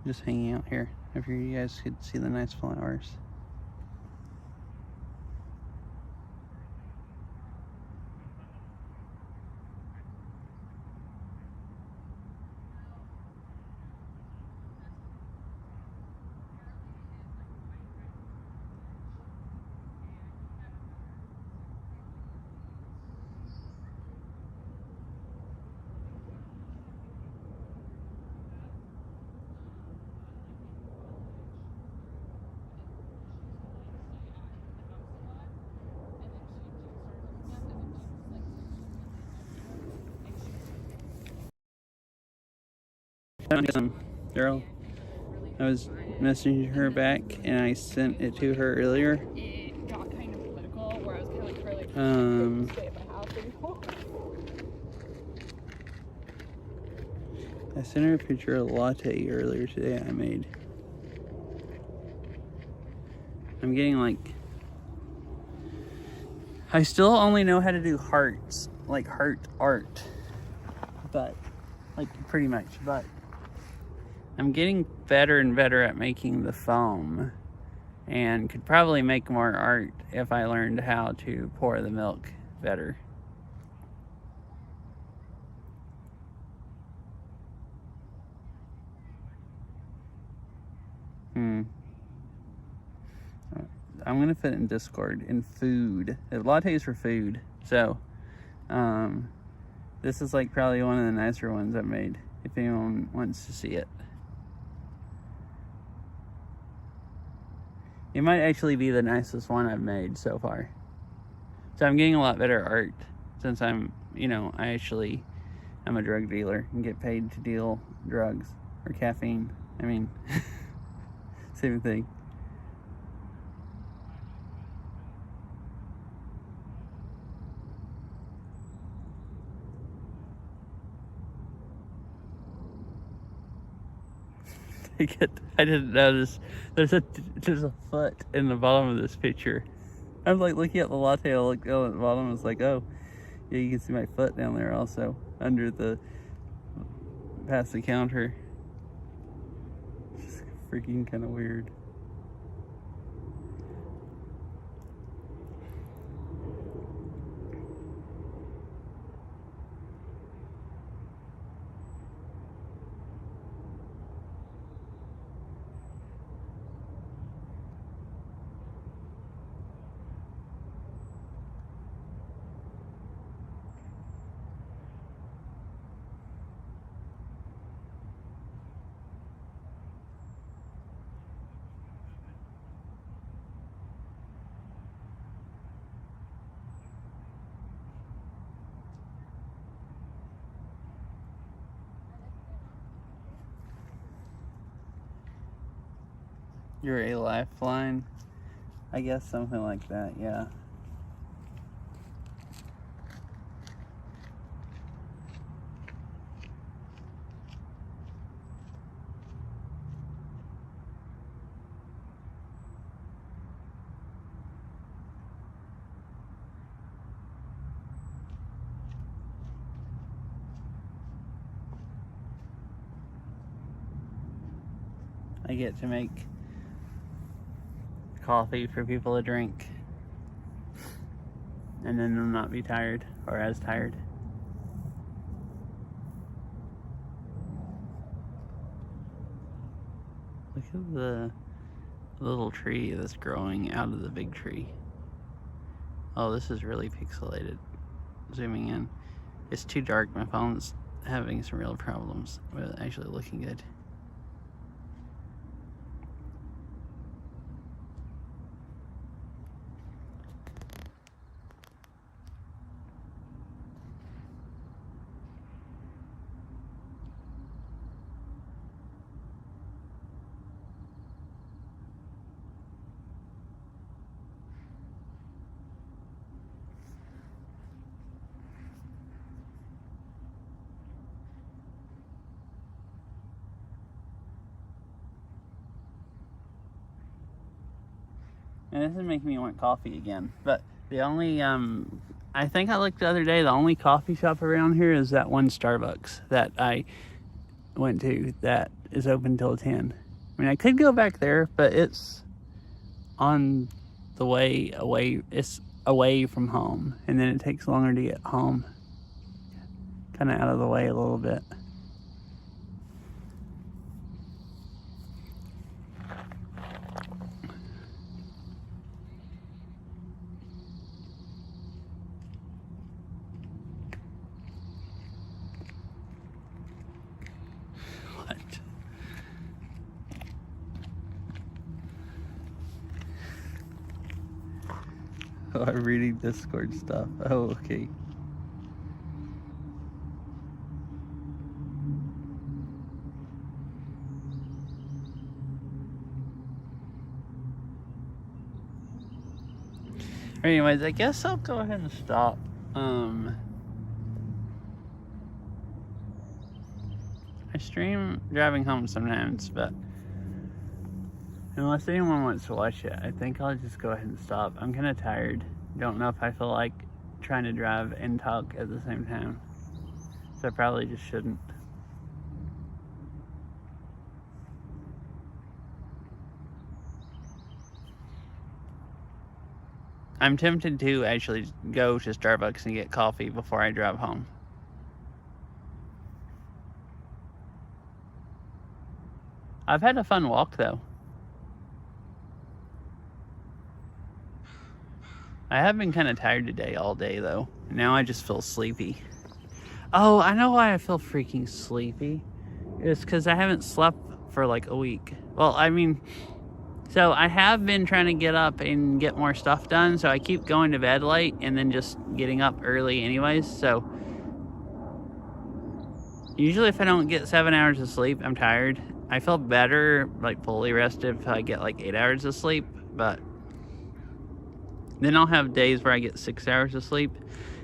Just hanging out here. If you guys could see the nice flowers. Daryl, I was messaging her back and I sent it to her earlier. It got kind of political where I was kind of like, Carly, stay at my house anymore. I sent her a picture of a latte earlier today I made. I'm getting like, I still only know how to do hearts, like heart art, but like pretty much, but I'm getting better and better at making the foam, and could probably make more art if I learned how to pour the milk better. I'm gonna put it in Discord in food. Lattes for food. So, this is like probably one of the nicer ones I've made. If anyone wants to see it, it might actually be the nicest one I've made so far. So I'm getting a lot better art since I'm, I'm a drug dealer and get paid to deal drugs or caffeine. I mean, same thing. I didn't notice there's a foot in the bottom of this picture. I was like looking at the latte, I looked down at the bottom, I was like, oh yeah, you can see my foot down there also under the past the counter. It's freaking kind of weird. You're a lifeline, I guess, something like that, yeah. I get to make coffee for people to drink, and then they'll not be tired or as tired. Look at the little tree that's growing out of the big tree. Oh, this is really pixelated. Zooming in, it's too dark. My phone's having some real problems with actually looking good. And this is making me want coffee again. But the only, I think I looked the other day, the only coffee shop around here is that one Starbucks that I went to that is open till 10. I mean, I could go back there, but it's on the way away. It's away from home, and then it takes longer to get home. Kind of out of the way a little bit. Oh, I'm reading Discord stuff. Oh, okay. Anyways, I guess I'll go ahead and stop. I stream driving home sometimes, but Unless anyone wants to watch it, I think I'll just go ahead and stop. I'm kind of tired. Don't know if I feel like trying to drive and talk at the same time. So I probably just shouldn't. I'm tempted to actually go to Starbucks and get coffee before I drive home. I've had a fun walk though. I have been kind of tired today all day though. Now I just feel sleepy. Oh, I know why I feel freaking sleepy. It's because I haven't slept for like a week. Well, I mean, so I have been trying to get up and get more stuff done. So I keep going to bed late and then just getting up early anyways. So usually if I don't get 7 hours of sleep, I'm tired. I feel better, like fully rested, if I get like 8 hours of sleep. But then I'll have days where I get 6 hours of sleep.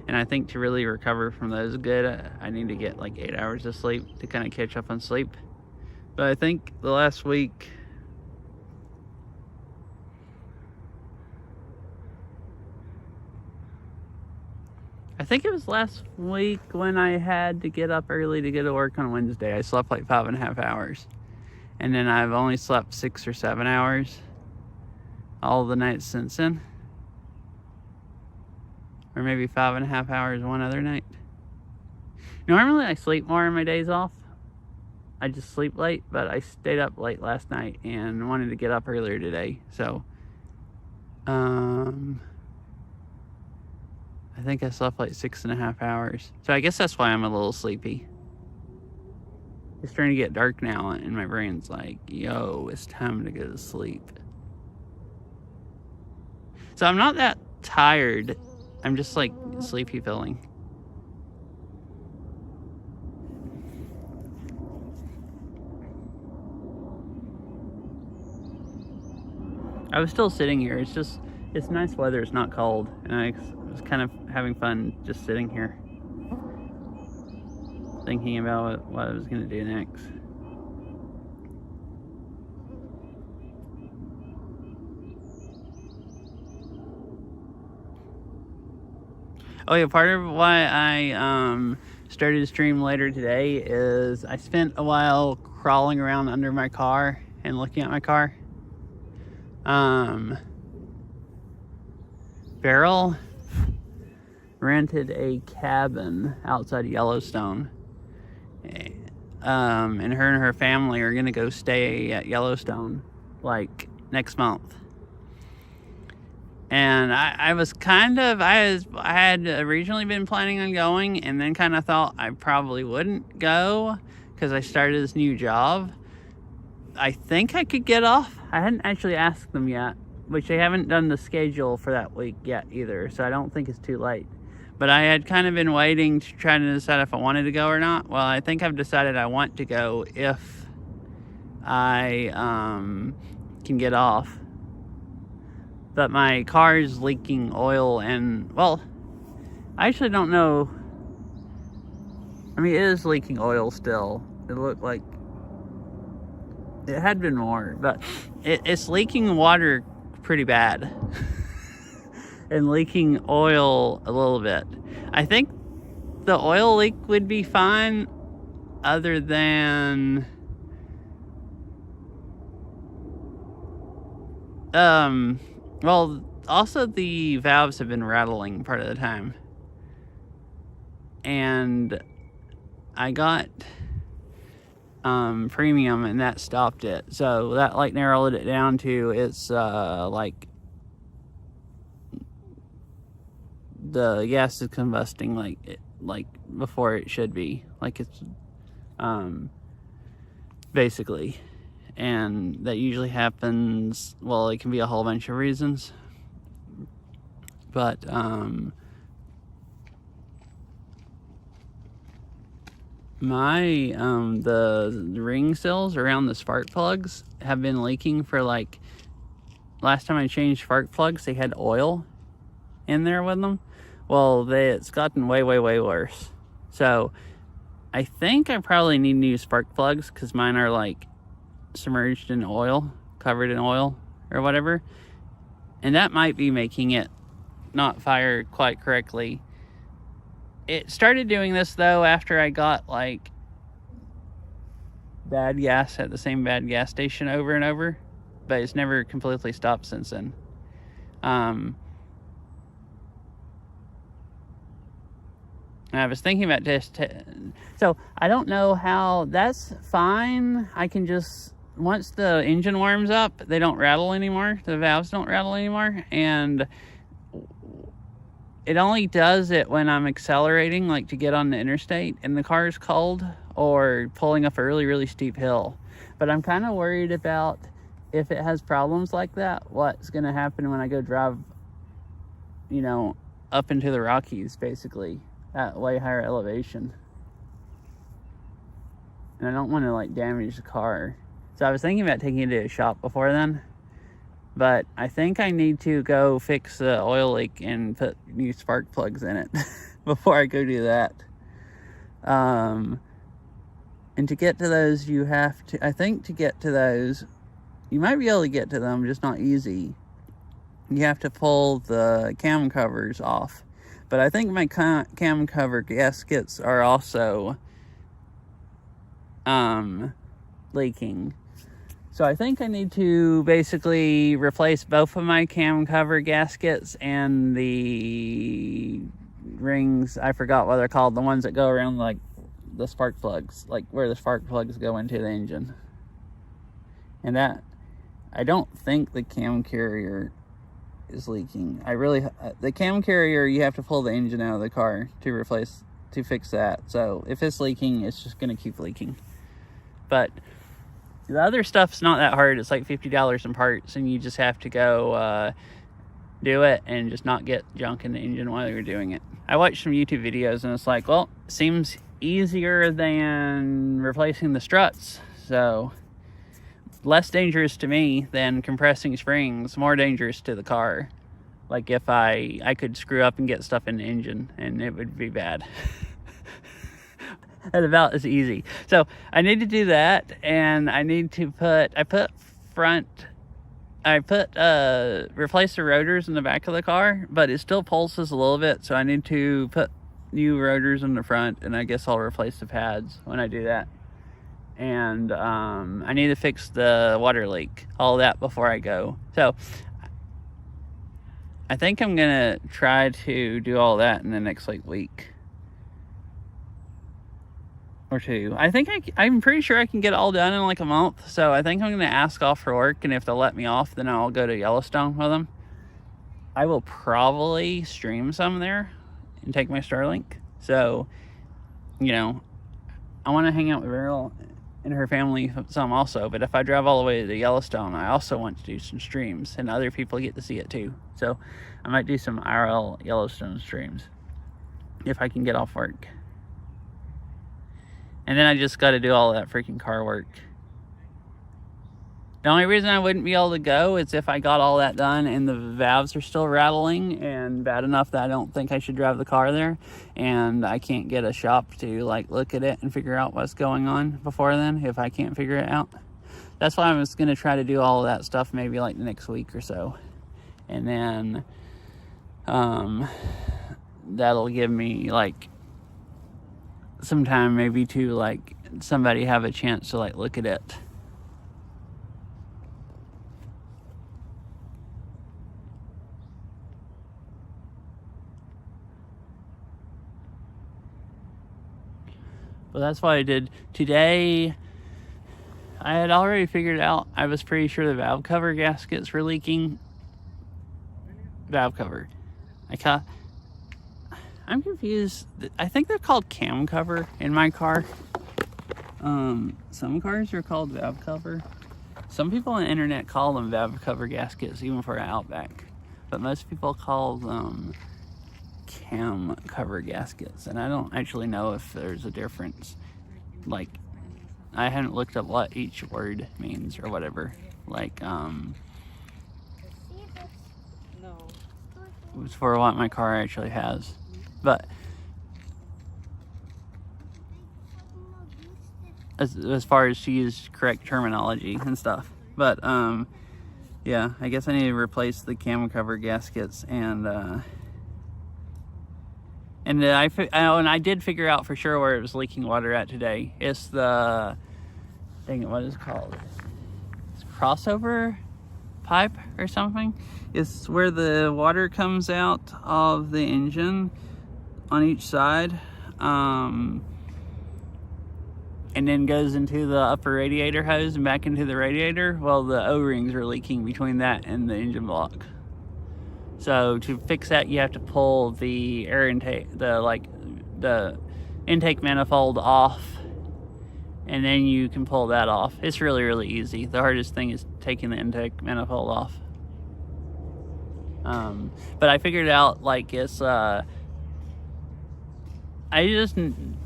And I think to really recover from those good, I need to get like 8 hours of sleep to kind of catch up on sleep. But I think the last week, I think it was last week when I had to get up early to go to work on Wednesday. I slept like 5.5 hours. And then I've only slept 6 or 7 hours all the nights since then. Or maybe 5.5 hours one other night. Normally I sleep more on my days off. I just sleep late, but I stayed up late last night and wanted to get up earlier today. So, I think I slept like 6.5 hours. So I guess that's why I'm a little sleepy. It's starting to get dark now and my brain's like, yo, it's time to go to sleep. So I'm not that tired. I'm just like sleepy feeling. I was still sitting here. It's nice weather. It's not cold. And I was kind of having fun just sitting here. Thinking about what I was going to do next. Oh yeah, part of why I started to stream later today is I spent a while crawling around under my car and looking at my car. Beryl rented a cabin outside of Yellowstone. And her family are gonna go stay at Yellowstone like next month. And I had originally been planning on going and then kind of thought I probably wouldn't go because I started this new job. I think I could get off. I hadn't actually asked them yet, which they haven't done the schedule for that week yet either, so I don't think it's too late. But I had kind of been waiting to try to decide if I wanted to go or not. Well, I think I've decided I want to go if I can get off. But my car is leaking oil and, well, I actually don't know. I mean, it is leaking oil still. It looked like it had been more, but it's leaking water pretty bad. And leaking oil a little bit. I think the oil leak would be fine other than well, also the valves have been rattling part of the time. And I got premium and that stopped it. So that like narrowed it down to it's like the gas is combusting like before it should be. Like it's basically. And that usually happens, well, it can be a whole bunch of reasons. But the ring seals around the spark plugs have been leaking for like, last time I changed spark plugs, they had oil in there with them. Well, it's gotten way worse. So I think I probably need new spark plugs because mine are like submerged in oil covered in oil or whatever. And that might be making it not fire quite correctly. It started doing this though after I got like bad gas at the same bad gas station over and over, but it's never completely stopped since then. And I was thinking about just so I don't know how. That's fine. I can just, once the engine warms up, they don't rattle anymore. The valves don't rattle anymore, and it only does it when I'm accelerating, like to get on the interstate and the car is cold, or pulling up a really, really steep hill. But I'm kind of worried about if it has problems like that, what's going to happen when I go drive, you know, up into the Rockies, basically, at way higher elevation. And I don't want to, like, damage the car. So I was thinking about taking it to a shop before then. But I think I need to go fix the oil leak and put new spark plugs in it before I go do that. And to get to those, you have to, I think to get to those, you might be able to get to them, just not easy. You have to pull the cam covers off. But I think my cam cover gaskets are also leaking. So I think I need to basically replace both of my cam cover gaskets and the rings, I forgot what they're called, the ones that go around like the spark plugs, like where the spark plugs go into the engine. And that, I don't think the cam carrier is leaking. The cam carrier, you have to pull the engine out of the car to fix that. So if it's leaking, it's just going to keep leaking. But the other stuff's not that hard. It's like $50 in parts, and you just have to go do it and just not get junk in the engine while you're doing it. I watched some YouTube videos, and it's like, well, it seems easier than replacing the struts. So less dangerous to me than compressing springs, more dangerous to the car. Like if I could screw up and get stuff in the engine, and it would be bad. That's about as easy. So I need to do that, and I need to replace the rotors in the back of the car, but it still pulses a little bit, so I need to put new rotors in the front, and I guess I'll replace the pads when I do that. And I need to fix the water leak, all that before I go. So I think I'm gonna try to do all that in the next like week or two. I'm pretty sure I can get it all done in like a month. So I think I'm gonna ask off for work, and if they'll let me off, then I'll go to Yellowstone with them. I will probably stream some there and take my Starlink. So, you know, I want to hang out with Beryl and her family some also, but if I drive all the way to Yellowstone, I also want to do some streams, and other people get to see it too. So I might do some IRL Yellowstone streams if I can get off work. And then I just got to do all that freaking car work. The only reason I wouldn't be able to go is if I got all that done and the valves are still rattling and bad enough that I don't think I should drive the car there, and I can't get a shop to like look at it and figure out what's going on before then, if I can't figure it out. That's why I was going to try to do all of that stuff maybe like the next week or so. And then that'll give me like some time maybe to like somebody have a chance to like look at it. But that's what I did today. I had already figured out, I was pretty sure the valve cover gaskets were leaking. Valve cover. I'm confused. I think they're called cam cover in my car. Some cars are called valve cover. Some people on the internet call them valve cover gaskets, even for an Outback. But most people call them cam cover gaskets, and I don't actually know if there's a difference. Like, I haven't looked up what each word means or whatever. Like, it's for what my car actually has. But as far as to use correct terminology and stuff. But yeah, I guess I need to replace the cam cover gaskets, and I did figure out for sure where it was leaking water at today. It's the, dang it, what is it called? It's crossover pipe or something. It's where the water comes out of the engine on each side, and then goes into the upper radiator hose and back into the radiator. Well, the O-rings are leaking between that and the engine block. So to fix that, you have to pull the air intake, the intake manifold off, and then you can pull that off. It's really, really easy. The hardest thing is taking the intake manifold off. But I figured out, like, it's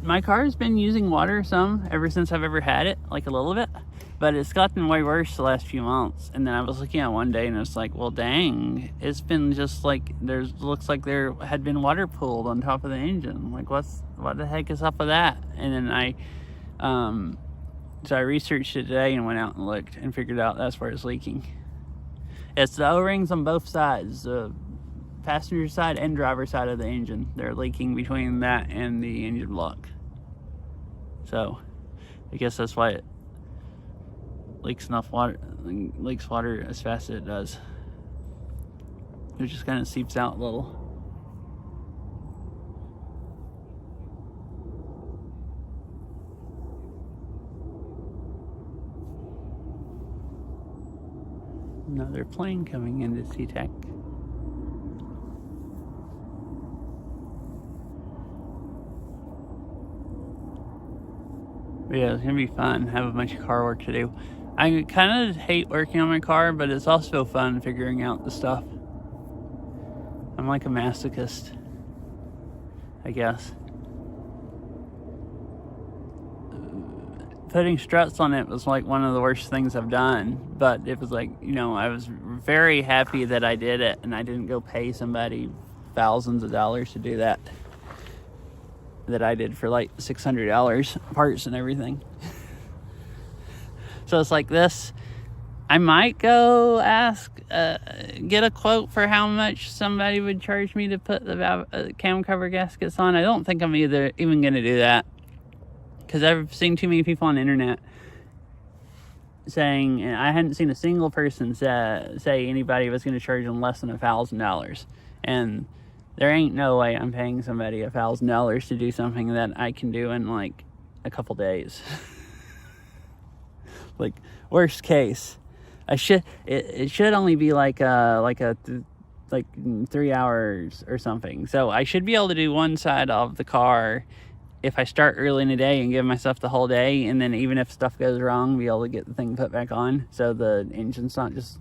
my car's been using water some ever since I've ever had it, like a little bit, but it's gotten way worse the last few months. And then I was looking at one day and it's like, well, dang, it's been just like, looks like there had been water pooled on top of the engine. Like, what the heck is up with that? And then so I researched it today and went out and looked and figured out that's where it's leaking. It's the O-rings on both sides, the passenger side and driver side of the engine. They're leaking between that and the engine block. So I guess that's why it leaks water as fast as it does. It just kind of seeps out a little. Another plane coming into SeaTac. Yeah, it's gonna be fun. Have a bunch of car work to do. I kind of hate working on my car, but it's also fun figuring out the stuff. I'm like a masochist, I guess. Putting struts on it was like one of the worst things I've done, but it was like, I was very happy that I did it and I didn't go pay somebody thousands of dollars to do that I did for like $600 parts and everything. So it's like this. I might go get a quote for how much somebody would charge me to put the cam cover gaskets on. I don't think I'm even going to do that, because I've seen too many people on the internet saying, and I hadn't seen a single person say anybody was going to charge them less than $1,000. And there ain't no way I'm paying somebody $1,000 to do something that I can do in like a couple days. Like, worst case, it should only be like 3 hours or something. So I should be able to do one side of the car if I start early in the day and give myself the whole day, and then even if stuff goes wrong, be able to get the thing put back on so the engine's not just,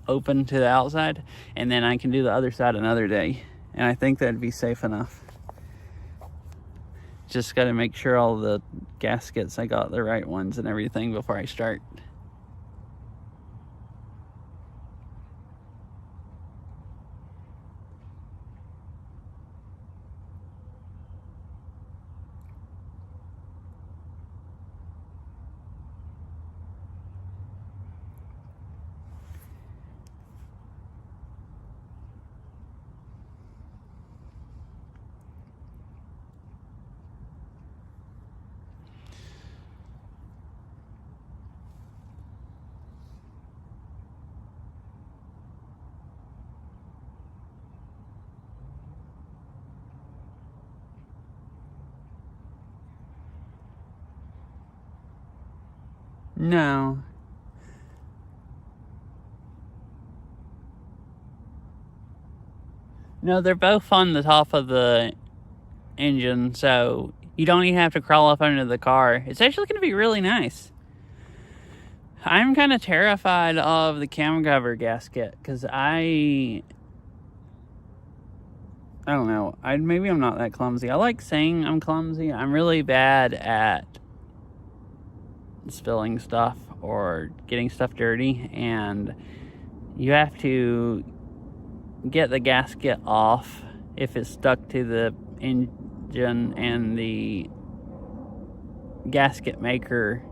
open to the outside, and then I can do the other side another day. And I think that'd be safe enough. Just got to make sure all the gaskets, I got the right ones and everything before I start. No. No, they're both on the top of the engine, so you don't even have to crawl up under the car. It's actually going to be really nice. I'm kind of terrified of the cam cover gasket, because I don't know. Maybe I'm not that clumsy. I like saying I'm clumsy. I'm really bad at spilling stuff or getting stuff dirty, and you have to get the gasket off if it's stuck to the engine, and the gasket maker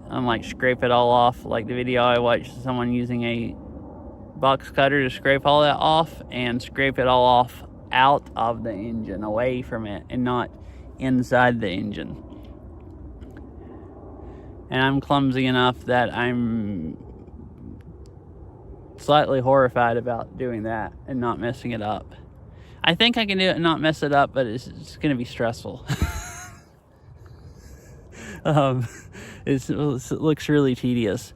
and like scrape it all off. Like the video I watched, someone using a box cutter to scrape all that off and scrape it all off out of the engine, away from it, and not inside the engine. And I'm clumsy enough that I'm slightly horrified about doing that and not messing it up. I think I can do it and not mess it up, but it's going to be stressful. It looks really tedious.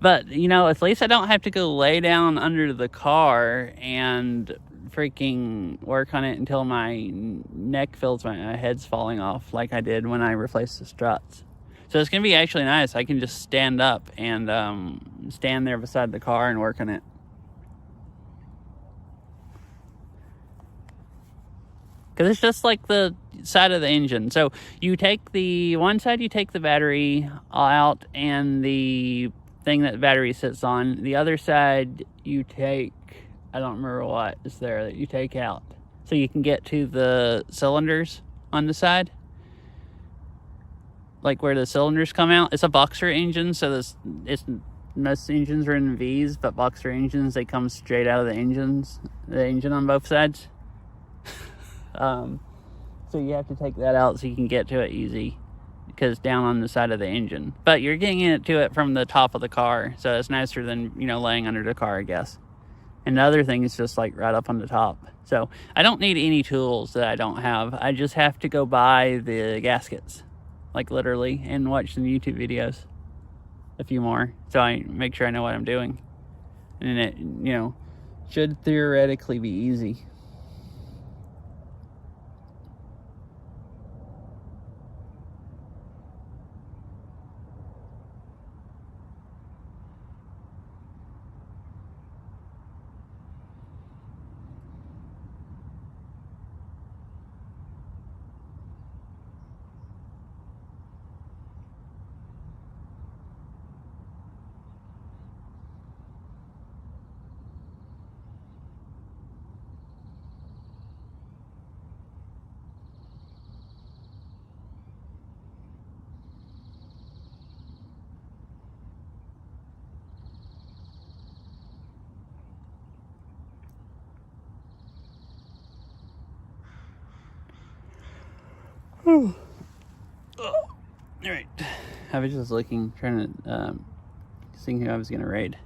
But, you know, at least I don't have to go lay down under the car and freaking work on it until my neck feels my head's falling off, like I did when I replaced the struts. So it's going to be actually nice. I can just stand up and stand there beside the car and work on it. Because it's just like the side of the engine. So you take the one side, you take the battery out and the thing that the battery sits on. The other side, you take, I don't remember what is there that you take out. So you can get to the cylinders on the side. Like where the cylinders come out. It's a boxer engine, so most engines are in V's, but boxer engines, they come straight out of the engine on both sides. So you have to take that out so you can get to it easy, because down on the side of the engine. But you're getting to it from the top of the car, so it's nicer than, you know, laying under the car, I guess. And the other thing is just like right up on the top. So I don't need any tools that I don't have. I just have to go buy the gaskets, like literally, and watch some YouTube videos, a few more, so I make sure I know what I'm doing. And it, you know, should theoretically be easy. All right, I was just looking, trying to see who I was gonna raid.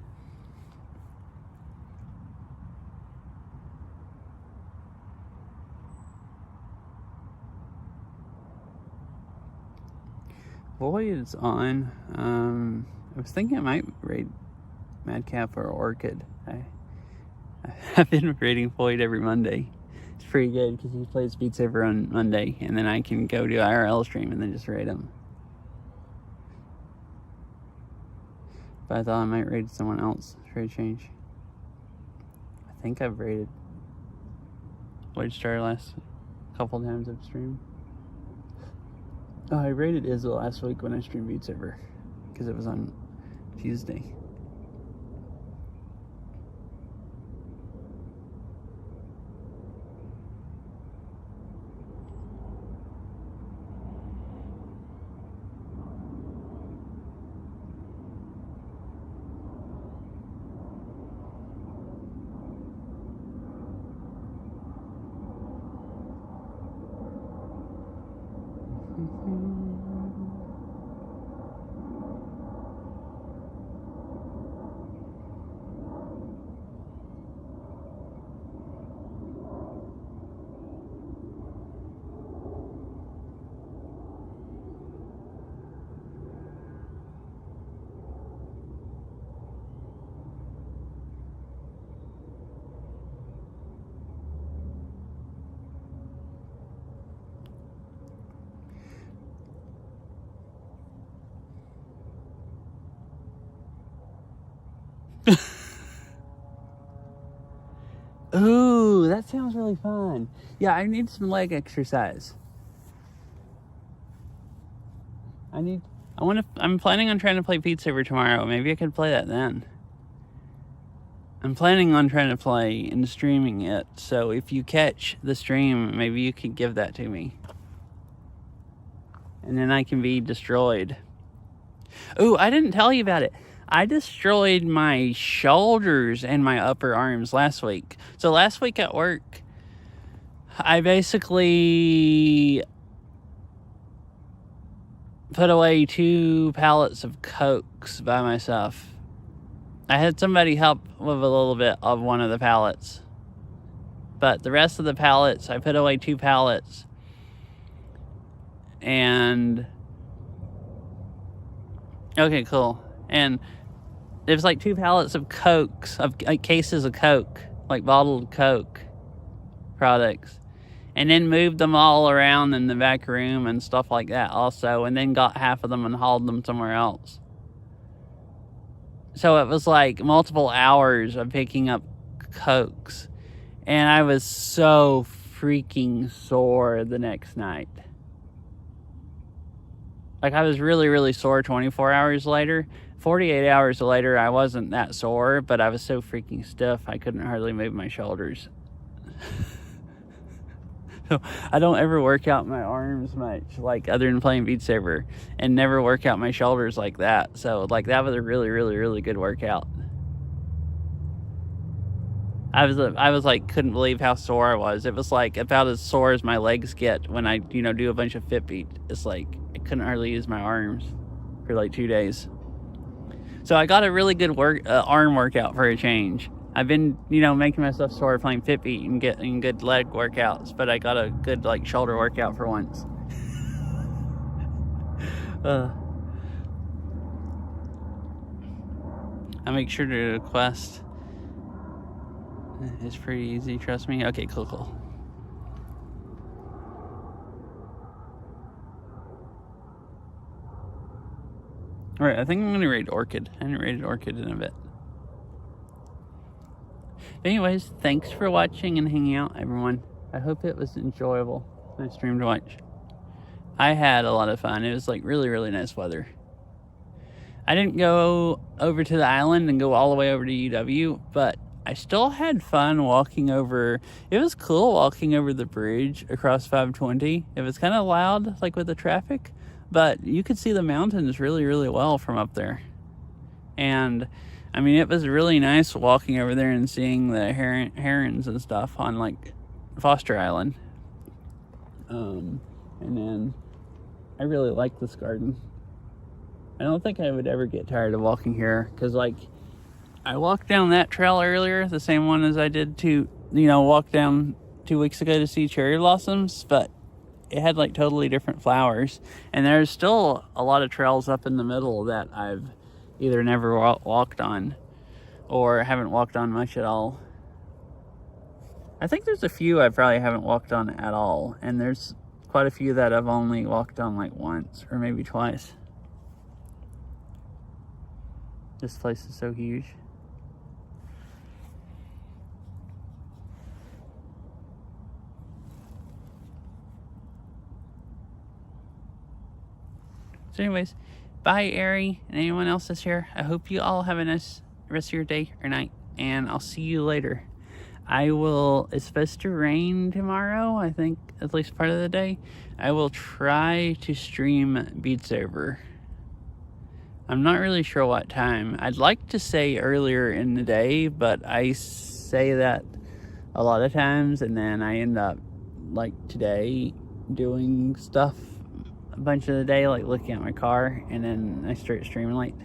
Void is on. I was thinking I might raid Madcap or Orchid. I've been raiding Void every Monday. It's pretty good because he plays Beat Saber on Monday, and then I can go to IRL stream and then just raid him. But I thought I might raid someone else for a change. I think I've raided Void Star last couple times I've streamed. Oh, I raided Izzle last week when I streamed Beat Saber because it was on Tuesday. Ooh, that sounds really fun. Yeah, I need some leg exercise. I'm planning on trying to play Beat Saber tomorrow. Maybe I could play that then. I'm planning on trying to play and streaming it. So if you catch the stream, maybe you could give that to me. And then I can be destroyed. Ooh, I didn't tell you about it. I destroyed my shoulders and my upper arms last week. So last week at work, I basically put away 2 pallets of Cokes by myself. I had somebody help with a little bit of one of the pallets. But the rest of the pallets, I put away 2 pallets. And okay, cool. And there's like 2 pallets of Cokes, of like cases of Coke, like bottled Coke products. And then moved them all around in the back room and stuff like that also. And then got half of them and hauled them somewhere else. So it was like multiple hours of picking up Cokes. And I was so freaking sore the next night. Like, I was really, really sore 24 hours later. 48 hours later, I wasn't that sore, but I was so freaking stiff, I couldn't hardly move my shoulders. So, I don't ever work out my arms much, like, other than playing Beat Saber, and never work out my shoulders like that. So, like, that was a really, really, really good workout. I was like, couldn't believe how sore I was. It was like about as sore as my legs get when I, do a bunch of Fitbeat. It's like I couldn't hardly use my arms for like 2 days. So I got a really good arm workout for a change. I've been, making myself sore playing Fitbeat and getting good leg workouts, but I got a good like shoulder workout for once. I make sure to request. It's pretty easy, trust me. Okay, cool. Alright, I think I'm gonna rate Orchid. I haven't rated Orchid in a bit. But anyways, thanks for watching and hanging out, everyone. I hope it was enjoyable. Nice stream to watch. I had a lot of fun. It was like really, really nice weather. I didn't go over to the island and go all the way over to UW, but I still had fun walking over. It was cool walking over the bridge across 520. It was kind of loud, like with the traffic, but you could see the mountains really, really well from up there. And I mean, it was really nice walking over there and seeing the herons and stuff on like Foster Island. And then I really like this garden. I don't think I would ever get tired of walking here, because like I walked down that trail earlier, the same one as I did to, walk down 2 weeks ago to see cherry blossoms, but it had like totally different flowers. And there's still a lot of trails up in the middle that I've either never walked on or haven't walked on much at all. I think there's a few I probably haven't walked on at all, and there's quite a few that I've only walked on like once or maybe twice. This place is so huge. So anyways, bye Ari and anyone else that's here. I hope you all have a nice rest of your day or night, and I'll see you later. It's supposed to rain tomorrow, I think, at least part of the day. I will try to stream Beat Saber. I'm not really sure what time. I'd like to say earlier in the day, but I say that a lot of times, and then I end up, like today, doing stuff a bunch of the day, like looking at my car, and then I start streaming late.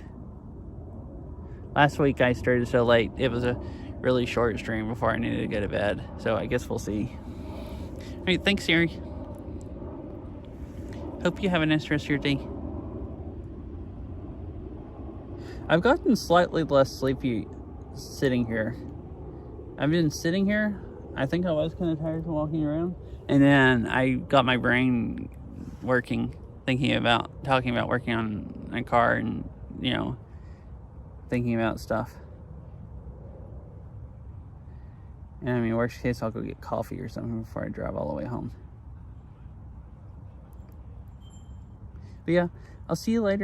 Last week I started so late, it was a really short stream before I needed to go to bed, so I guess we'll see. Alright, thanks Siri. Hope you have a nice rest of your day. I've gotten slightly less sleepy sitting here. I've been sitting here, I think I was kind of tired from walking around, and then I got my brain working, talking about working on my car and, thinking about stuff. And I mean, worst case, I'll go get coffee or something before I drive all the way home. But yeah, I'll see you later.